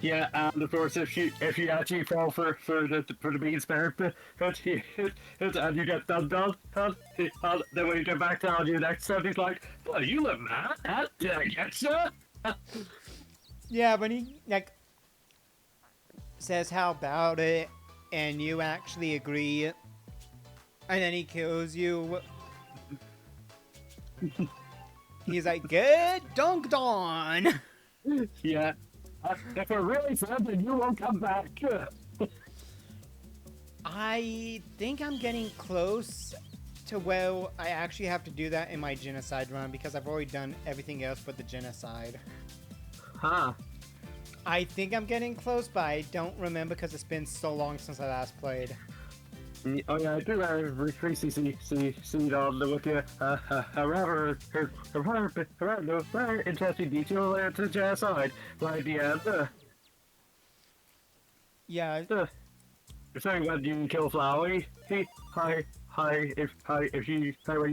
Yeah, and of course, if you actually fall for the bean spirit, and you get done, then when you get back down, your next step, he's like, "Well, you look mad. Did I get you?" Yeah, when he like says how about it, and you actually agree, and then he kills you. He's like, "Good dunked on." Yeah. If we're really sad, then you won't come back. I think I'm getting close to where I actually have to do that in my genocide run, because I've already done everything else but the genocide. Huh. I think I'm getting close, but I don't remember because it's been so long since I last played. Oh yeah, I do recently see on the wiki a rather interesting detail to the genocide right at the end. Yeah. You're saying when you kill Flowey, when you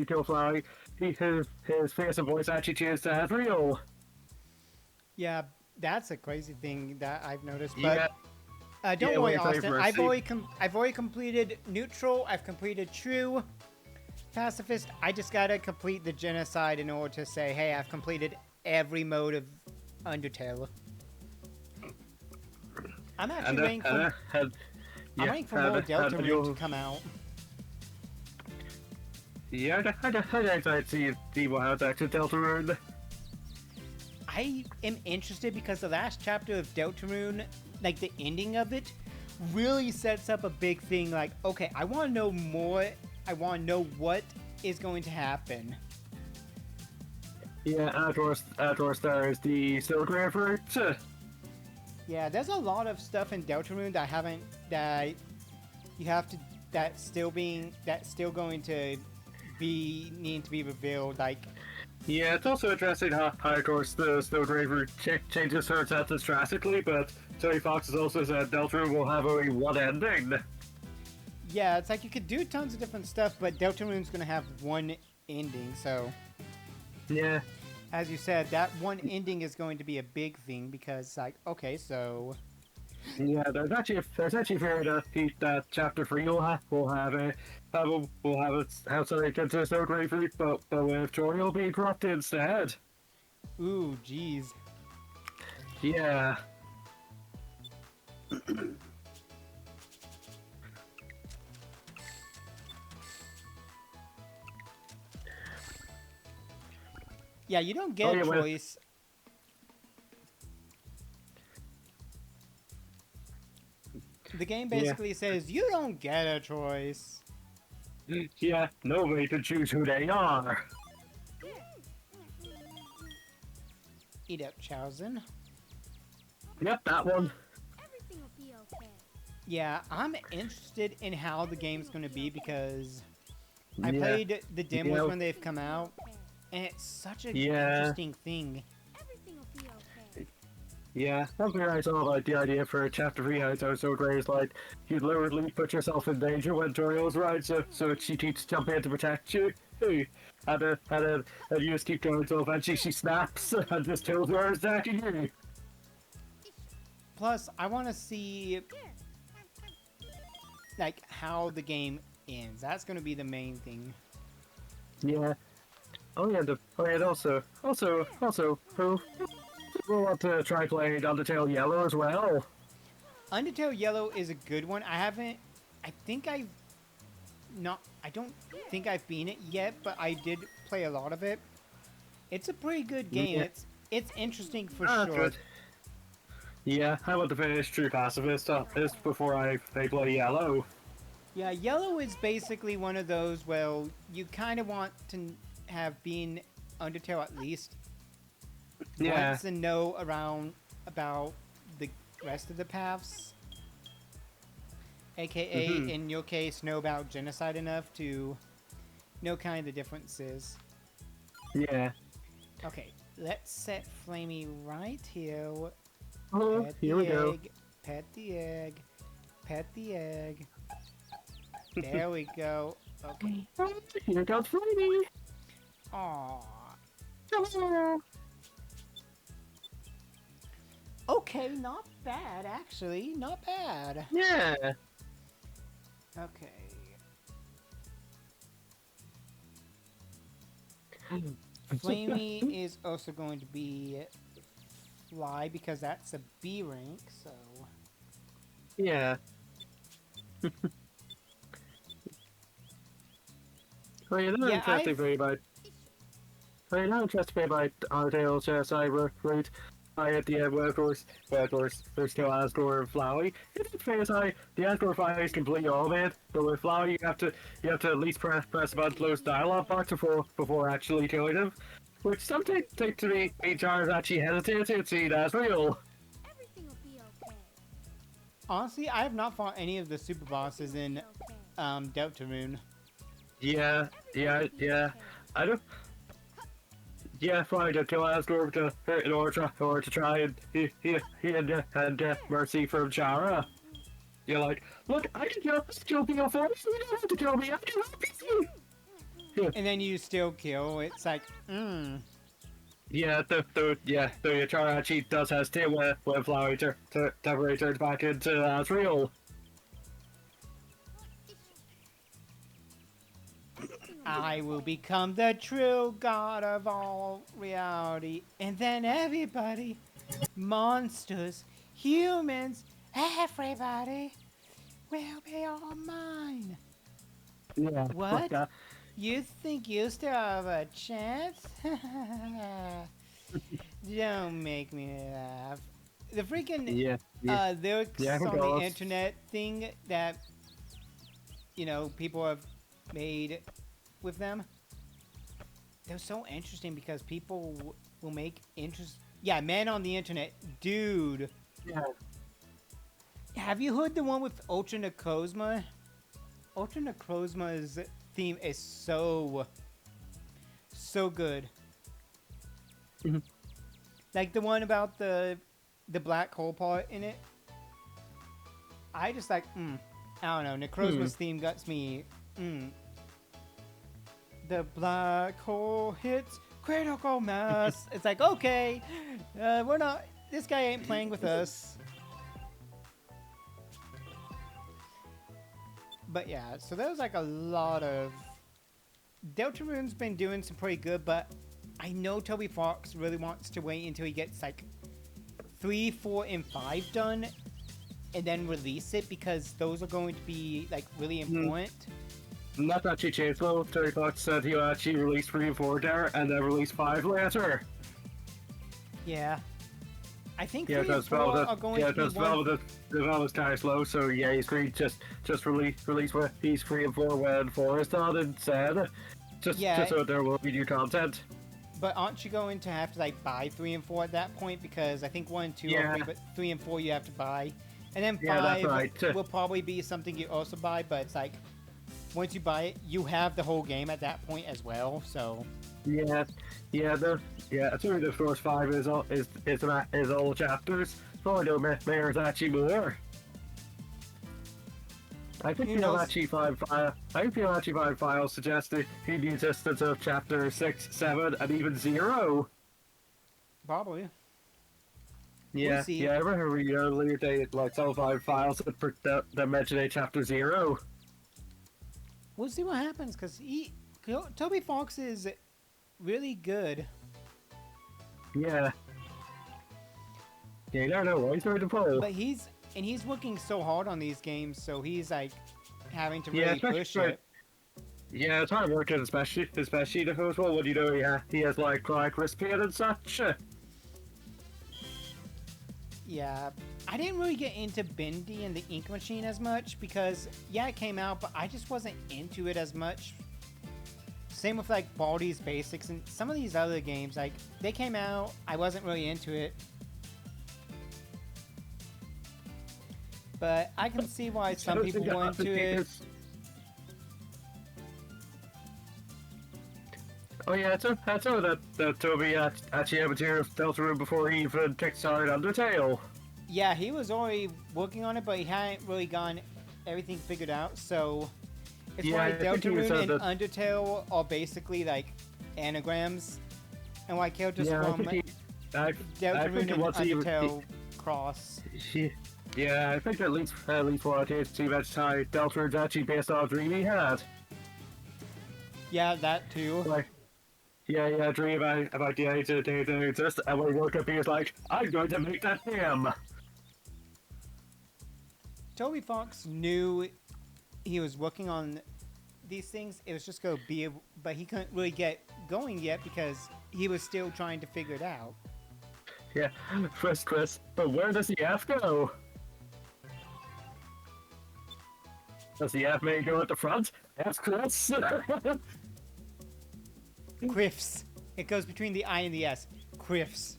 kill Flowey, his face and voice actually changed to Asriel. Yeah, that's a crazy thing that I've noticed. But Yeah. don't worry, Austin. I've already already completed neutral. I've completed true, pacifist. I just gotta complete the genocide in order to say, hey, I've completed every mode of Undertale. I'm actually waiting for. I'm waiting for more Deltarune to come out. Yeah, I'd see what happens after Deltarune. I am interested because the last chapter of Deltarune, like the ending of it, really sets up a big thing. Like, okay, I want to know more I want to know what is going to happen. Yeah, outdoors there is the Silk River. Yeah, there's a lot of stuff in Deltarune that you have to that's still going to be needing to be revealed. Like, Yeah, it's also interesting how of course the Silk River changes her sentence drastically, but Tony Fox has also said Deltarune will have only one ending. yeah, it's like you could do tons of different stuff, but Deltarune's gonna have one ending. So, Yeah. as you said, that one ending is going to be a big thing because, like, okay, so Yeah, there's actually fear that chapter 3 will have its how Sonic into a Silk River, but with Jory will be corrupted instead. ooh, jeez. Yeah. Yeah, you don't get Oh, a yeah, well- choice. The game Yeah. basically says you don't get a choice. Yeah, nobody can choose who they are. Eat up, Chowsen. Yep, that one. Everything will be okay. Yeah, I'm interested in how the game's gonna be because I Yeah. played the demos Yeah. when they've come out, Okay. and it's such a Yeah. interesting thing. Everything will be okay. Yeah, something I saw about the idea for chapter 3 how it's so great is like you literally put yourself in danger when Toriel's right, so she keeps jumping in to protect you. And you just keep going so eventually she snaps and just kills her attacking you. Plus, I want to see like how the game ends. That's gonna be the main thing. Yeah. And also we'll want to try playing Undertale Yellow as well. Undertale Yellow is a good one. I haven't. I think I've not. I don't think I've beaten it yet, but I did play a lot of it. It's a pretty good game. Yeah. It's interesting for Ah, sure. good. Yeah, I want to finish True Pacifist this before I play Yellow. Yeah, Yellow is basically one of those. Well, you kind of want to have been Undertale at least Yeah. once and know around about the rest of the paths. AKA, Mhm. in your case, know about genocide enough to know kind of the differences. Yeah. Okay, let's set Flamey right here. Oh, Pet here the we go. egg, pet the egg, pet the egg. There we go. Okay. Here comes Flamey. Aww. Hello. Okay, not bad, actually. Not bad. Yeah. Okay. Flamey is also going to be Fly because that's a B rank, so... Yeah. Oh, you're not Yeah, interested I've- very about. Oh, you're not interested very about Undertale's cyber route. I at the end, well, of course, there's still Asgore and Flowey. It's fair to say the Asgore Flowey is completely all of it, but with Flowey you have to at least press a button close dialogue box before actually killing him, which some take to be Charles actually hesitated to see it as real. Everything will be okay. Honestly, I have not fought any of the super bosses in Okay. Deltarune. Yeah, Everything will be okay. I don't. Yeah, fine. To kill Asgore in order to try and and mercy from Chara. You're like, look, I can kill people first. You don't have to kill me. I can help you. And then you still kill. It's like, Yeah, though Chara actually does hesitate when Flowery temporarily turns back into Asriel. I will become the true god of all reality. And then everybody, monsters, humans, everybody will be all mine. Yeah. What? fuck You think you still have a chance? Don't make me laugh. The freaking Yeah. lyrics Yeah, on go. the internet thing that, you know, people have made with them. They're so interesting because people will make interest. Yeah, man on the internet, dude. Yeah. Have you heard the one with Ultra Necrozma? Ultra Necrozma's theme is so good. Mhm. Like the one about the black hole part in it. I just like, I don't know. Necrozma's theme gets me, The black hole hits critical mass. It's like, okay, we're not. This guy ain't playing with us. But yeah, so there's like a lot of. Deltarune's been doing some pretty good, but I know Toby Fox really wants to wait until he gets like 3, 4, and 5 done, and then release it because those are going to be like really important. And that's actually changed though. Terry Fox said he'll actually release 3 and 4 there, and then release 5 later. Yeah. I think Yeah, 3 and 4 are going to be one... the development's kind of slow, so yeah, he's agreed just release what he's 3 and 4 when 4 is done instead. Just so there will be new content. But aren't you going to have to like buy 3 and 4 at that point? Because I think 1 and 2 are free, but 3 and 4 you have to buy. And then 5 will probably be something you also buy, but it's like once you buy it, you have the whole game at that point as well. So I think the first 5 is all the chapters. Probably no there's actually more. I think you'll actually find files suggesting the existence of chapter 6, 7, and even 0. Probably. Yeah, We'll see. I remember reading earlier they like some 5 files that mention a chapter 0. We'll see what happens because Toby Fox is really good. Yeah. Yeah, you don't know why he's trying to pull. But he's working so hard on these games, so he's like having to really push it. Yeah, it's hard working, especially the first one. What do you know? Yeah, he has like wrist pain and such. Yeah, I didn't really get into Bendy and the Ink Machine as much because it came out, but I just wasn't into it as much. Same with like Baldi's Basics and some of these other games. Like they came out, I wasn't really into it. But I can see why some people were into it. Oh yeah, that's all that Toby actually had material of Deltarune before he even kickstarted Undertale. Yeah, he was already working on it, but he hadn't really gotten everything figured out. So it's why Deltarune and Undertale are basically like anagrams, and why characters from Deltarune and Undertale cross. Yeah, I think at least one of the two that's how Deltarune's actually based on a dream he had. Yeah, that too. Like, yeah, dream about the idea to exist, and when he woke up, he was like, "I'm going to make that him." Toby Fox knew he was working on these things. It was just going to be, but he couldn't really get going yet because he was still trying to figure it out. Yeah, Chris, but where does the F go? Does the F may go at the front? That's Chris. Quiffs. It goes between the I and the S. Quiffs.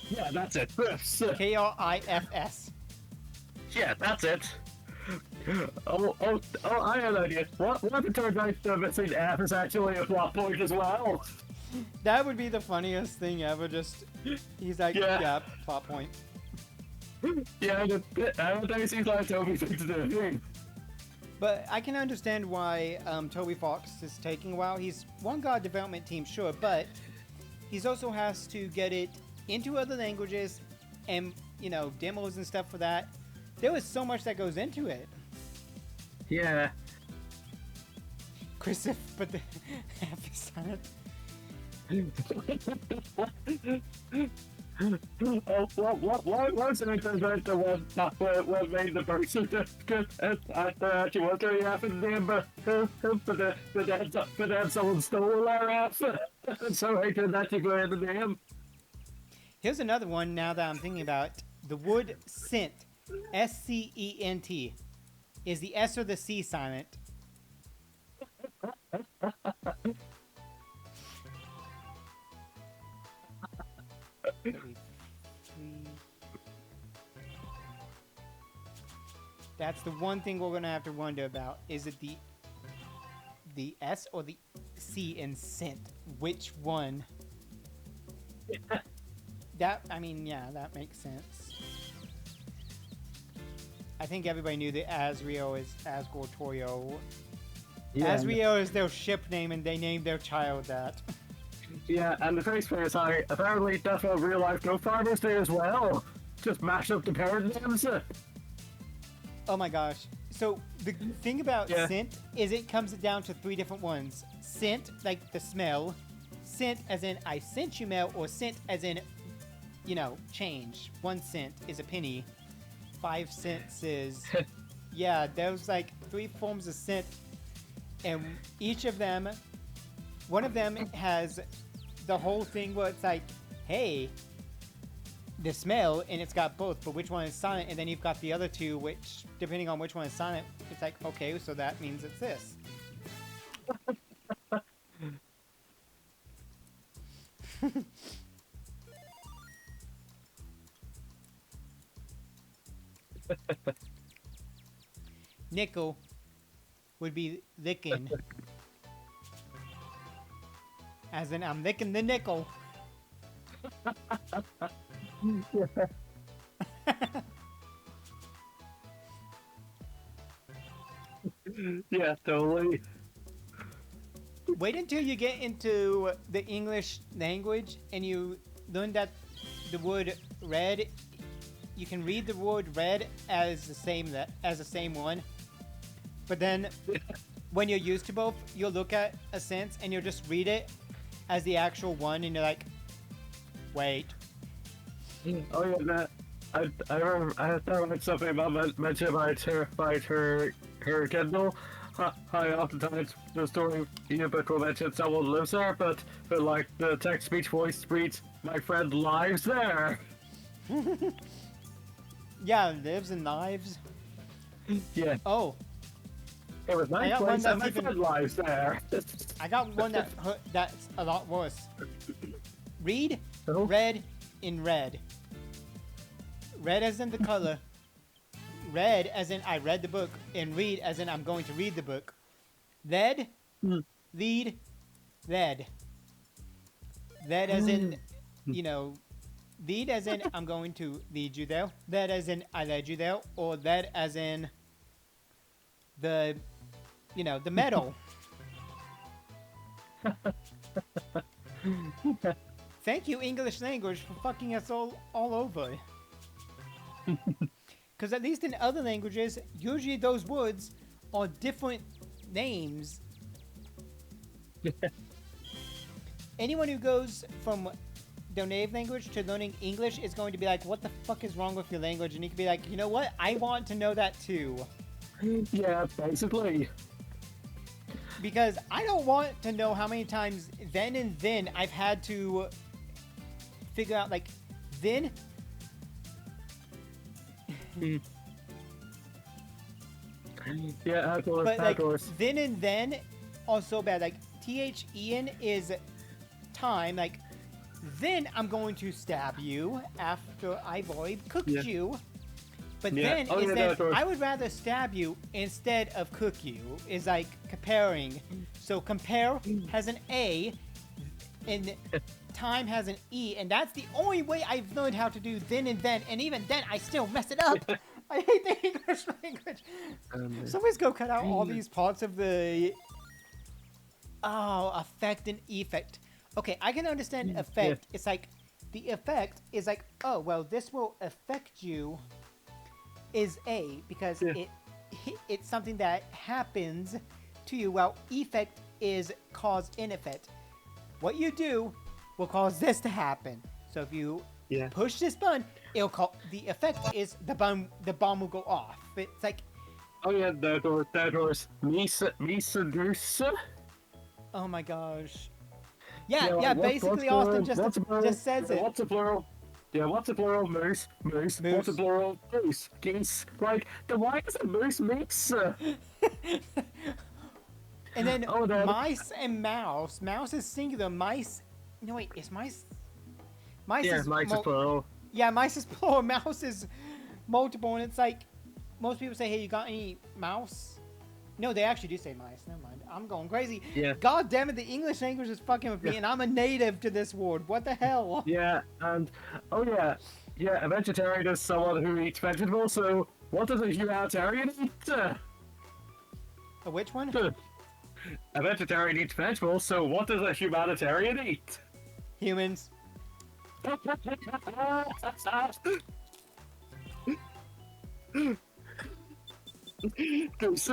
Yeah, that's it. Quiffs. Kriffs. Yeah, that's it. Oh, I had an idea. What if it turns out the missing F is actually a plot point as well? That would be the funniest thing ever. Just, he's like, yeah plot point. Yeah, I don't think it seems like Toby thinks the thing. But I can understand why Toby Fox is taking a while. He's got a development team, sure, but he also has to get it into other languages and, demos and stuff for that. There was so much that goes into it. Yeah. Chris, but the F is silent. Why wasn't it the one that made the person actually was very happy to name, but then someone stole our ass, so I couldn't actually go in the name. Here's another one now that I'm thinking about it. The word scent, SCENT, is the S or the C silent? 33. That's the one thing we're gonna have to wonder about. Is it the S or the C in scent? Which one? That, I mean, yeah, that makes sense. I think everybody knew that Asriel is Asgortorio. Yeah, Asriel is their ship name, and they named their child that. yeah, and the face I apparently that's a real life Go Farmers Day as well. Just mash up the parent names. Oh my gosh. So the thing about Yeah. scent is it comes down to 3 different ones. Scent, like the smell. Scent as in I sent you mail, or scent as in, you know, change. 1 cent is a penny. 5 cents is... yeah, there's like 3 forms of scent. And each of them, one of them has the whole thing where it's like, hey, the smell, and it's got both, but which one is silent? And then you've got the other 2, which, depending on which one is silent, it's like, okay, so that means it's this. Nickel would be licking. As in, I'm licking the nickel. Yeah, totally. Wait until you get into the English language and you learn that the word red, you can read the word red as the same one. But then when you're used to both, you'll look at a sense and you'll just read it as the actual one, and you're like, wait. Oh yeah, that I remember I thought about something about mentioned about her Kindle. I oftentimes the story ebook will mention someone lives there, but like the text speech voice reads, "My friend lives there." Yeah, lives and lives. Yeah, Oh, it was I nice got one place, and that's my even- friend lives there. I got one that's a lot worse. Read Oh. red in red. Red as in the color. Read as in I read the book, and read as in I'm going to read the book. Lead, lead, lead. Lead as in, you know, lead as in I'm going to lead you there. Lead as in I led you there, or lead as in the, you know, the metal. Thank you, English language, for fucking us all over. Because at least in other languages, usually those words are different names. Anyone who goes from their native language to learning English is going to be like, what the fuck is wrong with your language? And you can be like, you know what? I want to know that too. Yeah, basically. Because I don't want to know how many times then and then I've had to figure out, like, then... Yeah, of course, But, of like, course. then and then are so bad. Like, THEN is time. Like, then I'm going to stab you after I've already cooked Yeah. you. But Yeah. then Oh, yeah, is no, that of course. I would rather stab you instead of cook you. Is like comparing. So compare has an A, and time has an E, and that's the only way I've learned how to do then and then. And even then, I still mess it up. I hate the English language. Somebody's go cut out all these parts of the effect and effect. Okay, I can understand effect. It's like the effect is like, oh well, this will affect you. Is A because it's something that happens to you. While effect is cause and effect. What you do will cause this to happen. So if you push this button, it'll call the effect is the bomb will go off. It's like, Oh yeah, that was Misa Goose. oh my gosh. Yeah, like, basically what's Austin plural? just says it. What's the plural? Yeah, what's the plural? Moose. What's the plural? Goose. Geese. Like, then why is it moose meese? And then Oh, no. mice and mouse. Mouse is singular. Mice. No, wait. Is mice. Mice Yeah, is. mice is plural. Yeah, mice is plural. Mouse is multiple. And it's like. Most people say, hey, you got any mouse? No, they actually do say mice. Never mind. I'm going crazy. Yeah. God damn it. The English language is fucking with me. And I'm a native to this word. What the hell? Yeah, and oh yeah, yeah. A vegetarian is someone who eats vegetables. So what does a humanitarian eat? A which one? A vegetarian eats vegetables. So what does a humanitarian eat? Humans. Goose.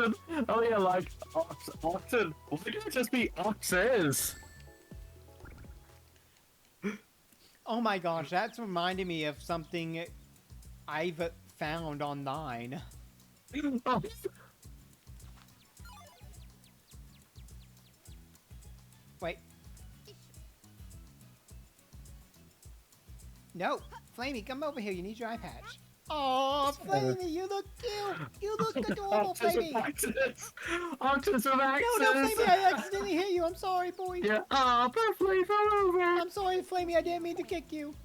Oh yeah, like oxen. Why can't it just be oxes? Oh my gosh, that's reminding me of something I've found online. Oh. Wait. No, Flamey, come over here. You need your eye patch. Oh, Flamey, you look cute. You look adorable, Flamey. Oxes of axes. No, Flamey, I accidentally hit you. I'm sorry, boy. Yeah. Oh, perfectly fell over. I'm sorry, Flamey. I didn't mean to kick you.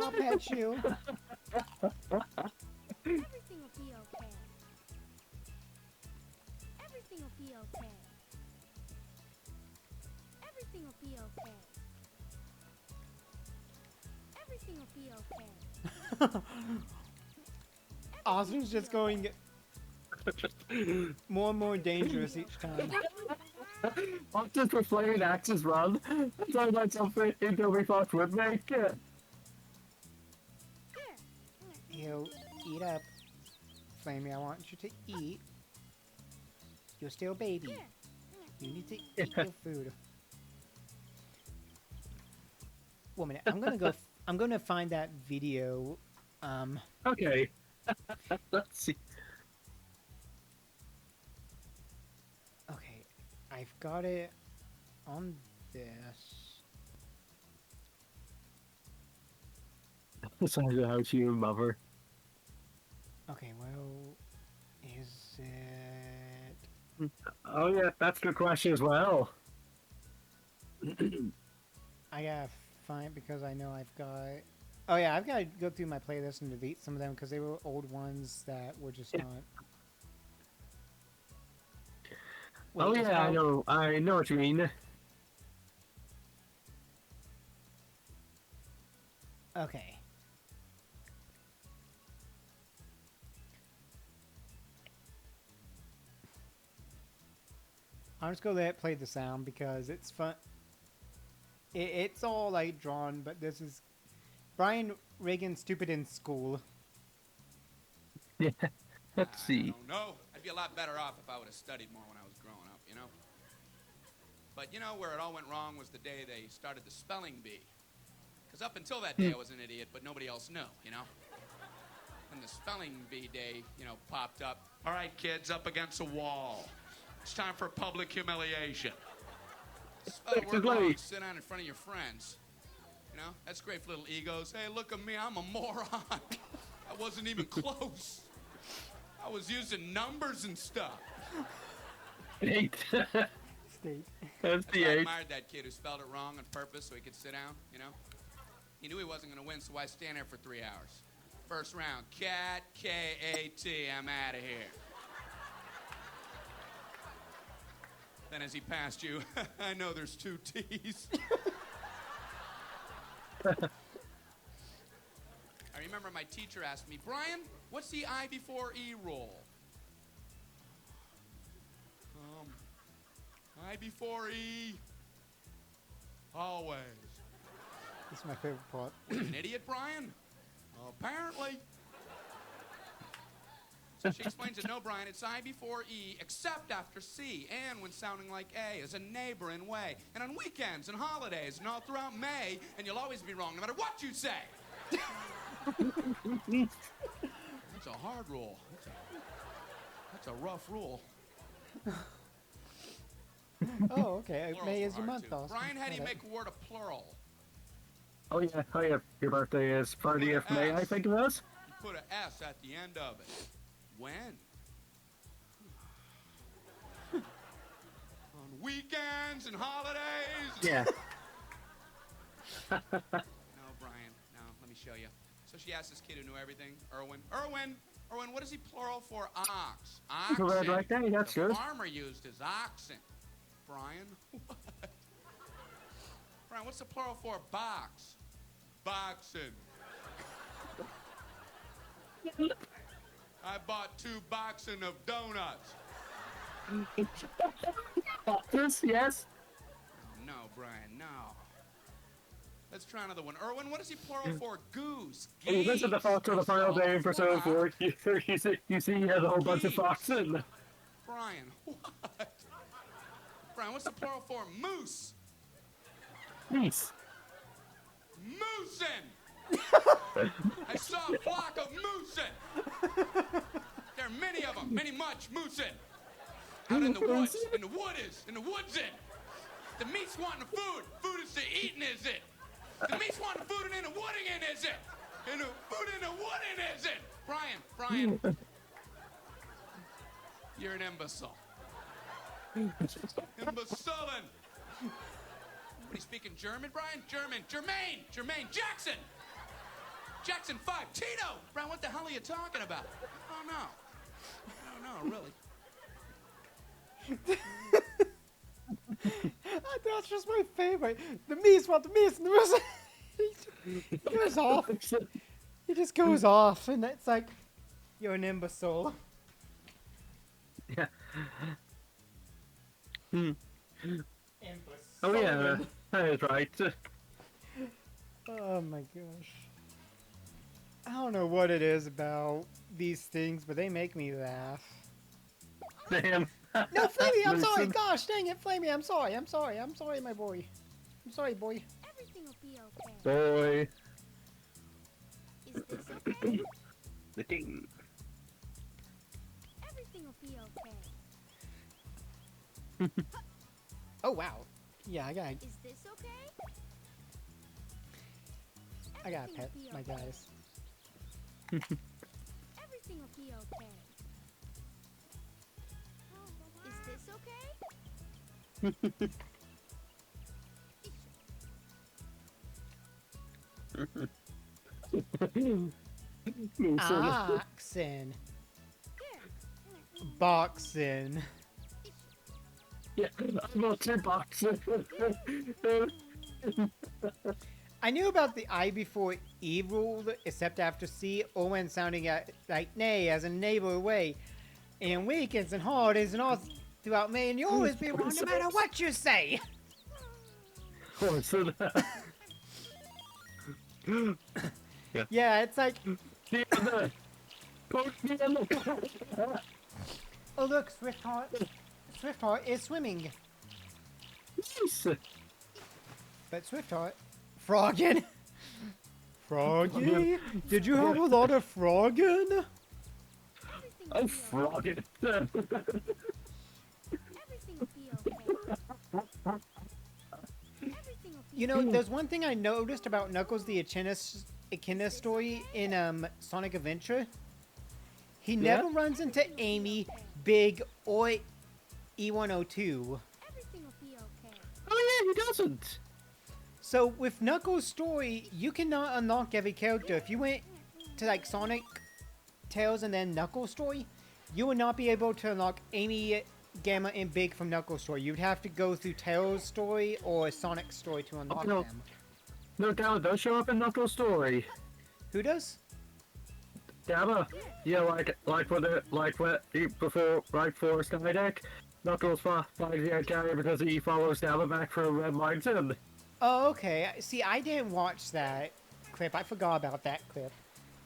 I'll pet you. Everything will be okay. Everything will be okay. Everything will be okay. Everything will be okay. Austin's just going more and more dangerous each time. Oxes with flaming axes run. That sounds like something Indomie Fox would make. You eat up. Flamey, I want you to eat. You're still a baby. You need to eat your food. One minute. I'm gonna find that video. Okay. Let's see. Okay. I've got it on this. Besides how to mother. Okay, well, is it... Oh yeah, that's a good question as well. I gotta find, because I know I've got... Oh yeah, I've gotta go through my playlist and delete some of them, because they were old ones that were just not... Oh Wait, yeah, I know what you mean. Okay. I'm just gonna let it play the sound because it's fun. It's all like drawn, but this is Brian Reagan stupid in school. Yeah. Let's see. No, I'd be a lot better off if I would have studied more when I was growing up, you know? But you know where it all went wrong was the day they started the spelling bee. Because up until that day I was an idiot, but nobody else knew, you know? When the spelling bee day, you know, popped up. All right, kids, up against a wall. It's time for public humiliation. Spell the word wrong, sit down in front of your friends. You know, that's great for little egos. Hey, look at me, I'm a moron. I wasn't even close. I was using numbers and stuff. 8. State. That's the I 8. admired that kid who spelled it wrong on purpose so he could sit down, you know? He knew he wasn't going to win, so why stand there for 3 hours? First round, cat, K-A-T, I'm out of here. Then as he passed you, I know there's 2 T's. I remember my teacher asked me, Brian, what's the I before E rule? I before E, always. This is my favorite part. What, an idiot, Brian? Apparently. So she explains it, no, Brian, it's I before E, except after C, and when sounding like A, as a neighbor in way, and on weekends and holidays, and all throughout May, and you'll always be wrong, no matter what you say. That's a hard rule. That's a rough rule. Oh, okay. Plurals May were is your hard, month, too. Austin. Brian, how do you Got it. make a word a plural? Oh yeah. Your birthday is 30th May, I think it was. You put an S at the end of it. When? weekends and holidays. Yeah. No, Brian. No, let me show you. So she asked this kid who knew everything, Erwin. Erwin, what is he plural for ox? Oxen. Right like that, that's the good. farmer used his oxen. Brian, what? Brian, what's the plural for box? Boxen. I bought 2 boxen of donuts. Boxes, yes. No, Brian, no. Let's try another one. Erwin, what is he plural for goose? When you listen to Fox on the final day in Persona 4, you see he has a whole bunch of Geese. foxes. Brian, what? Brian, what's the plural for moose? Nice. Moosin! I saw a flock of moosin! There are many of them, many much moosin! Out in the woods, in the woods in! The meat's wanting food, food is the eating, is it? The meat's wanting food and in the wooding in, is it? And the food in the wooding, is it? Brian, you're an imbecile. Imbecilin! What, are you speaking German, Brian? Jermaine, Jackson! Jackson 5, Tito! Brian, what the hell are you talking about? Oh, no, really. That's just my favorite. The me's what the me's and the rest. He goes off. He just goes off, and it's like, you're an imbecile. Yeah. Imbecile. Oh yeah, that is right. Oh my gosh. I don't know what it is about these things, but they make me laugh. Damn. No, Flamey, I'm sorry. Listen. Gosh, dang it, Flamey, I'm sorry, my boy. I'm sorry, boy. Everything will be okay. Boy. Is this okay? The thing. Everything will be okay. Oh, wow. Yeah, I gotta Is this okay? Everything pet will be my okay. guys. Everything will be okay. Is this okay? Oxen. Boxen. Yeah, I'm not 2 boxes. I knew about the I before E rule, except after C, or when sounding like nay as a neighbor way. And weekends and holidays and all throughout May, and you always be wrong no matter what you say. Oh, so that. Yeah, it's like, oh look, Swift-Heart is swimming. Nice. But Swift-Heart, frogging. Froggy? Did you have a lot of frogging? Everything I'm will be frogging. okay. Everything will be okay. Everything will be You know, there's one thing I noticed about Knuckles the Echidna story in Sonic Adventure. He never runs into Amy, Big, or E102. Everything will be okay. Oh yeah, he doesn't. So with Knuckles' story, you cannot unlock every character. If you went to like Sonic, Tails, and then Knuckles' story, you would not be able to unlock Amy, Gamma, and Big from Knuckles' story. You'd have to go through Tails' story or Sonic's story to unlock no. them. No, Gamma does show up in Knuckles' story. Who does? Gamma, yeah, like before Skydeck, Knuckles finds the Gary because he follows Gamma back from Red Mountain. Oh, okay. See, I didn't watch that clip. I forgot about that clip.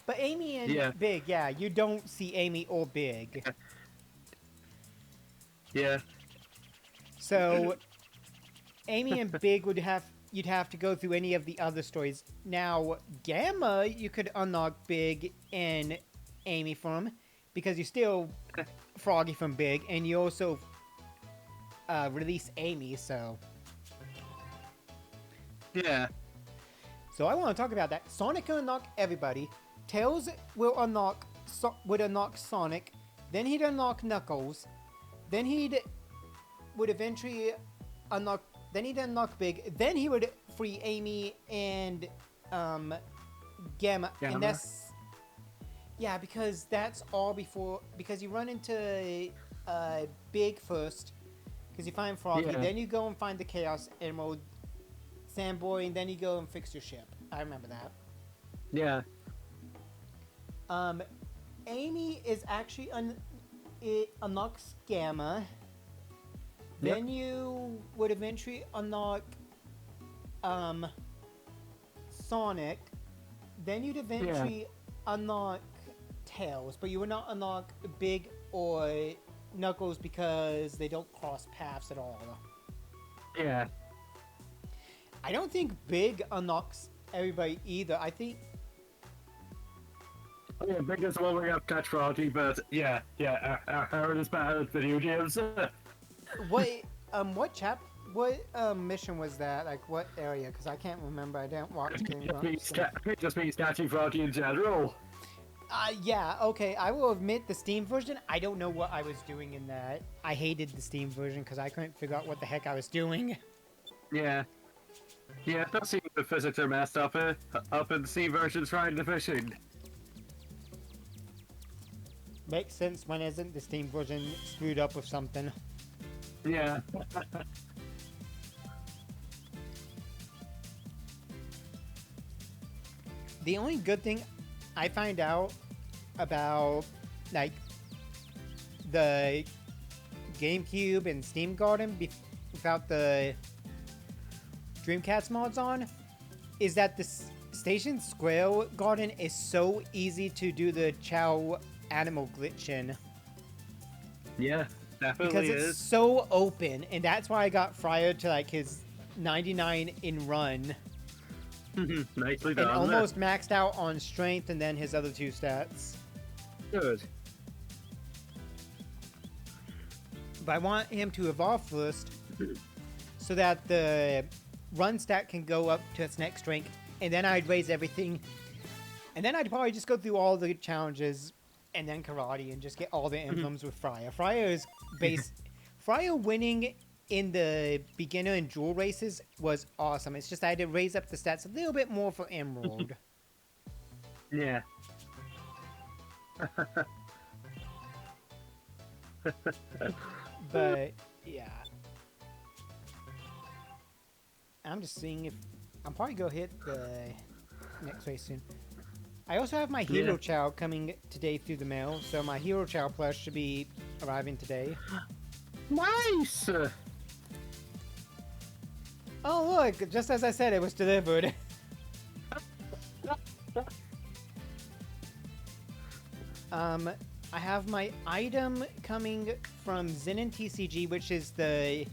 But Amy and Big, yeah, you don't see Amy or Big. Yeah. So, Amy and Big you'd have to go through any of the other stories. Now, Gamma, you could unlock Big and Amy from, because you still Froggy from Big, and you also release Amy, so. Yeah. So I want to talk about that. Sonic can unlock everybody. Tails would unlock Sonic. Then he'd unlock Knuckles. Then would eventually unlock. Then he'd unlock Big. Then he would free Amy and Gamma. And that's because that's all before. Because you run into Big first. Because you find Froggy. Yeah. Then you go and find the Chaos Emerald, Sandboy, and then you go and fix your ship. I remember that. Yeah. Amy is actually it unlocks Gamma. Yep. Then you would eventually unlock Sonic. Then you'd eventually unlock Tails, but you would not unlock Big or Knuckles because they don't cross paths at all. Yeah. I don't think Big unlocks everybody either. I think Oh, yeah, Big is the one where you have to catch Froggy, but Aaron is bad at video games. what mission was that? Like what area? Because I can't remember. I didn't watch Game Just means catching Froggy in general. Yeah, okay. I will admit the Steam version, I don't know what I was doing in that. I hated the Steam version because I couldn't figure out what the heck I was doing. Yeah. Yeah, it does seem the physics are messed up in the Steam version trying to fishing. Makes sense when isn't the Steam version screwed up with something. Yeah. The only good thing I find out about, like, the GameCube and Steam Garden without the Dreamcast mods on is that the Station Square Garden is so easy to do the Chao animal glitch in. Yeah, definitely Because it's so open, and that's why I got Fryer to, like, his 99 in run. Nicely And done. almost maxed out on strength and then his other two stats. Good. But I want him to evolve first so that the run stat can go up to its next rank, and then I'd raise everything. And then I'd probably just go through all the challenges and then karate and just get all the emblems with Fryer. Fryer is base. Fryer winning in the beginner and jewel races was awesome. It's just I had to raise up the stats a little bit more for Emerald. Yeah. But yeah, I'm just seeing if I'm probably gonna hit the next race soon. I also have my Hero Chow coming today through the mail, so my Hero Chow plush should be arriving today. Nice! Oh look, just as I said, it was delivered. I have my item coming from Zenin TCG, which is the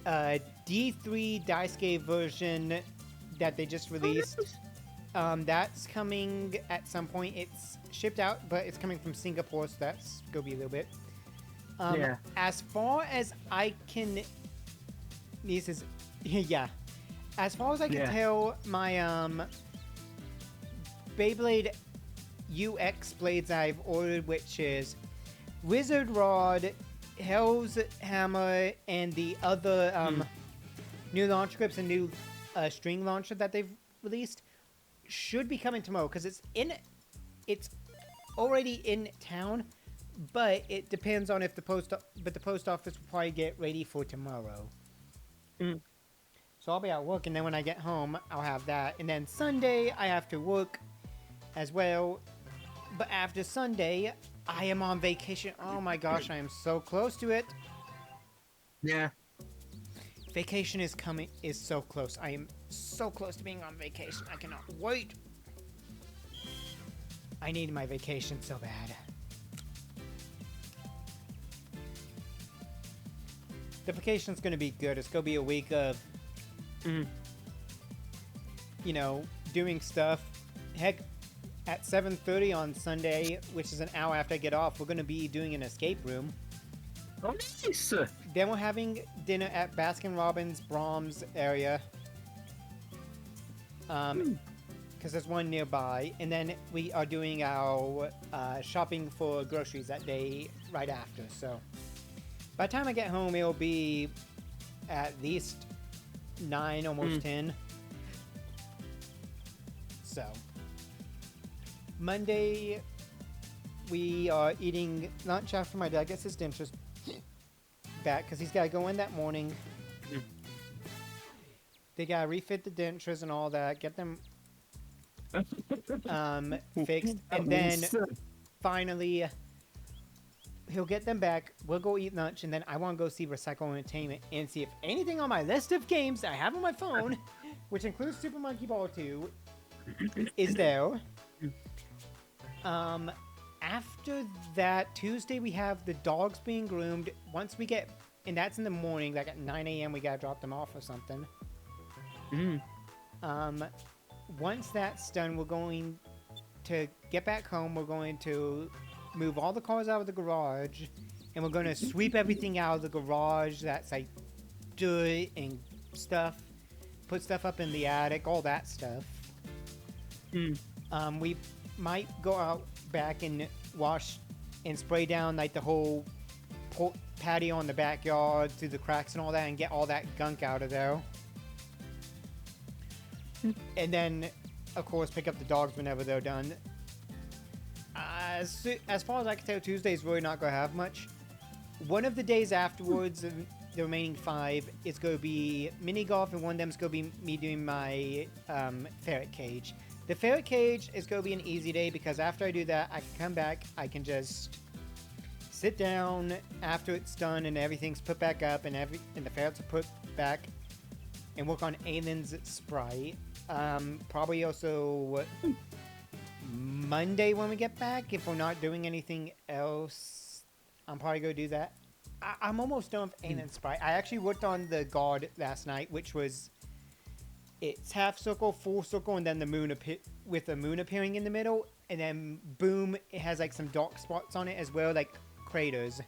D3 Daisuke version that they just released. That's coming at some point. It's shipped out, but it's coming from Singapore, so that's gonna be a little bit. As far as I can, this is yeah. As far as I can tell, my Beyblade UX blades I've ordered, which is Wizard Rod, Hell's Hammer, and the other new launch grips and new string launcher that they've released, should be coming tomorrow because it's already in town, but it depends on if the post office will probably get ready for tomorrow. So I'll be at work, and then when I get home, I'll have that, and then Sunday I have to work as well. But after Sunday, I am on vacation. Oh my gosh, I am so close to it. Yeah. Vacation is so close. I am so close to being on vacation. I cannot wait. I need my vacation so bad. The vacation's gonna be good. It's gonna be a week of, you know, doing stuff. Heck, at 7:30 on Sunday, which is an hour after I get off, we're gonna be doing an escape room. Oh, nice! Then we're having dinner at Baskin Robbins Brahms area. Because there's one nearby. And then we are doing our shopping for groceries that day right after. So by the time I get home, it'll be at least 9, almost 10. So, Monday, we are eating lunch after my dad gets his dentist back because he's got to go in that morning. They got to refit the dentures and all that, get them fixed, and then finally he'll get them back. We'll go eat lunch, and then I want to go see Recycle Entertainment and see if anything on my list of games I have on my phone, which includes Super Monkey Ball 2, is there. After that, Tuesday we have the dogs being groomed. Once we get, and that's in the morning, like at 9 a.m. we gotta drop them off or something. Once that's done, we're going to get back home. We're going to move all the cars out of the garage, and we're going to sweep everything out of the garage that's like dirt and stuff. Put stuff up in the attic, all that stuff. We might go out back and wash and spray down like the whole patio in the backyard through the cracks and all that, and get all that gunk out of there. And then, of course, pick up the dogs whenever they're done. As far as I can tell, Tuesday's really not going to have much. One of the days afterwards, the remaining 5, it's going to be mini golf, and one of them's going to be me doing my ferret cage. The ferret cage is going to be an easy day because after I do that, I can come back, I can just sit down after it's done and everything's put back up and the ferrets are put back, and work on Aylin's sprite. Probably also Monday when we get back, if we're not doing anything else, I'm probably going to do that. I'm almost done with Aylin's sprite. I actually worked on the guard last night, which was, it's half circle, full circle, and then the moon with the moon appearing in the middle, and then boom, it has like some dark spots on it as well, like craters.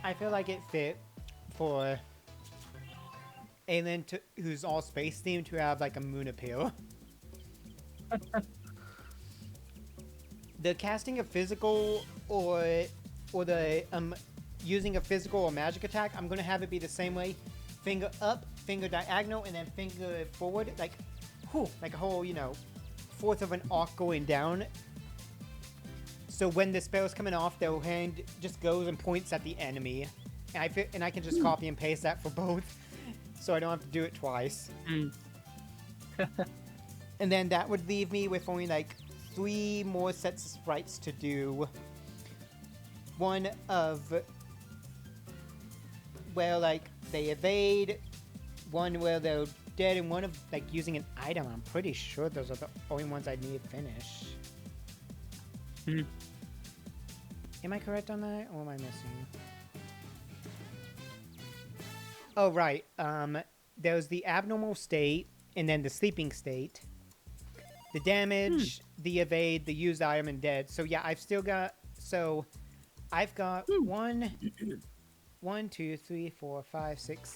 I feel like it fit for Aylin, who's all space themed, to have like a moon appeal. The casting of physical or the using a physical or magic attack, I'm gonna have it be the same way: finger up, finger diagonal, and then finger forward, like a whole, fourth of an arc going down. So when the spell's coming off, their hand just goes and points at the enemy, and I can just copy and paste that for both, so I don't have to do it twice. And then that would leave me with only like 3 more sets of sprites to do. One of where like they evade, one where they're dead, and one of like using an item. I'm pretty sure those are the only ones I need to finish. Am I correct on that, or am I missing? Oh, right. There's the abnormal state, and then the sleeping state. The damage, the evade, the used item, and dead. So yeah, I've got 1, 2, 3, 4, 5, 6,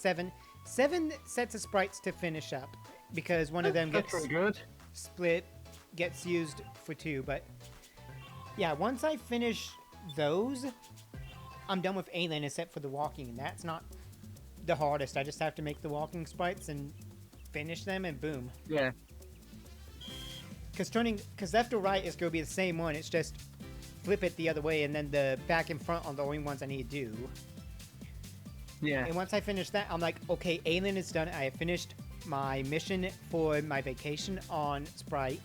7 sets of sprites to finish up, because one of them gets split, gets used for 2. But yeah, once I finish those, I'm done with Aylin except for the walking, and that's not the hardest. I just have to make the walking sprites and finish them, and boom. Yeah. Because left or right is going to be the same one. It's just flip it the other way, and then the back and front are the only ones I need to do. Yeah. And once I finish that, I'm like, okay, Aylin is done. I have finished my mission for my vacation on Sprite.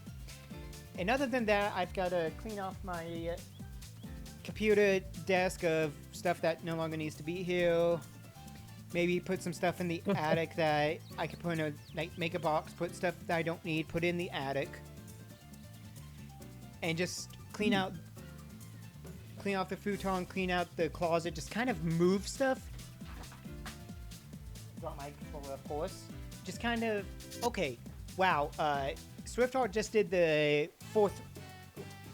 And other than that, I've got to clean off my computer desk of stuff that no longer needs to be here. Maybe put some stuff in the attic that I could put in make a box, put stuff that I don't need, put in the attic. And just clean off the futon, clean out the closet, just kind of move stuff. Drop my controller, of course. Just kind of, okay, wow, SwiftHeart just did the 4th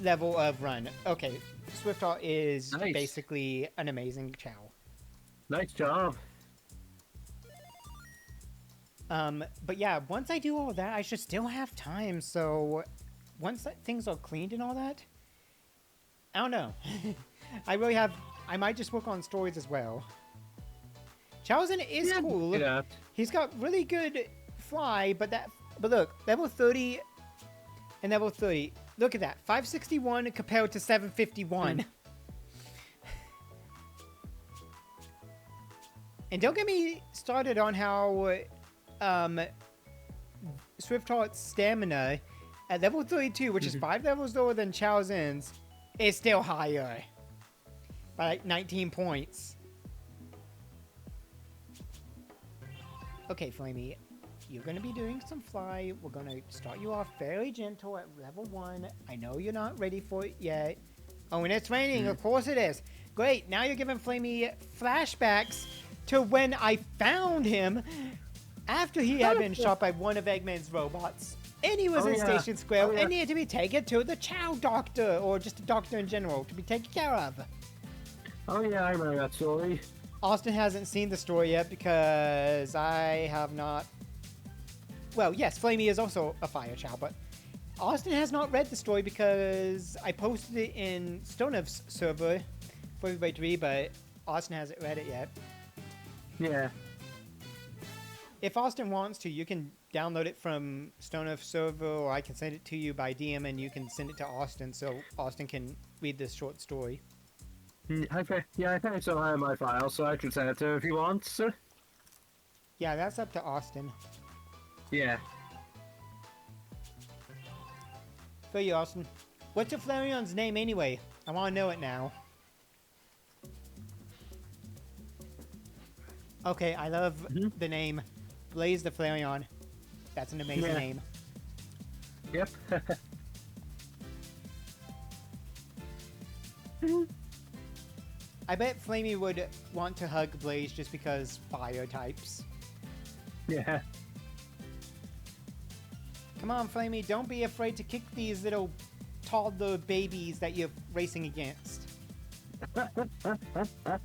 level of run. Okay, SwiftHeart is basically an amazing Chao. Nice job. But yeah, once I do all that, I should still have time, so once things are cleaned and all that, I don't know. I might just work on stories as well. Chaozen is cool. Yeah. He's got really good fly, but look, level 30 and level 30. Look at that. 561 compared to 751. And don't get me started on how Swift-Heart's stamina at level 32, which is 5 levels lower than Chaozen's, is still higher. By like 19 points. Okay, Flamey, you're going to be doing some fly. We're going to start you off fairly gentle at level 1. I know you're not ready for it yet. Oh, and it's raining. Of course it is. Great. Now you're giving Flamey flashbacks to when I found him after he had been shot by one of Eggman's robots. And he was in Station Square and needed to be taken to the Chao doctor, or just a doctor in general, to be taken care of. Oh yeah, I remember that story. Austin hasn't seen the story yet because I have not... Well, yes, Flamey is also a fire Chao, but Austin has not read the story because I posted it in Stonev's server for everybody to read, but Austin hasn't read it yet. Yeah. If Austin wants to, you can download it from Stonev's server, or I can send it to you by DM and you can send it to Austin so Austin can read this short story. Okay. Yeah, I think I still have my file, so I can send it to him if he wants. Yeah, that's up to Austin. Yeah. For you, Austin. What's your Flareon's name anyway? I want to know it now. Okay, I love the name Blaze the Flareon. That's an amazing name. Yep. I bet Flamey would want to hug Blaze just because fire types. Yeah. Come on, Flamey, don't be afraid to kick these little toddler babies that you're racing against.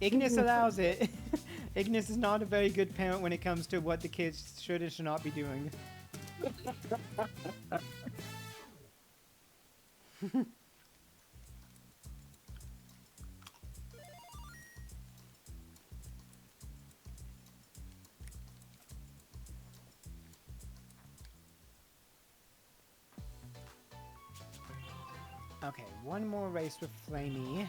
Ignis allows it. Ignis is not a very good parent when it comes to what the kids should and should not be doing. Okay, one more race with Flamey.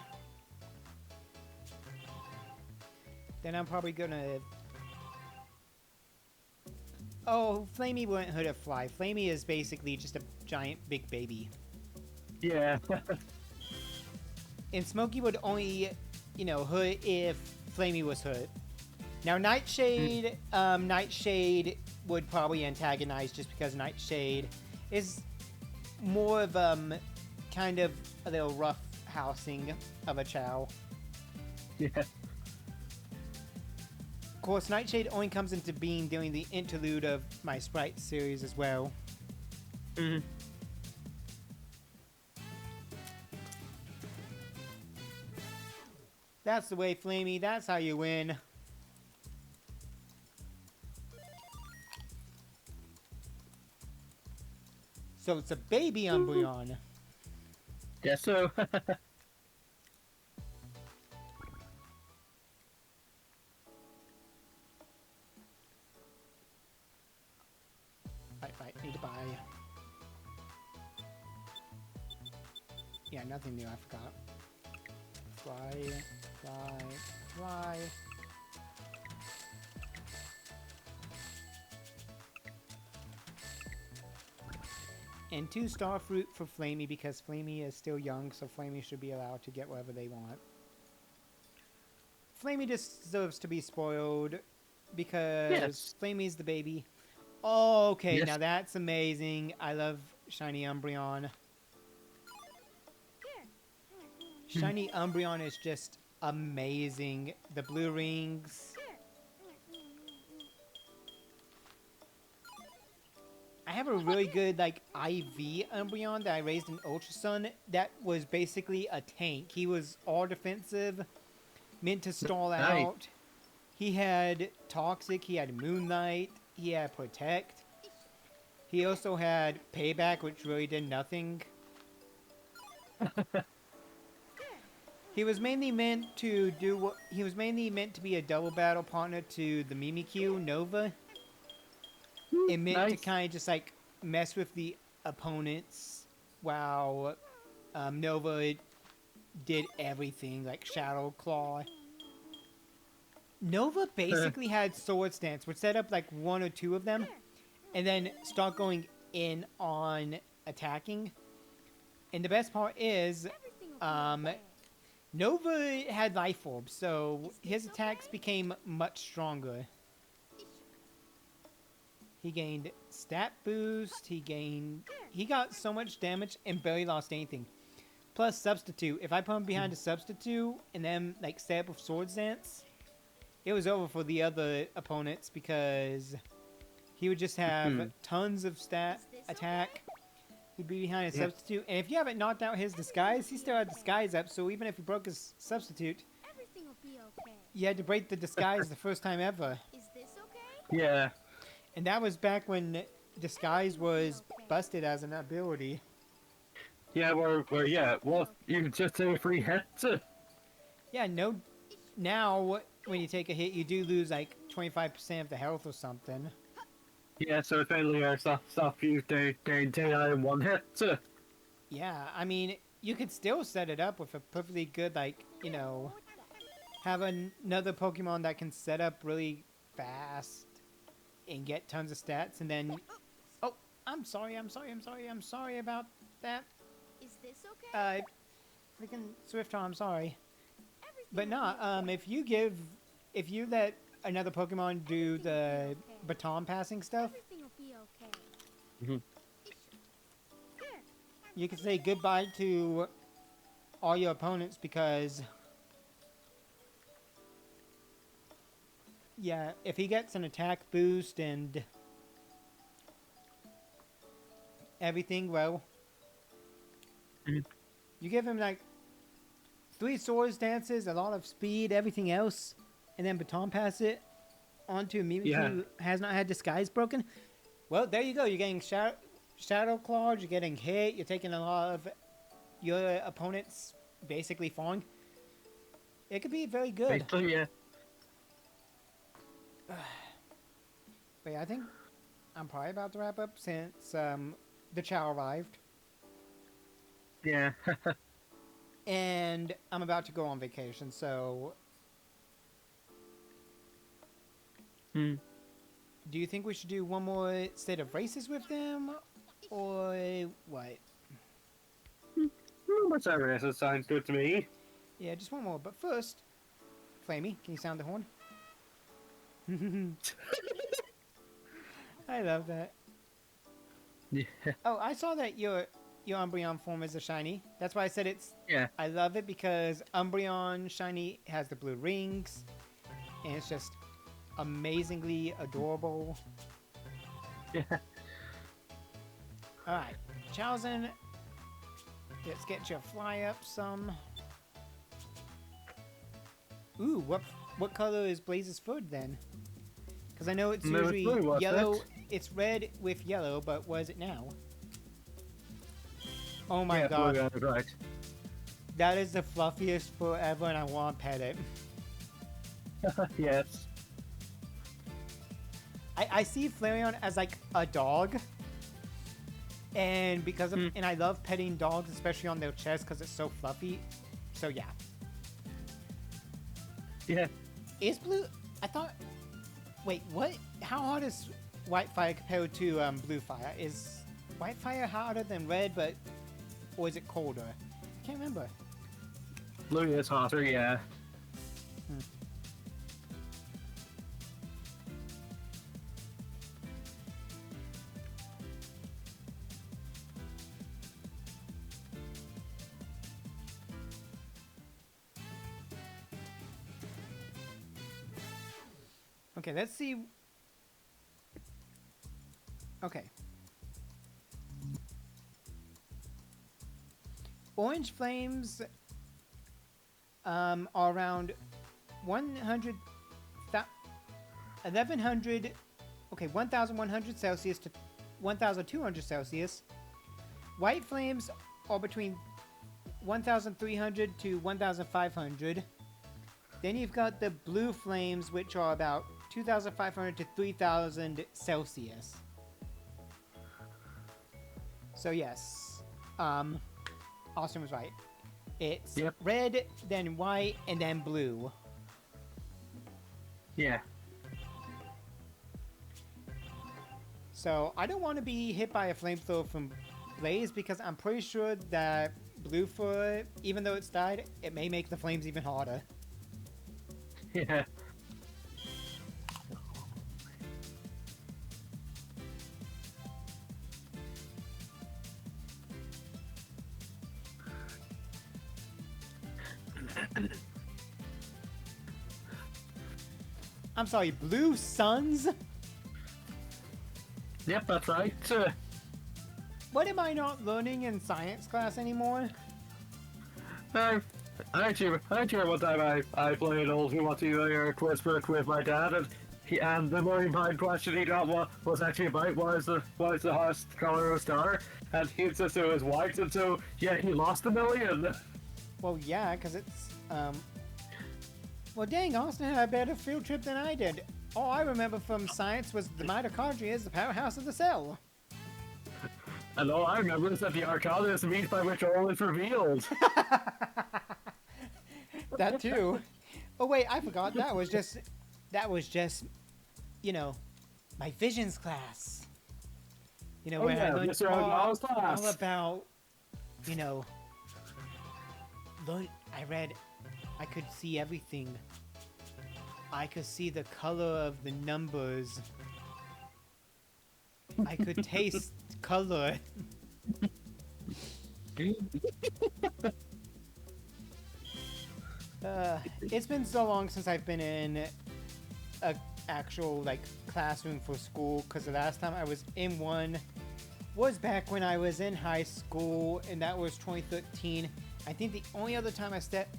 Then I'm probably gonna... Oh, Flamey wouldn't hurt a fly. Flamey is basically just a giant big baby. Yeah. And Smokey would only, you know, hurt if Flamey was hurt. Now Nightshade, Nightshade would probably antagonize just because Nightshade is more of, kind of a little rough housing of a Chao. Yeah. Of course, Nightshade only comes into being during the interlude of my Sprite series as well. That's the way, Flamey. That's how you win. So it's a baby Umbreon. Guess so. Right, need to buy. Yeah, nothing new, I forgot. Fly, fly, fly. And 2 star fruit for Flamey because Flamey is still young, so Flamey should be allowed to get whatever they want. Flamey deserves to be spoiled because Flamey's the baby. Oh, okay, now that's amazing. I love Shiny Umbreon. Shiny Umbreon is just amazing. The blue rings. I have a really good, like, IV Umbreon that I raised in Ultra Sun that was basically a tank. He was all defensive, meant to stall out. He had Toxic, he had Moonlight, he had Protect. He also had Payback, which really did nothing. He was mainly meant to do what he was mainly meant to be a double battle partner to the Mimikyu Nova. It meant to Nice. kind of just like mess with the opponents while Nova did everything like Shadow Claw. Nova basically had Sword Stance, which set up like one or two of them, and then start going in on attacking. And the best part is, Everything will be okay. Nova had life orbs, so his attacks became much stronger. He gained stat boost, he got so much damage and barely lost anything. Plus substitute, if I put him behind a substitute and then like stay up with Sword Dance, it was over for the other opponents because he would just have tons of stat attack. He'd be behind a substitute, and if you haven't knocked out his disguise, he still had disguise up, so even if you broke his substitute, Everything will be okay. you had to break the disguise the first time ever. Is this okay? Yeah. And that was back when disguise was busted as an ability. Yeah, well, you can just take 3 hits. Yeah, no. Now, when you take a hit, you do lose like 25% of the health or something. Yeah, so it's mainly stuff you gain 10 out in 1 hit. Yeah, I mean, you could still set it up with a perfectly good, like, you know, have another Pokemon that can set up really fast and get tons of stats, and then... Oh, I'm sorry about that. Is this okay? Freaking Swift I'm sorry. Everything But will nah, be okay. if you let another Pokemon do the baton passing stuff, Everything will be okay. Mhm. There. you can say goodbye to all your opponents because... Yeah, if he gets an attack boost and everything, well, Mhm. you give him like 3 Swords Dances, a lot of speed, everything else, and then baton pass it onto a Mimikyu Yeah. who has not had disguise broken. Well, there you go. You're getting Shadow Clawed, you're getting hit, you're taking a lot of your opponents basically falling. It could be very good. Basically, yeah. But yeah, I think I'm probably about to wrap up since the Chao arrived. Yeah. And I'm about to go on vacation, so... Hmm. Do you think we should do one more set of races with them? Or what? Whatever it is, it sounds good to me. Yeah, just one more. But first, Flamey, can you sound the horn? I love that. Yeah. Oh, I saw that your Umbreon form is a shiny. That's why I said it's... Yeah. I love it because Umbreon shiny has the blue rings. And it's just amazingly adorable. Yeah. Alright, Chowzen. Let's get your fly up some. Ooh, what color is Blaze's food then? Because I know it's No, it's usually blue, wasn't yellow. it? It's red with yellow, but what is it now? Oh my Yeah, god. blue, yeah, right. That is the fluffiest forever and I want to pet it. Yes. I see Flareon as like a dog. And because of, and I love petting dogs, especially on their chest because it's so fluffy. So yeah. Yeah. Is blue? I thought. Wait, what? How hot is white fire compared to blue fire? Is white fire hotter than red, but or is it colder? I can't remember. Blue is hotter, yeah. Okay, let's see. Okay. Orange flames are around 100, 1100, okay, 1100 Celsius to 1200 Celsius. White flames are between 1,300 to 1,500. Then you've got the blue flames, which are about 2,500 to 3,000 Celsius. So yes, Austin was right. It's Yep. red, then white, and then blue. Yeah. So I don't want to be hit by a flamethrower from Blaze because I'm pretty sure that blue for, even though it's died, it may make the flames even harder. Yeah. I'm sorry, blue suns? Yep, that's right. What am I not learning in science class anymore? I actually remember one time I played old Who Wants to Be quiz book with my dad, and the million pound question he got was actually about why is the hottest color of a star, and he insisted it was white, and so yeah, he lost a million. Well, yeah, because it's, well, dang, Austin had a better field trip than I did. All I remember from science was the mitochondria is the powerhouse of the cell. And all I remember is that the arcana is the means by which all is revealed. That too. Oh wait, I forgot. That was just, you know, my visions class. You know, Oh, where I yeah, learned Mr. O'Donnell's class. all about, you know, I could see everything. I could see the color of the numbers. I could taste color. It's been so long since I've been in a actual like classroom for school, because the last time I was in one was back when I was in high school, and that was 2013. I think the only other time I stepped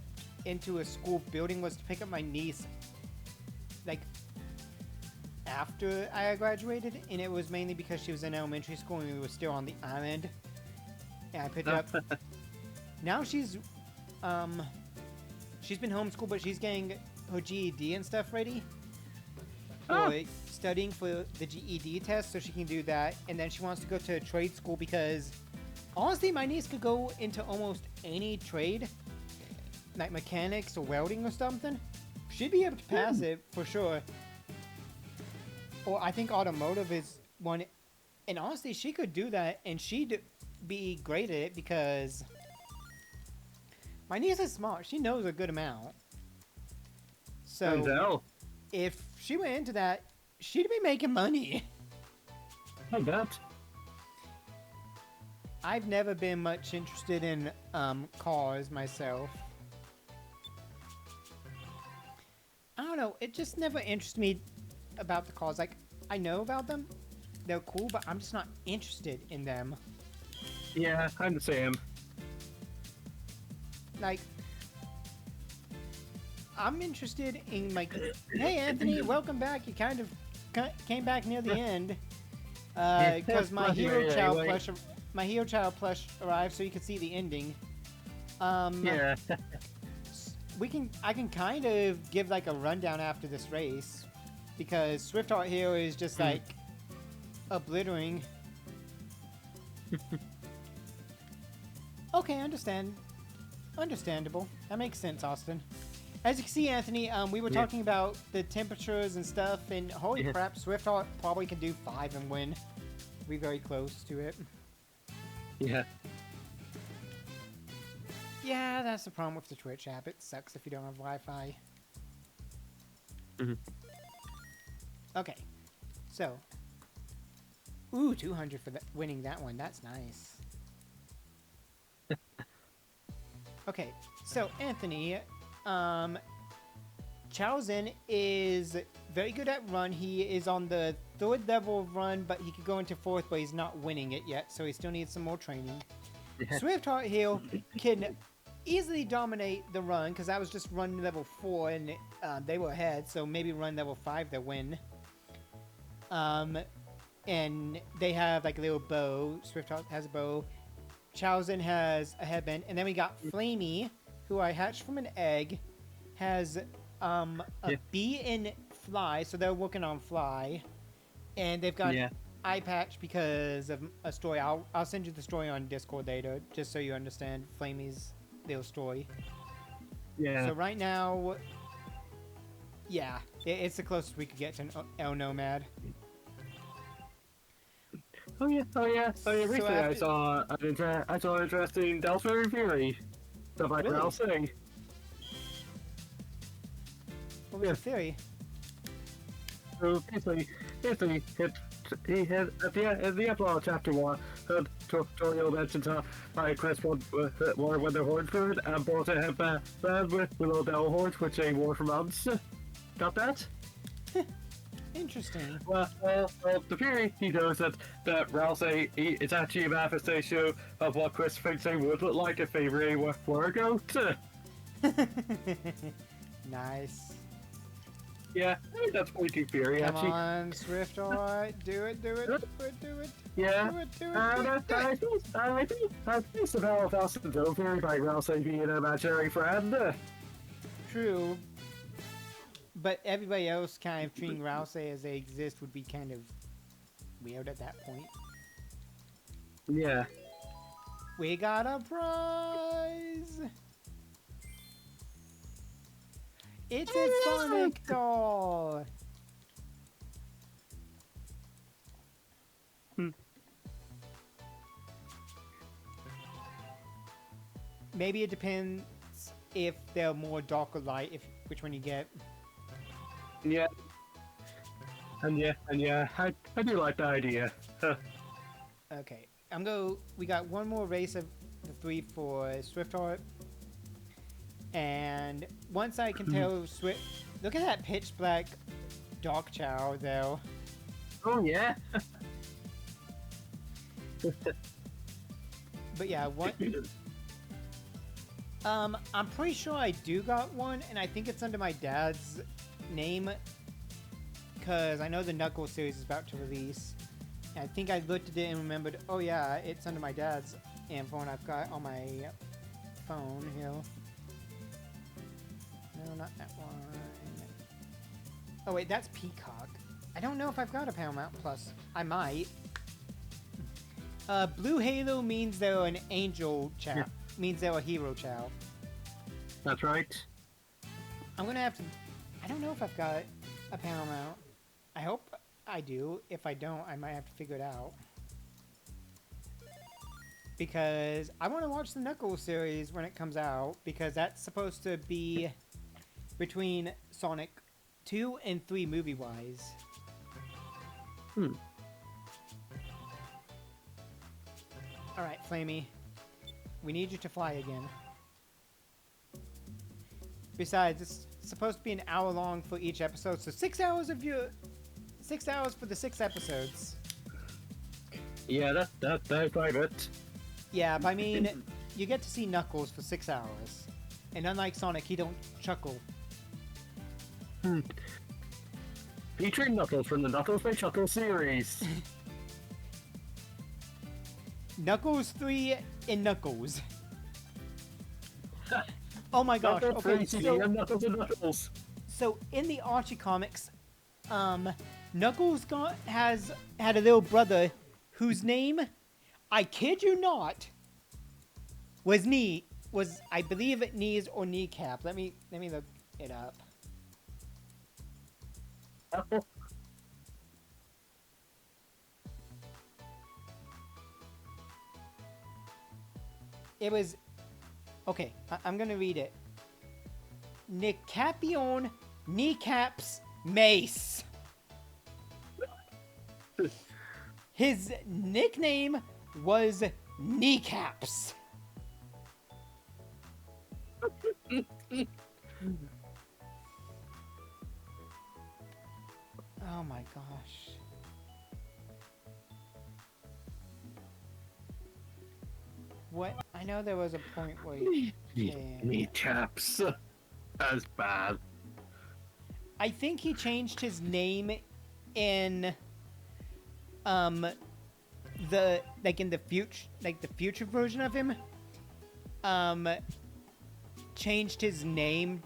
into a school building was to pick up my niece, like after I graduated, and it was mainly because she was in elementary school and we were still on the island, and I picked her up. Now she's been homeschooled, but she's getting her GED and stuff ready. For studying for the GED test, so she can do that, and then she wants to go to a trade school because honestly, my niece could go into almost any trade, like mechanics or welding or something. She'd be able to pass it for sure. Or I think automotive is one, and honestly, she could do that, and she'd be great at it because my niece is smart. She knows a good amount. So if she went into that, she'd be making money. I bet. I've never been much interested in cars myself. I don't know, it just never interested me about the cars. Like, I know about them, they're cool, but I'm just not interested in them. Yeah, I'm the same. Like, I'm interested in, like, hey Anthony, welcome back. You kind of came back near the end. Because my Hero Child plush arrived, so you could see the ending. Yeah. I can kind of give like a rundown after this race, because Swift-Heart Hero is just like obliterating. Okay, understandable. That makes sense, Austin. As you can see, Anthony, we were talking about the temperatures and stuff, and holy crap, Swift-Heart probably can do 5 and win. We're very close to it. Yeah. Yeah, that's the problem with the Twitch app. It sucks if you don't have Wi-Fi. Okay, so. Ooh, 200 for winning that one. That's nice. Okay, so Anthony, Chao Zhen is very good at run. He is on the 3rd level of run, but he could go into 4th, but he's not winning it yet, so he still needs some more training. Swift-Heart Hill can easily dominate the run, because that was just run level 4, and they were ahead, so maybe run level 5 they'll win. And they have like a little bow. Swift-Heart has a bow. Chaozen has a headband, and then we got Flamey, who I hatched from an egg, has a Yeah. bee in fly, so they're working on fly, and they've got Yeah. eye patch because of a story. I'll send you the story on Discord later, just so you understand Flamey's little story. Yeah. So right now, yeah, it's the closest we could get to an El Nomad. Oh yeah. Recently, I after- saw an interesting Delphi Fury stuff like Really? Ralph saying. What was your theory? So basically, he had at the epilogue of chapter 1, tutorial mentions how Chris wore with the horn food and brought a headband with little devil horns, which they wore for months. Got that? Interesting. Well, the theory he knows that Ralph say it's actually a manifestation of what Chris thinks they would look like if they really were a goat. Nice. Yeah, I think that's pretty good theory Come actually. on, Swift Art. Do it. Yeah. Do it. I think Savannah Falson's own theory by Ralph say being an imaginary friend. True. But everybody else kind of treating Rouse as they exist would be kind of weird at that point. Yeah. We got a prize! It's a Sonic doll! Maybe it depends if they're more dark or light, which one you get. Yeah. And yeah, I do like the idea. Okay, we got one more race of the 3 for Swift Heart. And once I can tell Swift... Look at that pitch black Dark Chow, though. Oh yeah. But yeah, one... I'm pretty sure I do got one, and I think it's under my dad's name. Because I know the Knuckles series is about to release. And I think I looked at it and remembered, oh yeah, it's under my dad's info, and I've got on my phone here. No, not that one. Oh wait, that's Peacock. I don't know if I've got a Paramount Plus. I might. Blue Halo means they're an angel chow. Yeah. Means they're a hero chow. That's right. I'm gonna have to... I don't know if I've got a Paramount. I hope I do. If I don't, I might have to figure it out. Because I want to watch the Knuckles series when it comes out. Because that's supposed to be between Sonic 2 and 3 movie-wise. Alright, Flamey. We need you to fly again. Besides, it's supposed to be an hour long for each episode, so 6 hours for the 6 episodes. Yeah, that's private. Yeah, but I mean, you get to see Knuckles for 6 hours. And unlike Sonic, he don't chuckle. Featuring Knuckles from the Knuckles by Chuckle series. Knuckles 3 and Knuckles. Oh my gosh, Knuckles okay, 3CD and Knuckles and Knuckles. so in the Archie comics, Knuckles had a little brother whose name, I kid you not, was I believe it knees or kneecap. Let me look it up. It was... Okay, I'm gonna read it. Nicapion Kneecaps Mace. His nickname was Kneecaps. Oh my gosh. What? I know there was a point where Kneecaps. That's bad. I think he changed his name in the in the future version of him, changed his name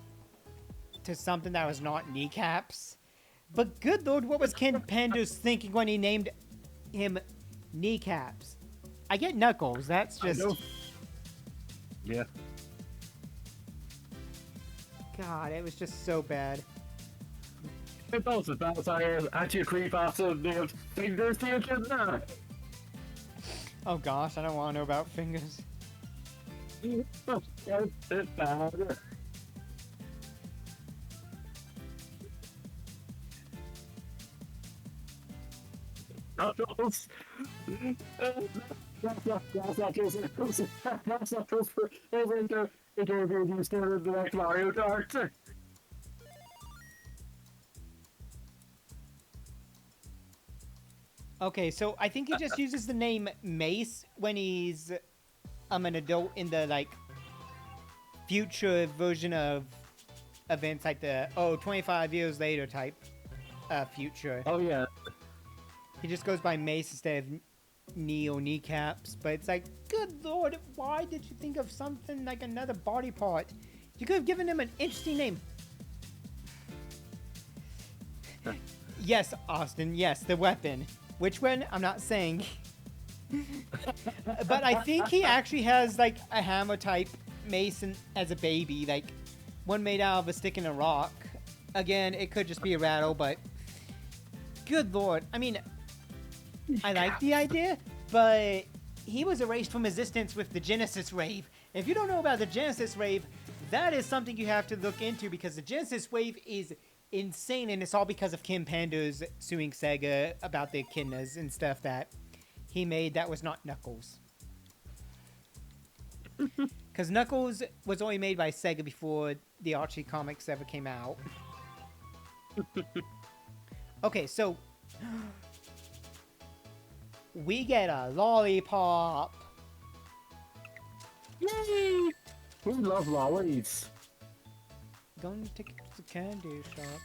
to something that was not Kneecaps. But good lord, what was Ken Pandos thinking when he named him Kneecaps? I get Knuckles. That's I just know. Yeah. God. It was just so bad. It's also bad I actually creep after the fingers to your kid now. Oh gosh, I don't want to know about fingers. It's bad. Knuckles. That's not just for over into the next Mario Kart. Okay, so I think he just uses the name Mace when he's an adult in the future version of events like the 25 years later type future. Oh yeah. He just goes by Mace instead of Neo Kneecaps, but it's like, good lord, why did you think of something like another body part? You could have given him an interesting name. Yes, Austin, yes, the weapon. Which one? I'm not saying. But I think he actually has a hammer type mason as a baby, one made out of a stick and a rock. Again, it could just be a rattle, but good lord. I mean, I like the idea, but he was erased from existence with the Genesis Wave. If you don't know about the Genesis Wave, that is something you have to look into because the Genesis Wave is insane, and it's all because of Kim Pandos suing Sega about the echidnas and stuff that he made that was not Knuckles. Because Knuckles was only made by Sega before the Archie comics ever came out. Okay, so we get a lollipop. Yay! We love lollies. Gonna take it to the candy shop.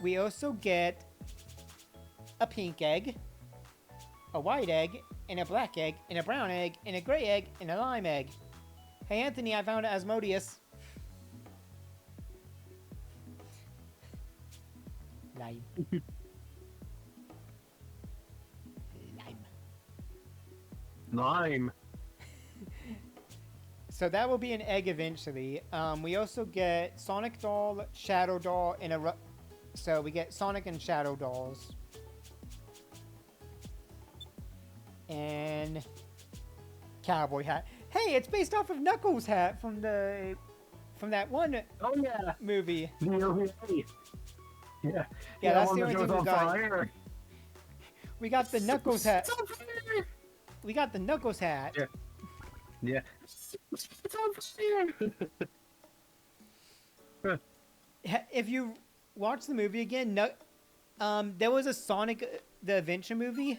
We also get a pink egg, a white egg, and a black egg, and a brown egg, and a gray egg, and a lime egg. Hey Anthony, I found Asmodeus. Lime. Lime. Lime. So that will be an egg eventually. We also get Sonic Doll, Shadow Doll, and so we get Sonic and Shadow Dolls. And cowboy hat. Hey, it's based off of Knuckles' hat from that one movie. Yeah. Yeah, that's the one only that thing goes we on got. fire. We got the Knuckles hat. We got the Knuckles hat. Yeah. Yeah. It's on fire. If you watch the movie again, there was a Sonic the Adventure movie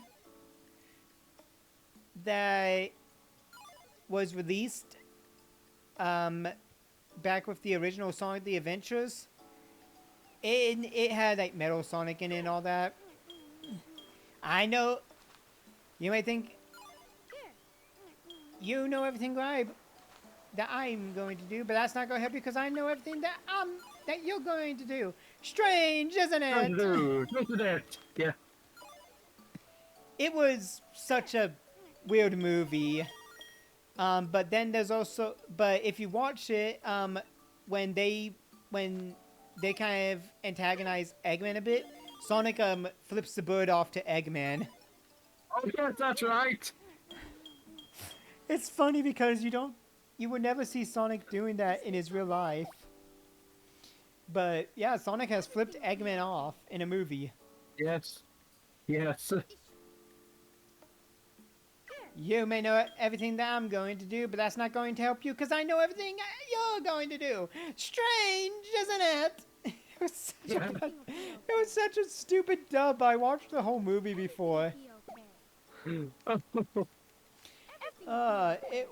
that was released back with the original Sonic the Adventures. It had Metal Sonic in it and all that. I know you may think you know everything that I'm going to do, but that's not going to help you because I know everything that you're going to do. Strange, isn't it? Isn't it? Yeah. It was such a weird movie. But then there's also, but if you watch it, when they kind of antagonize Eggman a bit, Sonic flips the bird off to Eggman. Oh yes, that's right. It's funny because you would never see Sonic doing that in his real life. But yeah, Sonic has flipped Eggman off in a movie. Yes. Yes. You may know everything that I'm going to do, but that's not going to help you because I know everything you're going to do. Strange, isn't it? It was such a stupid dub. I watched the whole movie before. It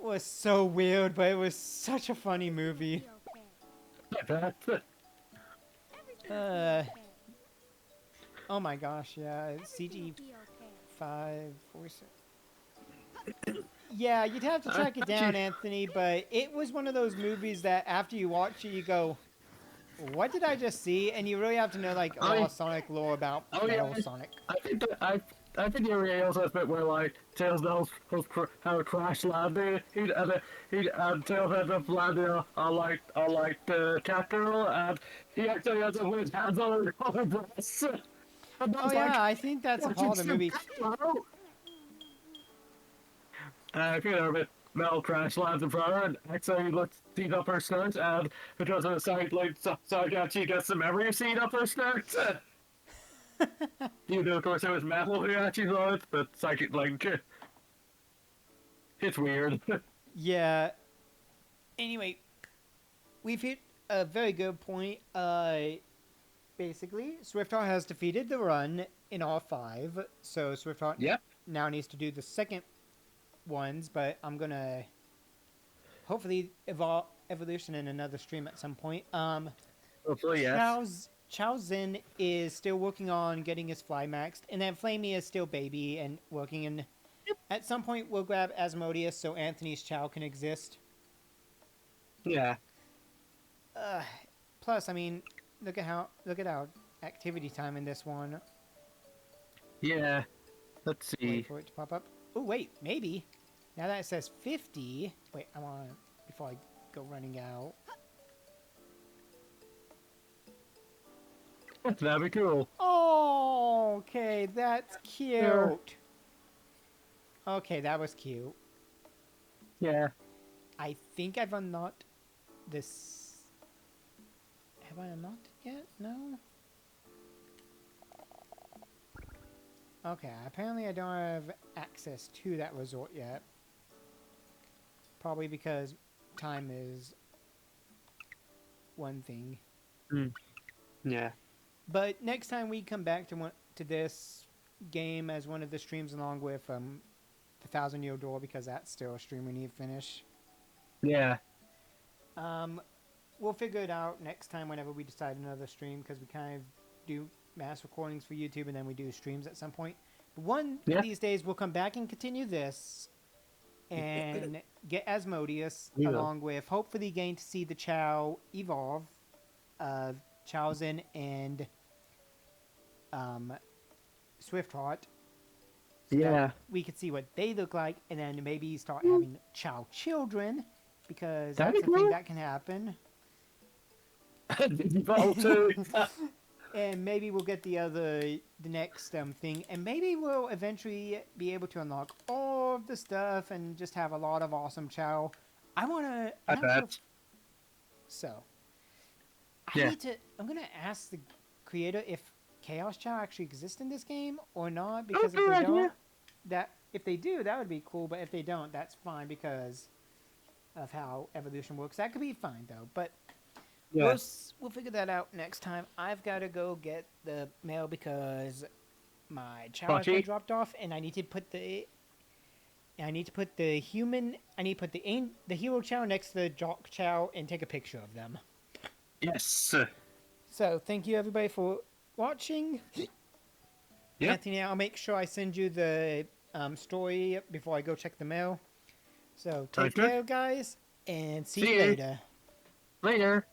was so weird, but it was such a funny movie. Oh my gosh, yeah, it's Everything CG will be okay. 5 voice. Yeah, you'd have to I track it thought down, you- Anthony, but it was one of those movies that after you watch it, you go, what did I just see? And you really have to know, like, a Oh, lot yeah. of Sonic lore about Oh yeah, male Sonic. I think that I think there also has a bit where like Tails knows how a crash landing. And Tails ends up landing on like the cat girl, and he actually ends up with his hands on her breasts. And I Oh, was yeah, like, I think that's a "What part you of the movie. hello?" I feel a bit Mel crash lands in front of her and actually looks seat up her skirt, and because of the side like she gets the memory seat up her skirt. You know, of course, it was metal reactions on it, but psychic, like, it's weird. Yeah. Anyway, we've hit a very good point. Basically, Swiftheart has defeated the run in all 5, so Swiftheart Yep. now needs to do the second ones, but I'm gonna hopefully evolution in another stream at some point. Hopefully, yes. Chao Zin is still working on getting his fly maxed, and then Flamey is still baby and working. And at some point, we'll grab Asmodeus so Anthony's Chow can exist. Yeah. Plus, I mean, look at our activity time in this one. Yeah. Let's see. Wait for it to pop up. Oh wait, maybe. Now that it says 50. Wait, I want to before I go running out. That'd be cool. Oh, okay, that's cute. Okay, that was cute. Yeah. I think I've unlocked this. Have I unlocked it yet? No? Okay, apparently I don't have access to that resort yet. Probably because time is one thing. Yeah. But next time we come back to this game as one of the streams along with the 1,000-Year Door, because that's still a stream we need to finish. Yeah. We'll figure it out next time whenever we decide another stream, because we kind of do mass recordings for YouTube and then we do streams at some point. But one of these days we'll come back and continue this and get Asmodeus along with hopefully getting to see the Chow evolve of Chao Zin and Swiftheart. So that we could see what they look like, and then maybe start having Chow children, because that's a thing that can happen. And maybe we'll get the next thing, and maybe we'll eventually be able to unlock all of the stuff and just have a lot of awesome Chow. I bet. So, I'm gonna ask the creator if Chaos Chow actually exists in this game or not, because if they don't, if they do, that would be cool. But if they don't, that's fine because of how evolution works. That could be fine though. But we'll figure that out next time. I've got to go get the mail because my Chow has been dropped off, and I need to put the human. I need to put the hero Chow next to the Jock Chow and take a picture of them. Yes. So thank you everybody for watching. Anthony, I'll make sure I send you the story before I go check the mail. So take care, guys, and see you later. Later.